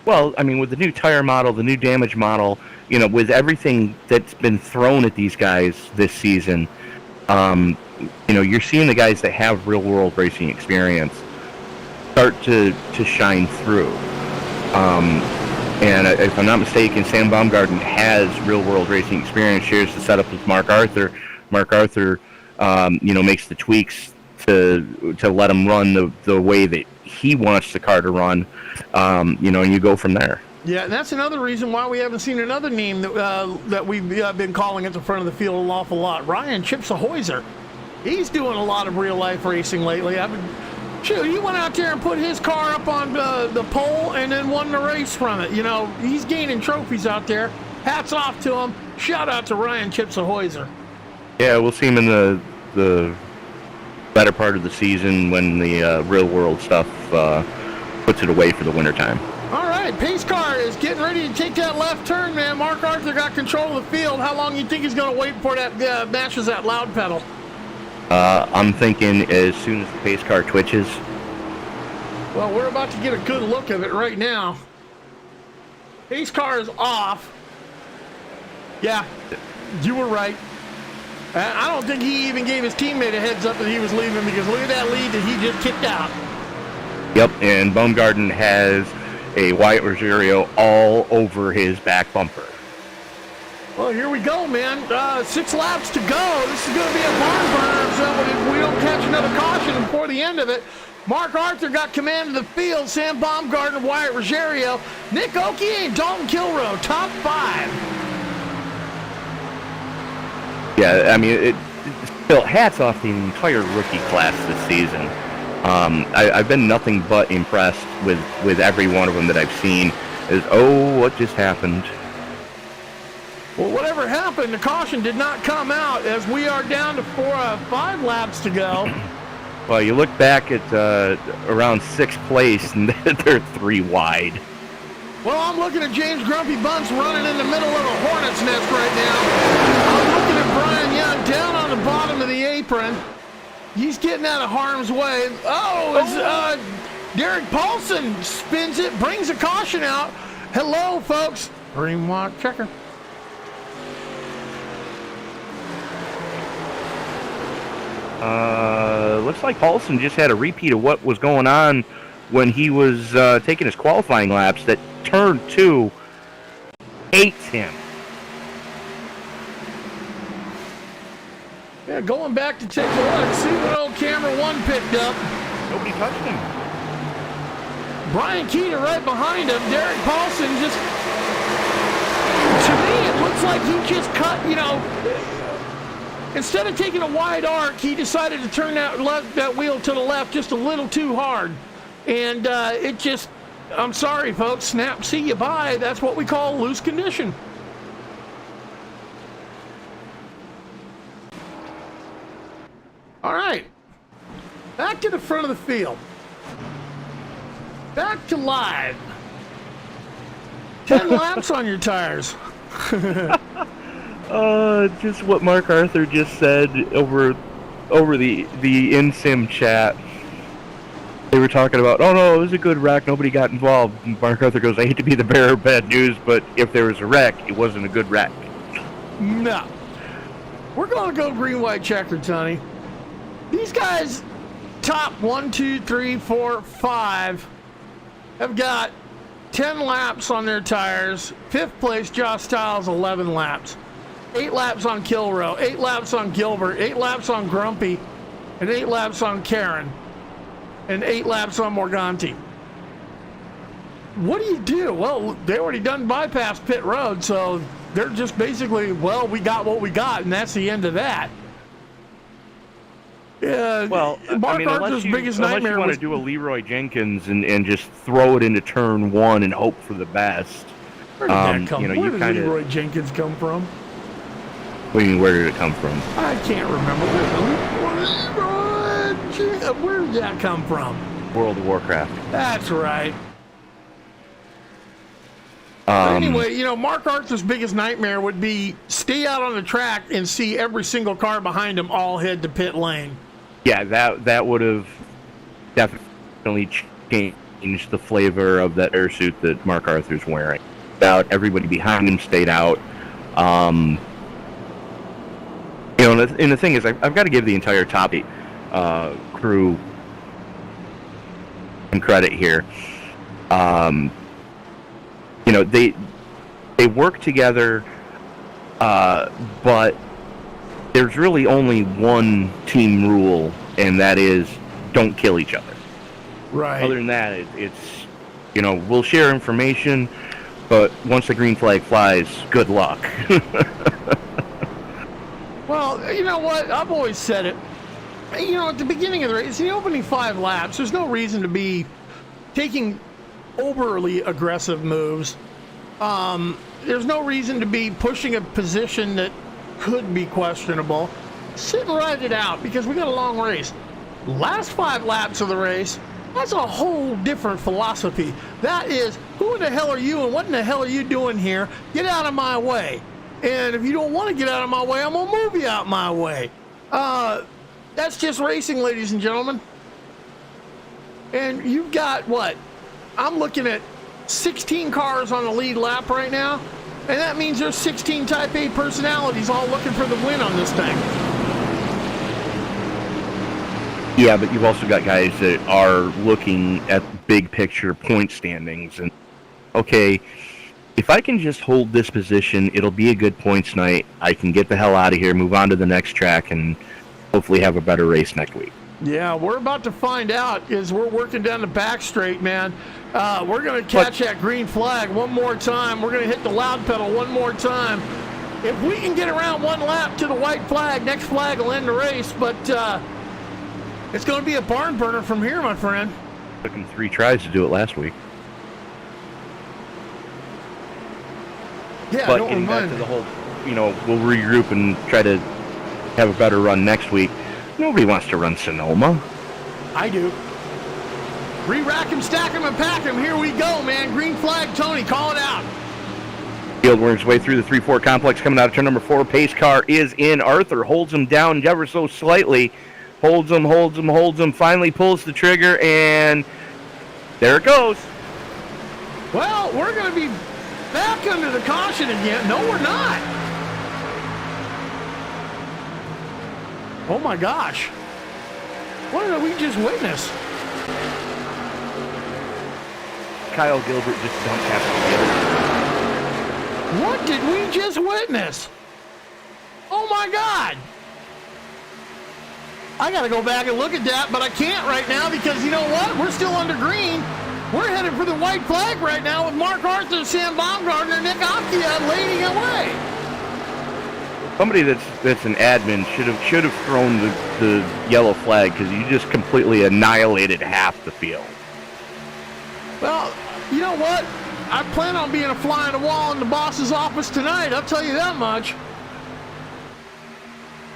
Well, I mean, with the new tire model, the new damage model, with everything that's been thrown at these guys this season, you're seeing the guys that have real-world racing experience start to shine through. And if I'm not mistaken, Sam Baumgarten has real-world racing experience, shares the setup with Mark Arthur. Mark Arthur makes the tweaks to let him run the way that he wants the car to run, and you go from there. Yeah, and that's another reason why we haven't seen another name that we've been calling at the front of the field an awful lot. Ryan Chipsahoyser. He's doing a lot of real-life racing lately. He went out there and put his car up on the pole and then won the race from it. He's gaining trophies out there. Hats off to him. Shout out to Ryan Chipsahoyser. Yeah, we'll see him in the better part of the season when the real-world stuff puts it away for the wintertime. All right, pace car is getting ready to take that left turn, man. Mark Arthur got control of the field. How long do you think he's going to wait before that matches that loud pedal? I'm thinking as soon as the pace car twitches. Well, we're about to get a good look of it right now. Pace car is off. Yeah, you were right. I don't think he even gave his teammate a heads up that he was leaving, because look at that lead that he just kicked out. Yep, and Baumgarten has a Wyatt Rosario all over his back bumper. Well, here we go, man. 6 laps to go. This is going to be a barn burner if we don't catch another caution before the end of it. Mark Arthur got command of the field. Sam Baumgarten, Wyatt Rosario, Nick Okie, and Dalton Kilroe, top 5. Yeah, I mean, still, hats off the entire rookie class this season. I've been nothing but impressed with every one of them that I've seen. What just happened? Well, whatever happened, the caution did not come out as we are down to 5 laps to go. Well, you look back at around 6th place, and they're 3 wide. Well, I'm looking at James Grumpy Bunce running in the middle of a hornet's nest right now. I'm looking at Brian Young down on the bottom of the apron. He's getting out of harm's way. Derek Paulson spins it, brings a caution out. Hello, folks. Green white checker. Looks like Paulson just had a repeat of what was going on when he was taking his qualifying laps. That turn 2 hates him. Yeah, going back to take a look, see what old camera 1 picked up. Nobody touched him. Brian Keeter right behind him. Derek Paulson just, to me, it looks like he just cut, instead of taking a wide arc, he decided to turn that wheel to the left just a little too hard. And it just, I'm sorry, folks, snap, see you, bye. That's what we call loose condition. All right, back to the front of the field. Back to live. 10 laps on your tires. Just what Mark Arthur just said over the in-sim chat. They were talking about, oh no, it was a good wreck, nobody got involved. And Mark Arthur goes, I hate to be the bearer of bad news, but if there was a wreck, it wasn't a good wreck. No. We're going to go green, white, checkered, Tony. These guys, top 1, 2, 3, 4, 5, have got 10 laps on their tires. 5th place, Josh Stiles, 11 laps. 8 laps on Kilroe, 8 laps on Gilbert, 8 laps on Grumpy, and 8 laps on Karen, and 8 laps on Morganti. What do you do? Well, they already done bypass pit road, so they're just basically, well, we got what we got, and that's the end of that. Yeah, well, Mark Arthur's biggest nightmare you want to do a Leroy Jenkins and just throw it into turn 1 and hope for the best. Where did that come from? Where did Leroy Jenkins come from? What do you mean, where did it come from? I can't remember. Where did that come from? World of Warcraft. That's right. Anyway, Mark Arthur's biggest nightmare would be stay out on the track and see every single car behind him all head to pit lane. Yeah, that would have definitely changed the flavor of that airsuit that Mark Arthur's wearing. About everybody behind him stayed out. And the thing is, I've got to give the entire Top 8 crew some credit here. They work together, but there's really only one team rule, and that is don't kill each other. Right. Other than that, it's, you know, we'll share information, but once the green flag flies, good luck. Well, you know what? I've always said it. You know, at the beginning of the race, the opening 5 laps, there's no reason to be taking overly aggressive moves. There's no reason to be pushing a position that could be questionable. Sit and ride it out, because we got a long race. Last 5 laps of the race, that's a whole different philosophy. That is, who in the hell are you and what in the hell are you doing here? Get out of my way. And if you don't want to get out of my way, I'm going to move you out my way. That's just racing, ladies and gentlemen. And you've got, what? I'm looking at 16 cars on the lead lap right now. And that means there's 16 Type A personalities all looking for the win on this thing. Yeah, but you've also got guys that are looking at big picture point standings. And, okay, if I can just hold this position, it'll be a good points night. I can get the hell out of here, move on to the next track, and hopefully have a better race next week. Yeah, we're about to find out as we're working down the back straight, man. We're going to catch that green flag one more time. We're going to hit the loud pedal one more time. If we can get around one lap to the white flag, next flag will end the race, but it's going to be a barn burner from here, my friend. Took him 3 tries to do it last week. Yeah, but don't getting back remind to me. the whole, you know, we'll regroup and try to have a better run next week. Nobody wants to run Sonoma. I do. Re-rack him, stack him, and pack him. Here we go, man. Green flag, Tony. Call it out. Field works his way through the 3-4 complex, coming out of turn number 4. Pace car is in. Arthur holds him down ever so slightly. Holds him, finally pulls the trigger, and there it goes. Well, we're going to be back under the caution again. No, we're not. Oh, my gosh. What did we just witness? Kyle Gilbert just dumped half the field. What did we just witness? Oh, my God. I got to go back and look at that, but I can't right now because you know what? We're still under green. We're headed for the white flag right now with Mark Arthur, Sam Baumgartner, Nick Occhia leading away. Somebody that's an admin should have thrown the yellow flag because you just completely annihilated half the field. Well, you know what? I plan on being a fly on the wall in the boss's office tonight. I'll tell you that much.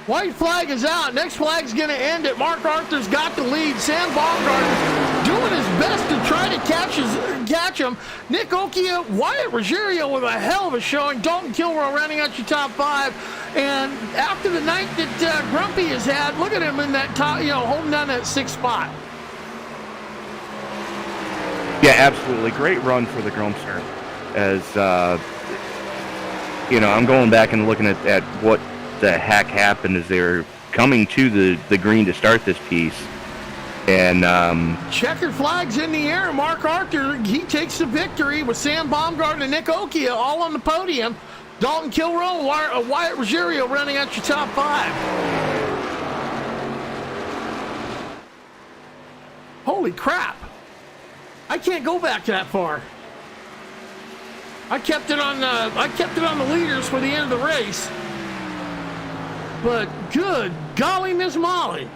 White flag is out. Next flag's going to end it. Mark Arthur's got the lead. Sam Baumgartner doing his best to try to catch him. Nick Occhia, Wyatt Ruggiero with a hell of a showing. Dalton Kilroy rounding out your top 5. And after the night that Grumpy has had, look at him in that top, holding down that 6th spot. Yeah, absolutely. Great run for the Grumpster. As, I'm going back and looking at what the heck happened as they were coming to the green to start this piece. And checkered flags in the air. Mark Arthur, he takes the victory with Sam Baumgartner and Nick Occhia all on the podium. Dalton Kilroy, Wyatt Ruggiero running out your top 5. Holy crap. I can't go back that far. I kept it on the leaders for the end of the race. But good golly, Miss Molly.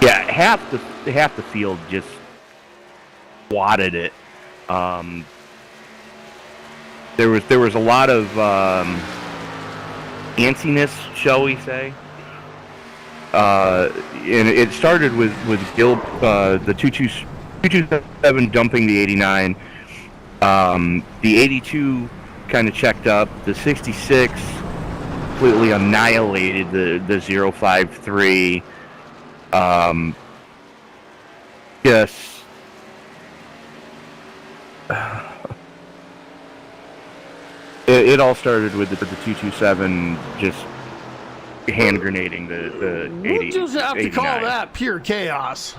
yeah, half the field just wadded it. There was a lot of antsiness, shall we say? And it started with Gil, the 227 dumping the 89. The 82 kind of checked up. The 66 completely annihilated the 053. Yes. It all started with the 227 just hand grenading the 80. We'll just have to 89. call that pure chaos.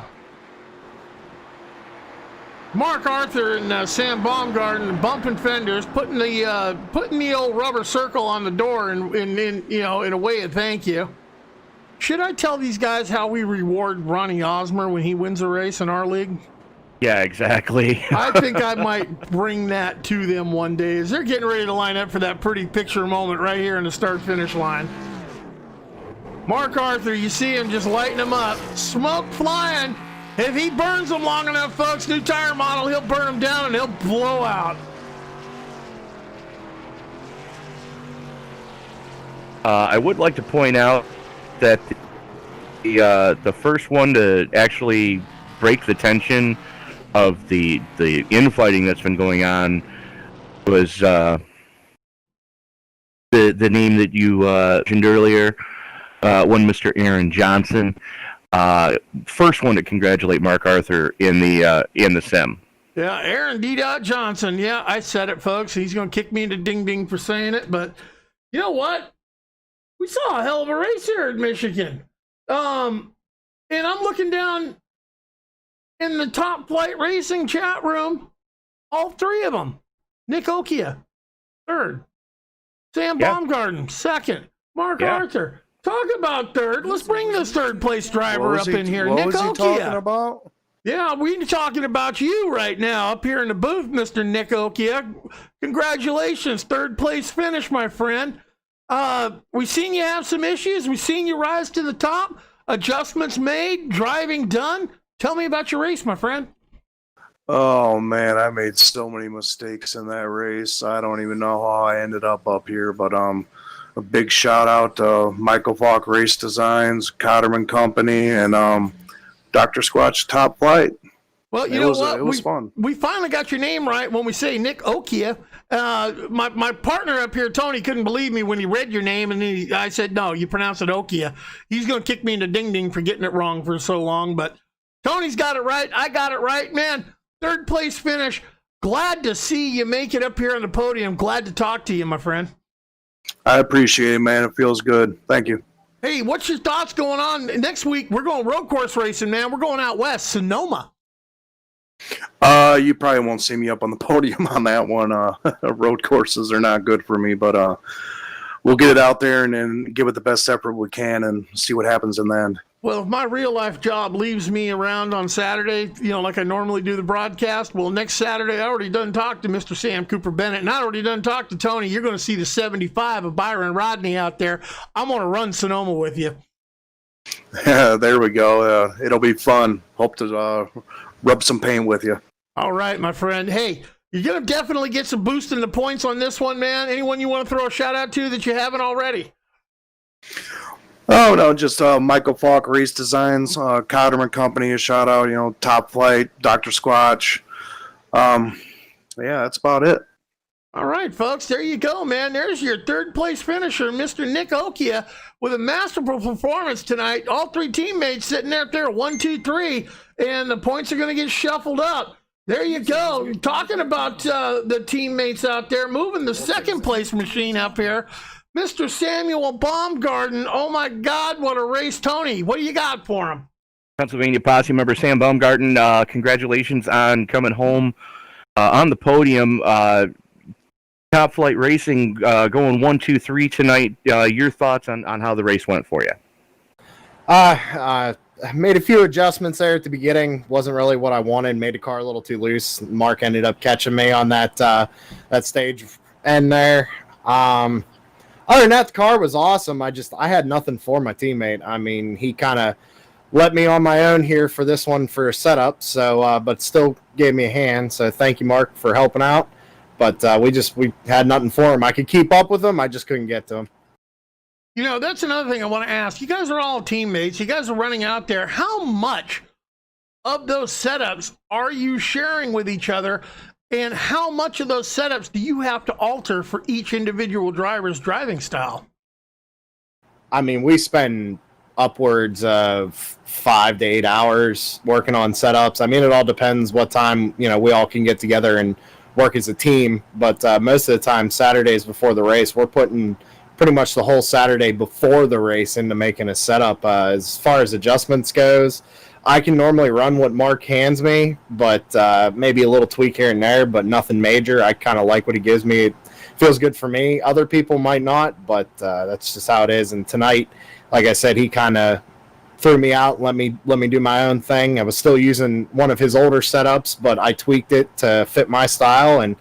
Mark Arthur and Sam Baumgarten bumping fenders, putting the old rubber circle on the door, in a way of thank you. Should I tell these guys how we reward Ronnie Osmer when he wins a race in our league? Yeah, exactly. I think I might bring that to them one day as they're getting ready to line up for that pretty picture moment right here in the start-finish line. Mark Arthur, you see him just lighting them up. Smoke flying. If he burns them long enough, folks, new tire model, he'll burn them down and he'll blow out. I would like to point out that the first one to actually break the tension of the infighting that's been going on was the name that you mentioned earlier, one Mr. Aaron Johnson. First one to congratulate Mark Arthur in the sim. Yeah, Aaron D. Johnson. Yeah, I said it, folks. He's going to kick me into ding-ding for saying it, but you know what? We saw a hell of a race here at Michigan. And I'm looking down in the Top Flight Racing chat room, all three of them. Nick Okia, third. Sam Baumgarten, second. Mark Arthur. Talk about third. Let's bring this third place driver up in here. Nick Okia. What was he talking about? Yeah, we're talking about you right now up here in the booth, Mr. Nick Okia. Congratulations, third place finish, my friend. We've seen you have some issues. We've seen you rise to the top. Adjustments made, driving done. Tell me about your race, my friend. Oh, man, I made so many mistakes in that race. I don't even know how I ended up here, but a big shout out to Michael Falk Race Designs, Cotterman Company, and Dr. Squatch Top Flight. Well, you know what? It was fun. We finally got your name right when we say Nick Okia. My partner up here, Tony, couldn't believe me when he read your name, and I said, no, you pronounce it Okia. He's going to kick me into ding-ding for getting it wrong for so long, but Tony's got it right. I got it right, man. Third place finish. Glad to see you make it up here on the podium. Glad to talk to you, my friend. I appreciate it, man. It feels good. Thank you. Hey, what's your thoughts going on? Next week, we're going road course racing, man. We're going out west, Sonoma. You probably won't see me up on the podium on that one. Road courses are not good for me, but we'll get it out there and then give it the best effort we can and see what happens in the end. Well, if my real life job leaves me around on Saturday, like I normally do the broadcast, well, next Saturday, I already done talked to Mr. Sam Cooper Bennett, and I already done talked to Tony. You're going to see the 75 of Byron Rodney out there. I'm going to run Sonoma with you. Yeah, there we go. It'll be fun. Hope to rub some paint with you. All right, my friend. Hey, you're going to definitely get some boost in the points on this one, man. Anyone you want to throw a shout out to that you haven't already? Oh, no, just Michael Falk Race Designs, Cotterman Company, a shout out, Top Flight, Dr. Squatch. Yeah, that's about it. All right, folks, there you go, man. There's your third place finisher, Mr. Nick Okia, with a masterful performance tonight. All three teammates sitting there, 1, 2, 3, and the points are going to get shuffled up. There you go. Talking about the teammates out there, moving the second place machine up here. Mr. Samuel Baumgarten, oh my God, what a race. Tony, what do you got for him? Pennsylvania Posse member Sam Baumgarten, congratulations on coming home on the podium. Top Flight Racing going 1, 2, 3 tonight. Your thoughts on how the race went for you? I made a few adjustments there at the beginning. Wasn't really what I wanted. Made the car a little too loose. Mark ended up catching me on that stage end there. Other than that, the car was awesome. I had nothing for my teammate. I mean, he kind of let me on my own here for this one for a setup. So, but still gave me a hand. So thank you, Mark, for helping out. But we had nothing for him. I could keep up with him. I just couldn't get to him. That's another thing I want to ask. You guys are all teammates. You guys are running out there. How much of those setups are you sharing with each other? And how much of those setups do you have to alter for each individual driver's driving style? I mean, we spend upwards of 5 to 8 hours working on setups. I mean, it all depends what time, we all can get together and work as a team. But most of the time, Saturdays before the race, we're putting pretty much the whole Saturday before the race into making a setup. As far as adjustments goes, I can normally run what Mark hands me, but maybe a little tweak here and there, but nothing major. I kind of like what he gives me. It feels good for me. Other people might not, but that's just how it is. And tonight, like I said, he kind of threw me out, let me do my own thing. I was still using one of his older setups, but I tweaked it to fit my style and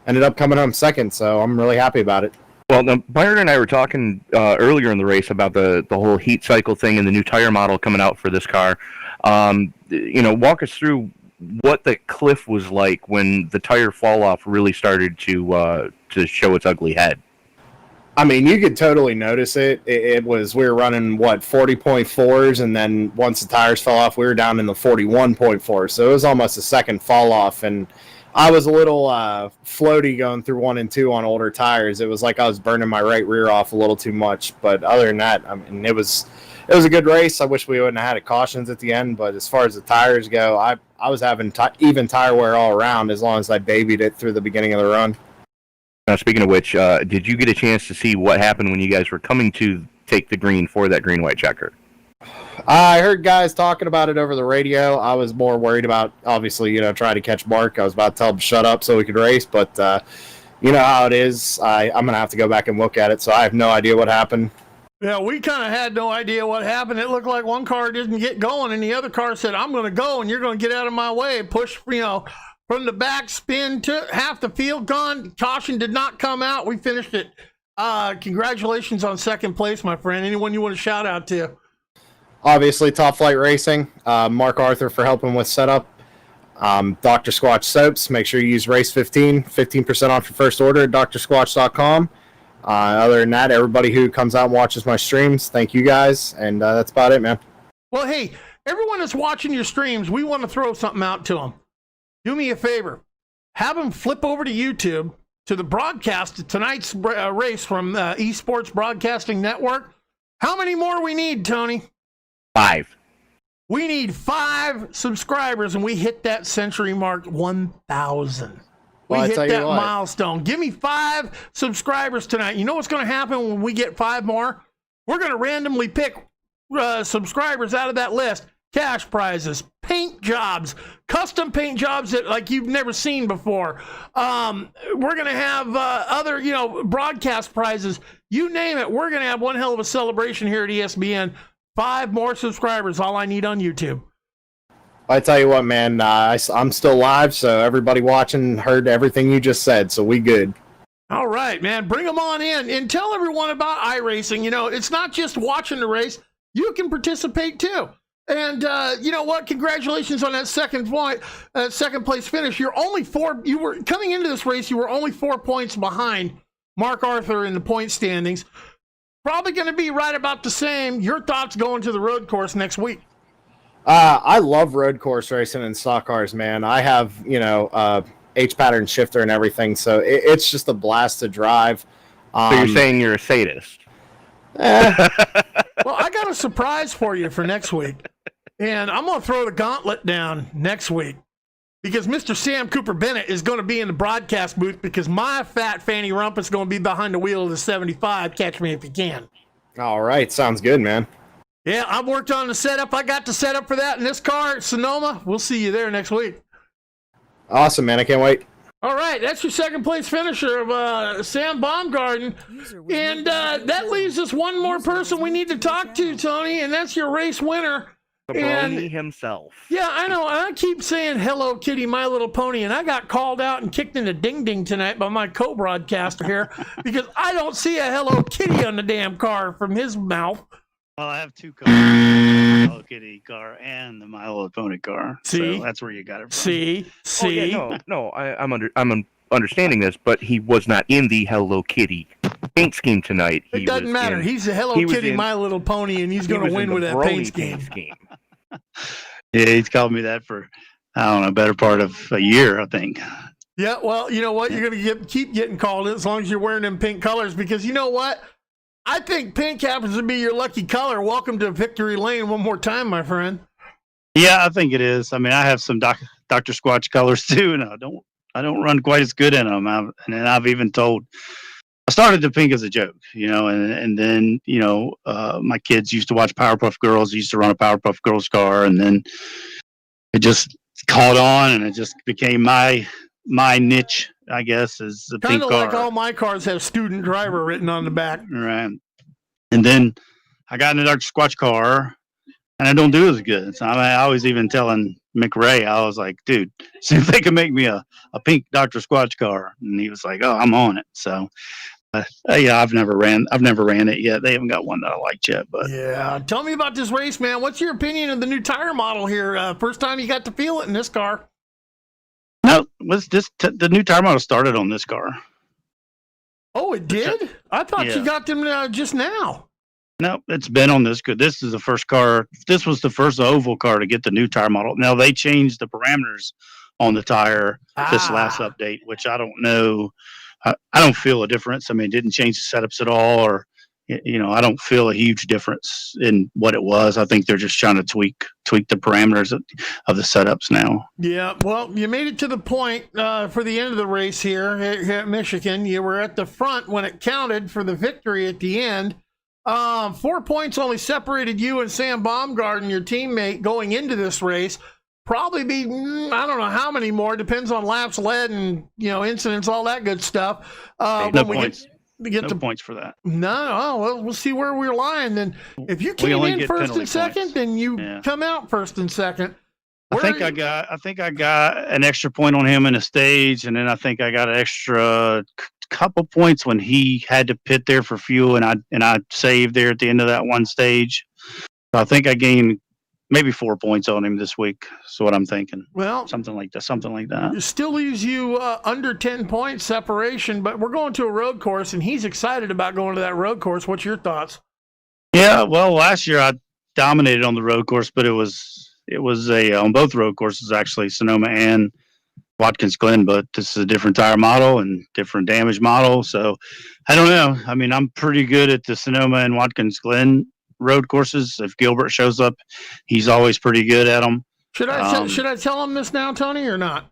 ended up coming home second, so I'm really happy about it. Well, Byron and I were talking earlier in the race about the whole heat cycle thing and the new tire model coming out for this car. Walk us through what the cliff was like when the tire fall off really started to show its ugly head. I mean, you could totally notice it. We were running 40.4s, and then once the tires fell off, we were down in the 41.4. So it was almost a second fall off, and I was a little floaty going through 1 and 2 on older tires. It was like I was burning my right rear off a little too much. But other than that, I mean, it was a good race. I wish we wouldn't have had cautions at the end. But as far as the tires go, I was having even tire wear all around as long as I babied it through the beginning of the run. Now, speaking of which, did you get a chance to see what happened when you guys were coming to take the green for that green-white checker? I heard guys talking about it over the radio. I was more worried about, obviously, trying to catch Mark. I was about to tell him to shut up so we could race, but you know how it is. I'm going to have to go back and look at it, so I have no idea what happened. Yeah, we kind of had no idea what happened. It looked like one car didn't get going, and the other car said, I'm going to go, and you're going to get out of my way. Push, from the back, spin to half the field gone. Caution did not come out. We finished it. Congratulations on second place, my friend. Anyone you want to shout out to? Obviously, Top Flight Racing, Mark Arthur for helping with setup, Dr. Squatch Soaps. Make sure you use Race 15% off your first order at drsquatch.com. Other than that, everybody who comes out and watches my streams, thank you guys, and that's about it, man. Well, hey, everyone that's watching your streams, we want to throw something out to them. Do me a favor. Have them flip over to YouTube to the broadcast of tonight's race from Esports Broadcasting Network. How many more we need, Tony? 5. We need 5 subscribers, and we hit that century mark 1,000. We hit that milestone. Give me 5 subscribers tonight. You know what's going to happen when we get 5 more? We're going to randomly pick subscribers out of that list. Cash prizes, paint jobs, custom paint jobs that like you've never seen before. We're going to have other, broadcast prizes. You name it. We're going to have one hell of a celebration here at ESPN. 5 more subscribers, all I need on YouTube. I tell you what, man, I'm still live, so everybody watching heard everything you just said, so we good. All right, man, bring them on in and tell everyone about iRacing. It's not just watching the race. You can participate too. And you know what? Congratulations on that second place finish. You were coming into this race, you were only 4 points behind Mark Arthur in the point standings. Probably going to be right about the same. Your thoughts going to the road course next week? I love road course racing and stock cars, man. I have, H-pattern shifter and everything, so it's just a blast to drive. So you're saying you're a sadist? Well, I got a surprise for you for next week. And I'm going to throw the gauntlet down next week because Mr. Sam Cooper Bennett is going to be in the broadcast booth because my fat fanny rumpus is going to be behind the wheel of the 75. Catch me if you can. All right. Sounds good, man. Yeah, I've worked on the setup. I got the setup for that in this car at Sonoma. We'll see you there next week. Awesome, man. I can't wait. All right, that's your second place finisher of Sam Baumgarten. And that leaves us one more person we need to talk to, Tony, and that's your race winner. Cabroni himself. Yeah, I know. I keep saying Hello Kitty, My Little Pony, and I got called out and kicked in the ding-ding tonight by my co-broadcaster here because I don't see a Hello Kitty on the damn car from his mouth. Well, I have 2 cars, the Hello Kitty car and the My Little Pony car. See? So that's where you got it from. See? Oh, yeah, no, I'm understanding this, but he was not in the Hello Kitty paint scheme tonight. It doesn't matter. He's a Hello Kitty, My Little Pony, and he's going to win with that paint scheme. Yeah, he's called me that for, I don't know, better part of a year, I think. Yeah, well, you know what? You're going to keep getting called it as long as you're wearing them pink colors because you know what? I think pink happens to be your lucky color. Welcome to Victory Lane one more time, my friend. Yeah, I think it is. I mean, I have some Dr. Squatch colors too, and I don't run quite as good in them. And I've even told I started to think as a joke, and then, my kids used to watch Powerpuff Girls, used to run a Powerpuff Girls car, and then it just caught on, and it just became my niche, I guess, is the pink Kind car. of like all my cars have student driver written on the back. Right. And then I got in a dark squatch car, and I don't do as good. So I was even telling McRae, I was like, dude, see if they can make me a pink Dr. Squatch car. And he was like, oh, I'm on it. So, yeah, I've never ran it yet. They haven't got one that I like yet. But yeah, tell me about this race, man. What's your opinion of the new tire model here? First time you got to feel it in this car? No, the new tire model started on this car. Oh, it did? I thought you got them just now. No, it's been on this good. This is the first car. This was the first oval car to get the new tire model. Now they changed the parameters on the tire this last update, which I don't know. I don't feel a difference. I mean, it didn't change the setups at all, or I don't feel a huge difference in what it was. I think they're just trying to tweak the parameters of the setups now. Yeah, well, you made it to the point for the end of the race here at Michigan. You were at the front when it counted for the victory at the end. 4 points only separated you and Sam Baumgarten, your teammate, going into this race. Probably be, I don't know how many more. Depends on laps led and, incidents, all that good stuff. No points. No points for that. No, well, we'll see where we're lying. Then if you came in first and second, then you come out first and second. I think I got an extra point on him in a stage, and then I think I got an extra couple points when he had to pit there for fuel, and I saved there at the end of that one stage. So I think I gained maybe 4 points on him this week. That's what I'm thinking. Well, something like that. It still leaves you under 10 points separation, but we're going to a road course, and he's excited about going to that road course. What's your thoughts? Yeah, well, last year I dominated on the road course, but it was on both road courses actually, Sonoma and Watkins Glen, but this is a different tire model and different damage model. So I don't know. I mean, I'm pretty good at the Sonoma and Watkins Glen road courses. If Gilbert shows up, he's always pretty good at them. Should I tell him this now, Tony, or not?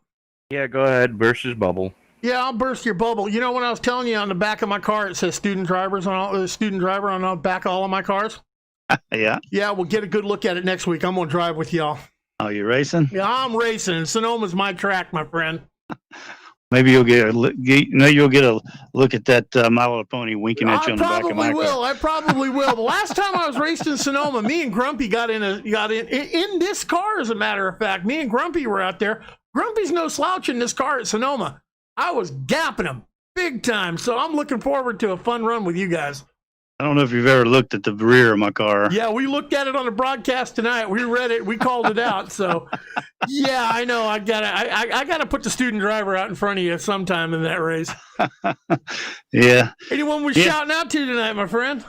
Yeah, go ahead. Burst his bubble. Yeah, I'll burst your bubble. You know, when I was telling you on the back of my car, it says student driver on the back of all of my cars. Yeah. Yeah, we'll get a good look at it next week. I'm gonna drive with y'all. Oh, you're racing? Yeah, I'm racing. Sonoma's my track, my friend. Maybe you'll get a look at that My Little Pony winking at you on the back of my car. I probably will. The last time I was raced in Sonoma, me and Grumpy got in this car. As a matter of fact, me and Grumpy were out there. Grumpy's no slouch in this car at Sonoma. I was gapping him big time. So I'm looking forward to a fun run with you guys. I don't know if you've ever looked at the rear of my car. Yeah, we looked at it on the broadcast tonight. We read it. We called it out. So, yeah, I know. I gotta put the student driver out in front of you sometime in that race. Yeah. Anyone we're shouting out to tonight, my friend?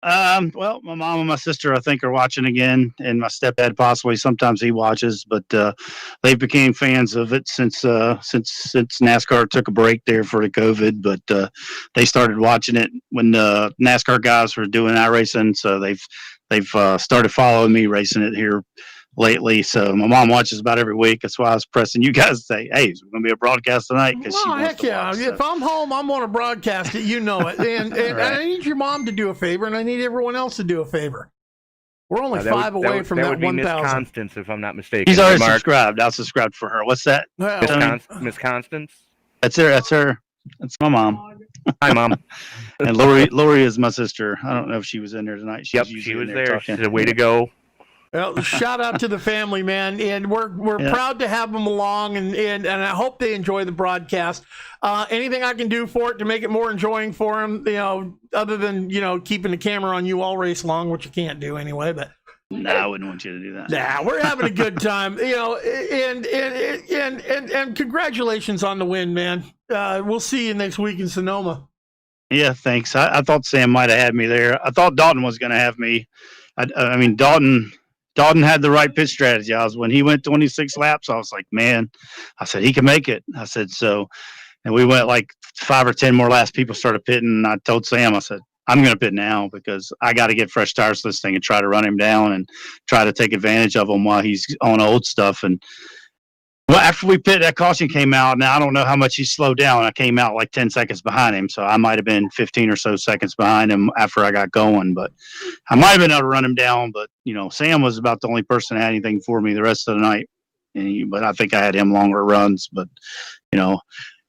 Well, my mom and my sister, I think, are watching again, and my stepdad possibly. Sometimes he watches, but they became fans of it since NASCAR took a break there for the COVID. But they started watching it when the NASCAR guys were doing iRacing, so they've started following me racing it here lately. So my mom watches about every week. That's why I was pressing you guys to say, hey, is going to be a broadcast tonight? Oh, heck yeah. Watch, so. If I'm home, I'm going to broadcast it. You know it. And right. I need your mom to do a favor, and I need everyone else to do a favor. We're only 5 away from that 1,000. Miss Constance, if I'm not mistaken. She's already subscribed. I'll subscribe for her. What's that? Miss Constance? That's her. That's my mom. Hi, Mom. And Lori is my sister. I don't know if she was in there tonight. She was there. She said, way to go. Well, shout out to the family, man, and we're proud to have them along, and I hope they enjoy the broadcast. Anything I can do for it to make it more enjoying for them, other than keeping the camera on you all race long, which you can't do anyway. But no, I wouldn't want you to do that. Nah, we're having a good time, and congratulations on the win, man. We'll see you next week in Sonoma. Yeah, thanks. I thought Sam might have had me there. I thought Dalton was going to have me. I mean, Dalton had the right pit strategy. When he went 26 laps, I was like, man, I said, he can make it. I said, and we went like 5 or 10 more laps. People started pitting. And I told Sam, I said, I'm going to pit now because I got to get fresh tires to this thing and try to run him down and try to take advantage of him while he's on old stuff. And Well, after we pit, that caution came out. Now I don't know how much he slowed down. I came out like 10 seconds behind him, so I might have been 15 or so seconds behind him after I got going. But I might have been able to run him down. But Sam was about the only person that had anything for me the rest of the night. But I think I had him longer runs. But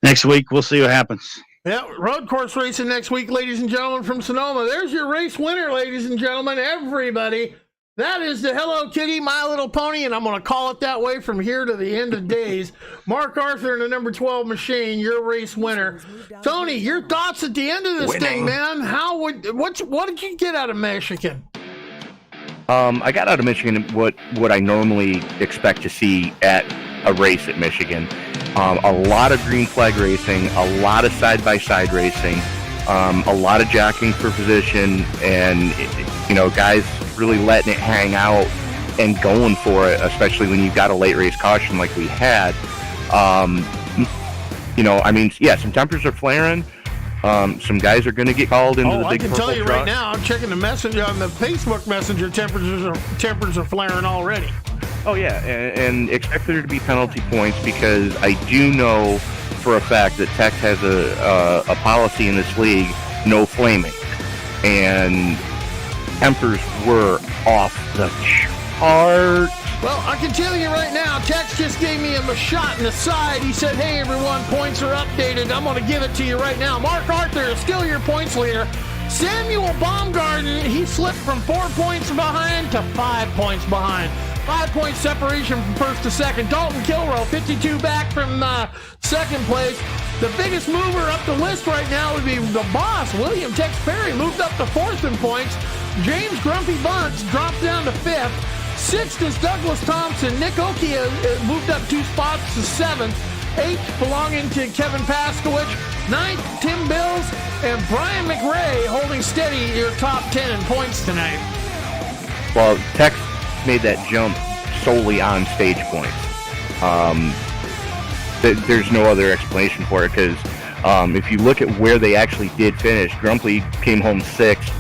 next week we'll see what happens. Yeah, road course racing next week, ladies and gentlemen, from Sonoma. There's your race winner, ladies and gentlemen, everybody. That is the Hello Kitty, My Little Pony, and I'm going to call it that way from here to the end of days. Mark Arthur in the number 12 machine, your race winner. Tony, your thoughts at the end of this thing, man? What did you get out of Michigan? I got out of Michigan what I normally expect to see at a race at Michigan. A lot of green flag racing, a lot of side-by-side racing, a lot of jockeying for position, and guys really letting it hang out and going for it, especially when you've got a late race caution like we had. Some tempers are flaring. Some guys are going to get called into the big purple truck. I can tell you right now, I'm checking the messenger on the Facebook Messenger. Tempers are flaring already. Oh yeah, and expect there to be penalty points, because I do know for a fact that Tech has a policy in this league, no flaming, and tempers were off the chart. Well, I can tell you right now, Tex just gave me a shot in the side. He said, hey, everyone, points are updated. I'm going to give it to you right now. Mark Arthur is still your points leader. Samuel Baumgarten, he slipped from 4 points behind to 5 points behind. 5-point separation from first to second. Dalton Kilrow, 52 back from second place. The biggest mover up the list right now would be the boss, William Tex Perry, moved up to fourth in points. James Grumpy Bunce dropped down to fifth. Sixth is Douglas Thompson. Nick Okia moved up 2 spots to seventh. Eighth belonging to Kevin Paskowich. Ninth, Tim Bills. And Brian McRae holding steady your top 10 in points tonight. Well, Tex made that jump solely on stage points. There's no other explanation for it, because if you look at where they actually did finish, Grumpy came home 6th,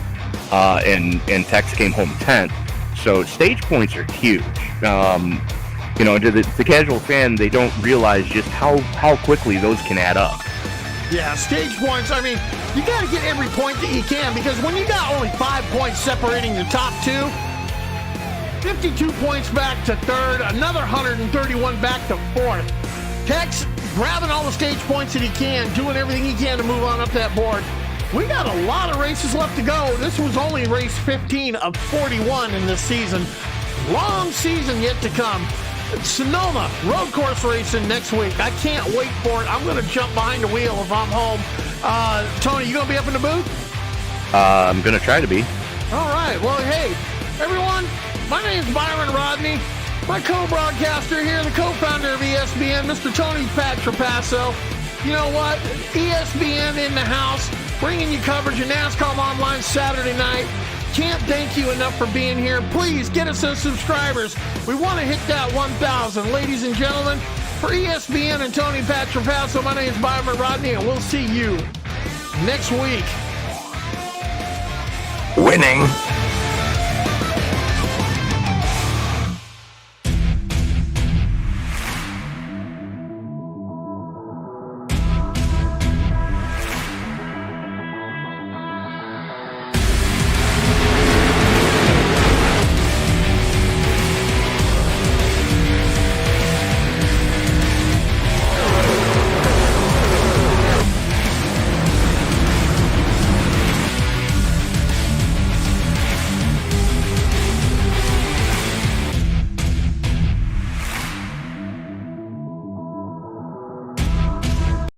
and Tex came home 10th. So stage points are huge. To the casual fan, they don't realize just how quickly those can add up. Yeah, stage points, you got to get every point that you can, because when you got only 5 points separating the top two, 52 points back to third, another 131 back to fourth. Tex grabbing all the stage points that he can, doing everything he can to move on up that board. We got a lot of races left to go. This was only race 15 of 41 in this season. Long season yet to come. Sonoma road course racing next week. I can't wait for it. I'm going to jump behind the wheel if I'm home. Tony, you going to be up in the booth? I'm going to try to be. All right. Well, hey, everyone, my name is Byron Rodney. My co-broadcaster here, the co-founder of ESPN, Mr. Tony Pat Trapasso. You know what? ESPN in the house, bringing you coverage of NASCOM Online Saturday night. Can't thank you enough for being here. Please get us some subscribers. We want to hit that 1,000. Ladies and gentlemen, for ESPN and Tony Pat Trapasso, my name is Byron Rodney, and we'll see you next week. Winning.